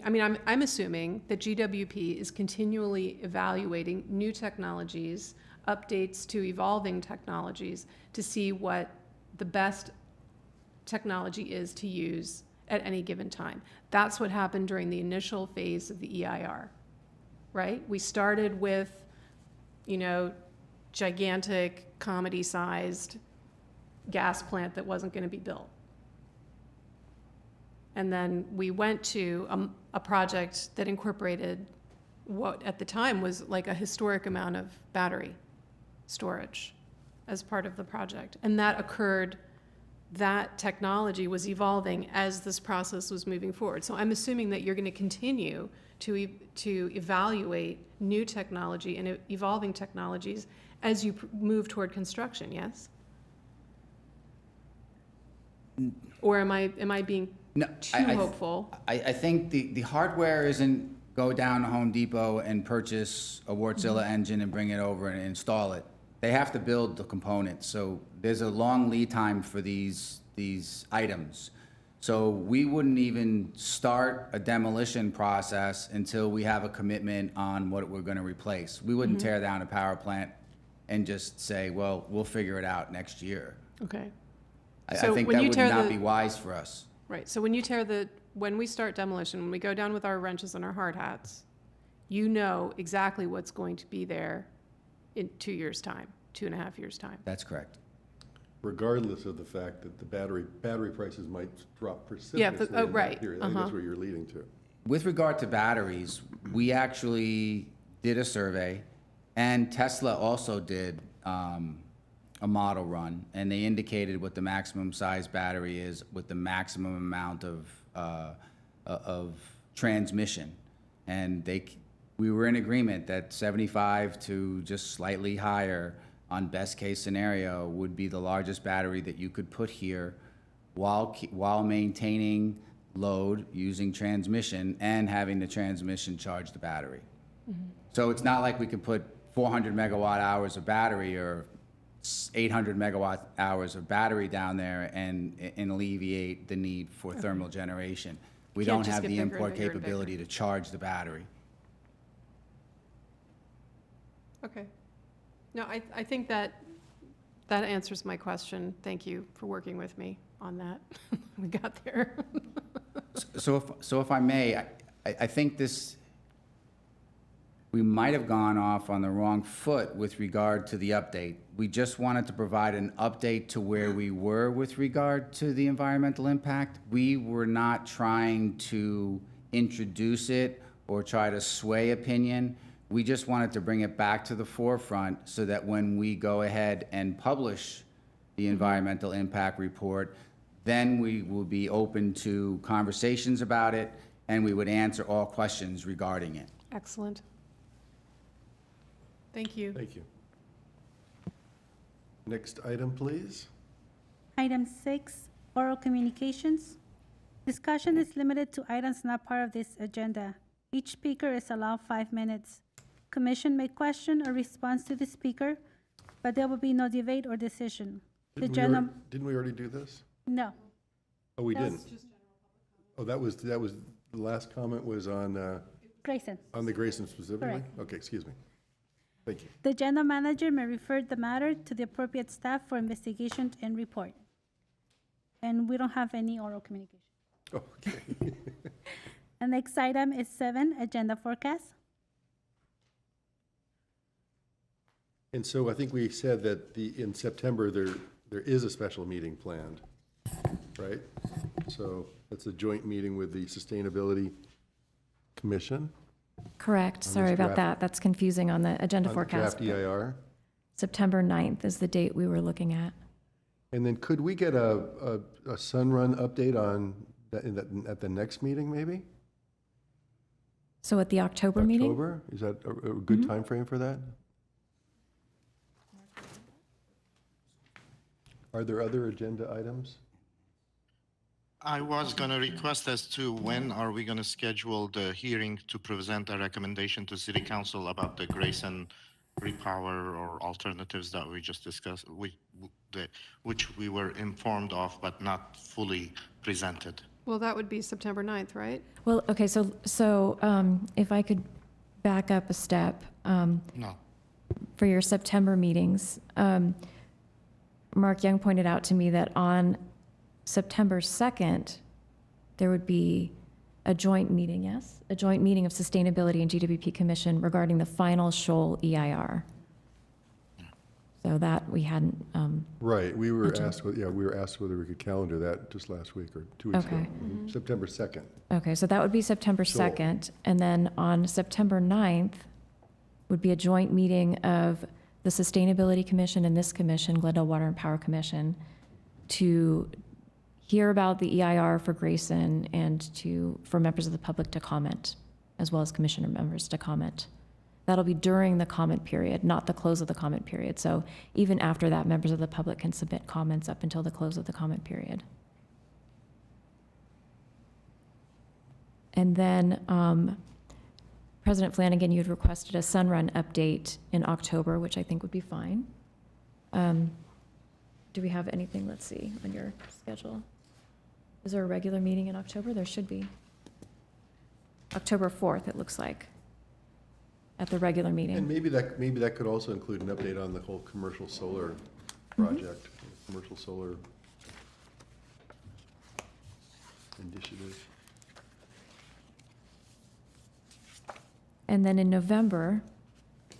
D: I mean, I'm assuming that GWP is continually evaluating new technologies, updates to evolving technologies to see what the best technology is to use at any given time. That's what happened during the initial phase of the EIR, right? We started with, gigantic comedy-sized gas plant that wasn't going to be built. And then we went to a project that incorporated what at the time was like a historic amount of battery storage as part of the project. And that technology was evolving as this process was moving forward. So I'm assuming that you're going to continue to evaluate new technology and evolving technologies as you move toward construction, yes? Or am I being too hopeful?
F: I think the hardware isn't go down to Home Depot and purchase a Wärtsilä engine and bring it over and install it. They have to build the components, so there's a long lead time for these items. So we wouldn't even start a demolition process until we have a commitment on what we're gonna replace. We wouldn't tear down a power plant and just say, well, we'll figure it out next year.
D: Okay.
F: I
D: So
F: think
D: when
F: that
D: you
F: would
D: tear
F: not
D: the-
F: be wise for us.
D: Right, so when we start demolition, when we go down with our wrenches and our hard hats, you know exactly what's going to be there in 2 years' time, 2.5 years' time.
F: That's correct.
A: Regardless of the fact that the battery prices might drop precipitously
D: Yeah,
A: in
D: oh,
A: that
D: right,
A: period. I think that's where you're leading to.
F: With regard to batteries, we actually did a survey, and Tesla also did a model run, and they indicated what the maximum size battery is with the maximum amount of transmission. And we were in agreement that 75 to just slightly higher on best case scenario would be the largest battery that you could put here while maintaining load using transmission and having the transmission charge the battery. So it's not like we could put 400 megawatt hours of battery or 800 megawatt hours of battery down there and alleviate the need for thermal generation. We
D: Can't
F: don't
D: just
F: have
D: get
F: the
D: bigger and
F: import
D: bigger and
F: capability to charge the battery.
D: Okay. No, I think that answers my question. Thank you for working with me on that. We got there.
F: So if I may, I think we might have gone off on the wrong foot with regard to the update. We just wanted to provide an update to where we were with regard to the environmental impact. We were not trying to introduce it or try to sway opinion. We just wanted to bring it back to the forefront so that when we go ahead and publish the environmental impact report, then we will be open to conversations about it, and we would answer all questions regarding it.
D: Excellent. Thank you.
A: Thank you. Next item, please.
B: Item 6, oral communications. Discussion is limited to items not part of this agenda. Each speaker is allowed 5 minutes. Commission may question or respond to the speaker, but there will be no debate or decision.
A: Didn't we already do this?
B: No.
A: Oh, we
B: That
A: didn't? Oh, that was, the last comment was on
B: Grayson.
A: the Grayson specifically?
B: Correct.
A: Okay, excuse me. Thank you.
B: The general manager may refer the matter to the appropriate staff for investigation and report. And we don't have any oral communication.
A: Okay.
B: The next item is 7, agenda forecast.
A: And so I think we said that in September, there is a special meeting planned, right? So that's a joint meeting with the Sustainability Commission.
E: Correct. Sorry about that. That's confusing on the agenda
A: on the
E: forecast.
A: Draft EIR.
E: September 9th is the date we were looking at.
A: And then could we get a Sunrun update on that at the next meeting, maybe?
E: So at the October meeting?
A: October? Is that a good time frame for that? Are there other agenda items?
C: I was going to request as to when are we going to schedule the hearing to present a recommendation to City Council about the Grayson Repower or alternatives that we just discussed, which we were informed of but not fully presented.
D: Well, that would be September 9th, right?
E: Well, okay, so if I could back up a step.
C: No.
E: For your September meetings, Mark Young pointed out to me that on September 2nd, there would be a joint meeting, yes? A joint meeting of Sustainability and GWP Commission regarding the final Shoal EIR. So that we hadn't,
A: Right, we were asked, we were asked whether we could calendar that just last week or 2 weeks ago.
E: Okay.
A: September 2nd.
E: okay, so that would be September
A: Shoal.
E: 2nd. And then on September 9th would be a joint meeting of the Sustainability Commission and this commission, Glendale Water and Power Commission, to hear about the EIR for Grayson and for members of the public to comment, as well as commissioner members to comment. That'll be during the comment period, not the close of the comment period. So even after that, members of the public can submit comments up until the close of the comment period. And then President Flanagan, you had requested a Sunrun update in October, which I think would be fine. Do we have anything, let's see, on your schedule? Is there a regular meeting in October? There should be. October 4th, it looks like, at the regular meeting.
A: And maybe that could also include an update on the whole commercial solar project, commercial solar initiative.
E: And then in November,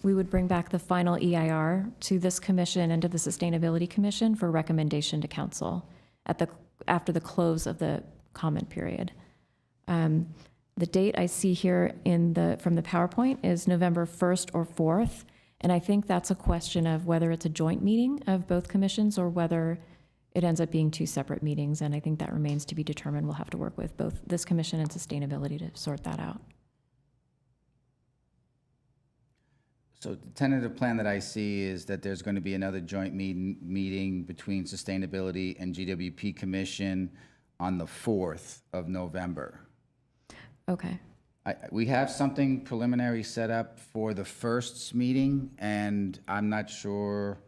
E: we would bring back the final EIR to this commission and to the Sustainability Commission for recommendation to council after the close of the comment period. The date I see here from the PowerPoint is November 1st or 4th, and I think that's a question of whether it's a joint meeting of both commissions or whether it ends up being 2 separate meetings, and I think that remains to be determined. We'll have to work with both this commission and Sustainability to sort that out.
F: So the tentative plan that I see is that there's going to be another joint meeting between Sustainability and GWP Commission on the 4th of November.
E: Okay.
F: We have something preliminary set up for the first meeting, and I'm not sure,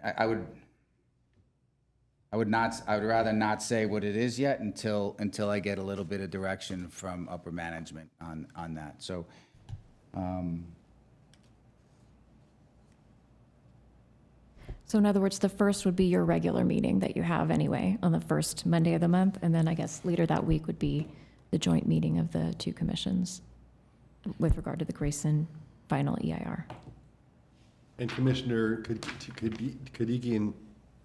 F: I would rather not say what it is yet until I get a little bit of direction from upper management on that. So,
E: So in other words, the first would be your regular meeting that you have anyway on the first Monday of the month, and then I guess later that week would be the joint meeting of the two commissions with regard to the Grayson final EIR.
A: And Commissioner Kadigian,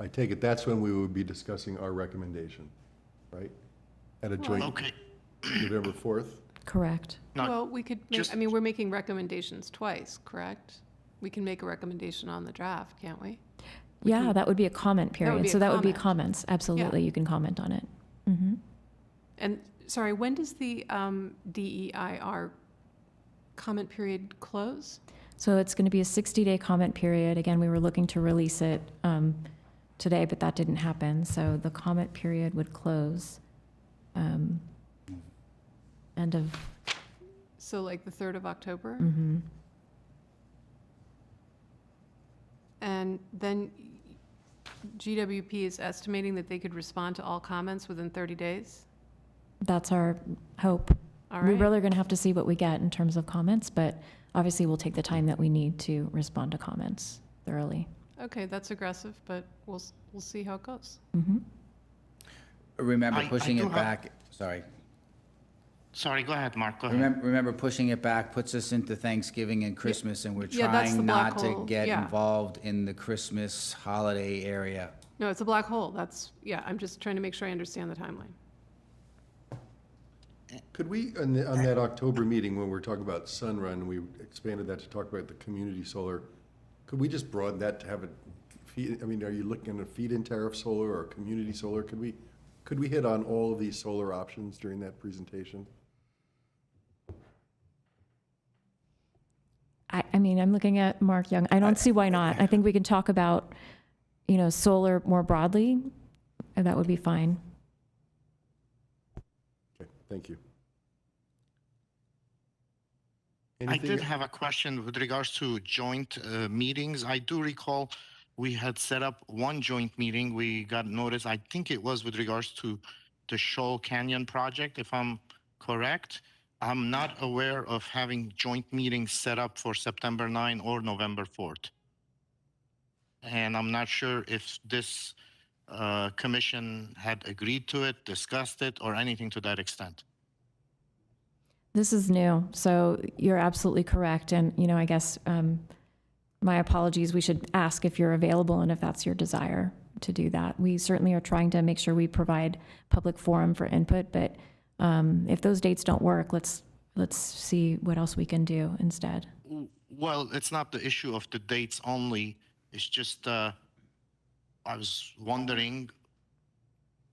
A: I take it that's when we would be discussing our recommendation, right? At a joint
C: Okay.
A: November 4th?
E: Correct.
D: Well, we could make, I mean, we're making recommendations twice, correct? We can make a recommendation on the draft, can't we?
E: Yeah, that would be a comment
D: would
E: period.
D: be
E: So
D: a
E: that would be
D: comment.
E: comments. Absolutely, you can comment on it. Mm-hmm.
D: And, sorry, when does the DEIR comment period close?
E: So it's going to be a 60-day comment period. Again, we were looking to release it today, but that didn't happen. So the comment period would close end of.
D: So like the 3rd of October?
E: Mm-hmm.
D: And then GWP is estimating that they could respond to all comments within 30 days?
E: That's our hope.
D: All
E: We
D: right.
E: really are going to have to see what we get in terms of comments, but obviously we'll take the time that we need to respond to comments thoroughly.
D: Okay, that's aggressive, but we'll see how it goes.
E: Mm-hmm.
F: remember
C: I
F: pushing
C: do
F: it
C: have-
F: back, sorry.
C: Sorry, go ahead, Mark, go ahead.
F: Remember pushing it back puts us into Thanksgiving and Christmas, and we're
D: Yeah, that's the
F: trying
D: black
F: not to
D: hole,
F: get
D: yeah.
F: involved in the Christmas holiday area.
D: No, it's a black hole. That's, yeah, I'm just trying to make sure I understand the timeline.
A: Could we, on that October meeting, when we're talking about Sunrun, we expanded that to talk about the community solar, could we just broaden that to have a feed, I mean, are you looking at a feed-in tariff solar or community solar? Could we hit on all of these solar options during that presentation?
E: I mean, I'm looking at Mark Young. I don't see why not. I think we can talk about, solar more broadly, and that would be fine.
A: Okay, thank you.
C: I did have a question with regards to joint meetings. I do recall we had set up one joint meeting. We got notice, I think it was with regards to the Shoal Canyon project, if I'm correct. I'm not aware of having joint meetings set up for September 9 or November 4th. And I'm not sure if this commission had agreed to it, discussed it, or anything to that extent.
E: This is new, so you're absolutely correct. And, I guess my apologies. We should ask if you're available and if that's your desire to do that. We certainly are trying to make sure we provide public forum for input, but if those dates don't work, let's see what else we can do instead.
C: Well, it's not the issue of the dates only. It's just I was wondering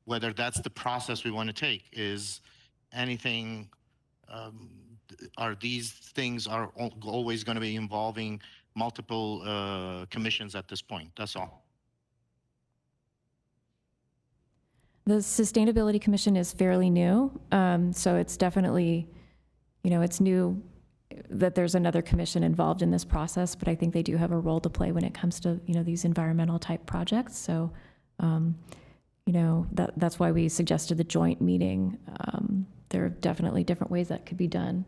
C: whether that's the process we want to take. Is anything, are these things are always going to be involving multiple commissions at this point? That's all.
E: The Sustainability Commission is fairly new, so it's definitely, it's new that there's another commission involved in this process, but I think they do have a role to play when it comes to, these environmental type projects. So, that's why we suggested the joint meeting. There are definitely different ways that could be done.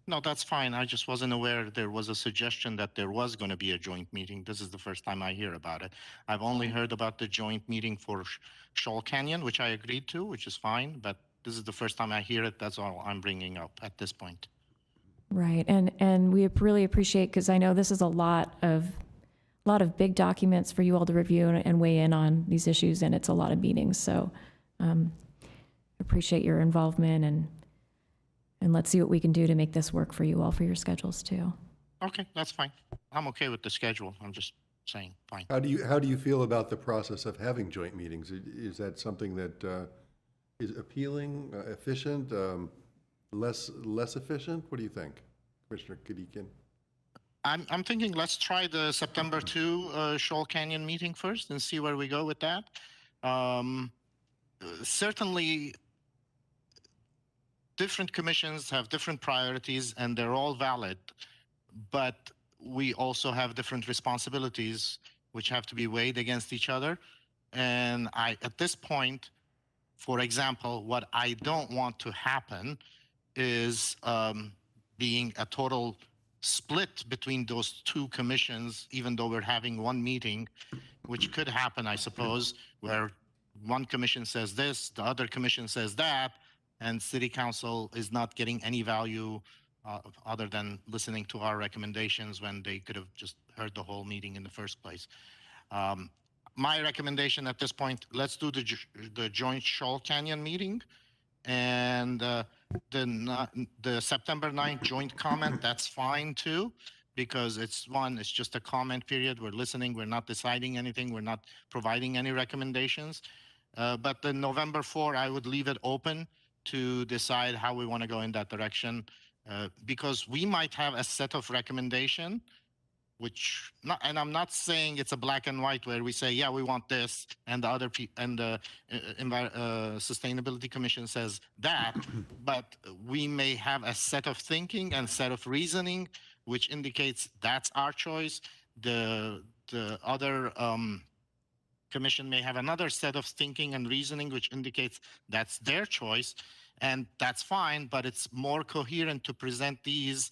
C: No, that's fine. I just wasn't aware there was a suggestion that there was going to be a joint meeting. This is the first time I hear about it. I've only heard about the joint meeting for Shoal Canyon, which I agreed to, which is fine, but this is the first time I hear it. That's all I'm bringing up at this point.
E: Right, and we really appreciate, because I know this is a lot of big documents for you all to review and weigh in on these issues, and it's a lot of meetings. So appreciate your involvement, and let's see what we can do to make this work for you all for your schedules too.
C: Okay, that's fine. I'm okay with the schedule. I'm just saying, fine.
A: How do you feel about the process of having joint meetings? Is that something that is appealing, efficient, less efficient? What do you think, Commissioner Kadikian?
C: I'm thinking let's try the September 2 Shoal Canyon meeting first and see where we go with that. Certainly, different commissions have different priorities and they're all valid, but we also have different responsibilities which have to be weighed against each other. And at this point, for example, what I don't want to happen is being a total split between those two commissions, even though we're having one meeting, which could happen, I suppose, where one commission says this, the other commission says that, and city council is not getting any value other than listening to our recommendations when they could have just heard the whole meeting in the first place. My recommendation at this point, let's do the joint Shoal Canyon meeting, and the September 9th joint comment, that's fine too, because it's just a comment period. We're listening, we're not deciding anything, we're not providing any recommendations. But the November 4, I would leave it open to decide how we want to go in that direction, because we might have a set of recommendation and I'm not saying it's a black and white where we say, yeah, we want this, and the Sustainability Commission says that, but we may have a set of thinking and set of reasoning, which indicates that's our choice. The other commission may have another set of thinking and reasoning, which indicates that's their choice, and that's fine, but it's more coherent to present these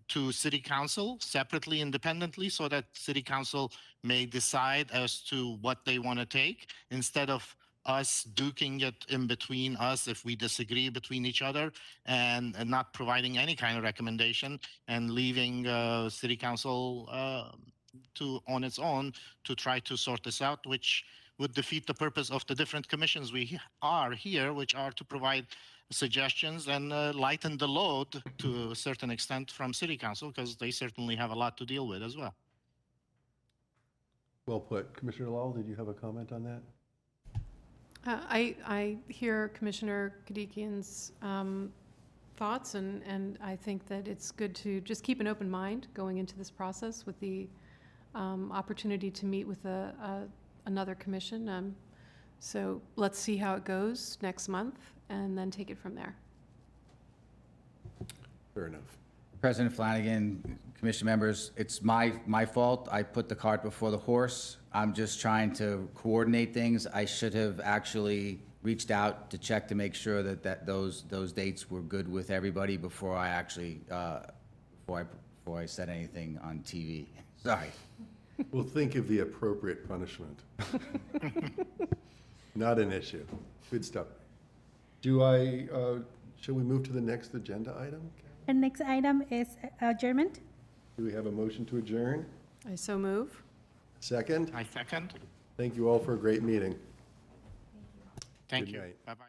C: to city council separately, independently, so that city council may decide as to what they want to take, instead of us duking it in between us if we disagree between each other, and not providing any kind of recommendation, and leaving city council on its own to try to sort this out, which would defeat the purpose of the different commissions we are here, which are to provide suggestions and lighten the load to a certain extent from city council, because they certainly have a lot to deal with as well.
A: Well put. Commissioner Lal, did you have a comment on that?
D: I hear Commissioner Kadikian's thoughts, and I think that it's good to just keep an open mind going into this process with the opportunity to meet with another commission. So let's see how it goes next month and then take it from there.
A: Fair enough.
F: President Flanagan, commission members, it's my fault. I put the cart before the horse. I'm just trying to coordinate things. I should have actually reached out to check to make sure that those dates were good with everybody before I actually before I said anything on TV. Sorry.
A: We'll think of the appropriate punishment. Not an issue. Good stuff. Shall we move to the next agenda item?
B: The next item is adjournment.
A: Do we have a motion to adjourn?
D: I so move.
A: Second?
C: I second.
A: Thank you all for a great meeting.
C: Thank
A: Good
C: you.
A: night.
C: Bye-bye.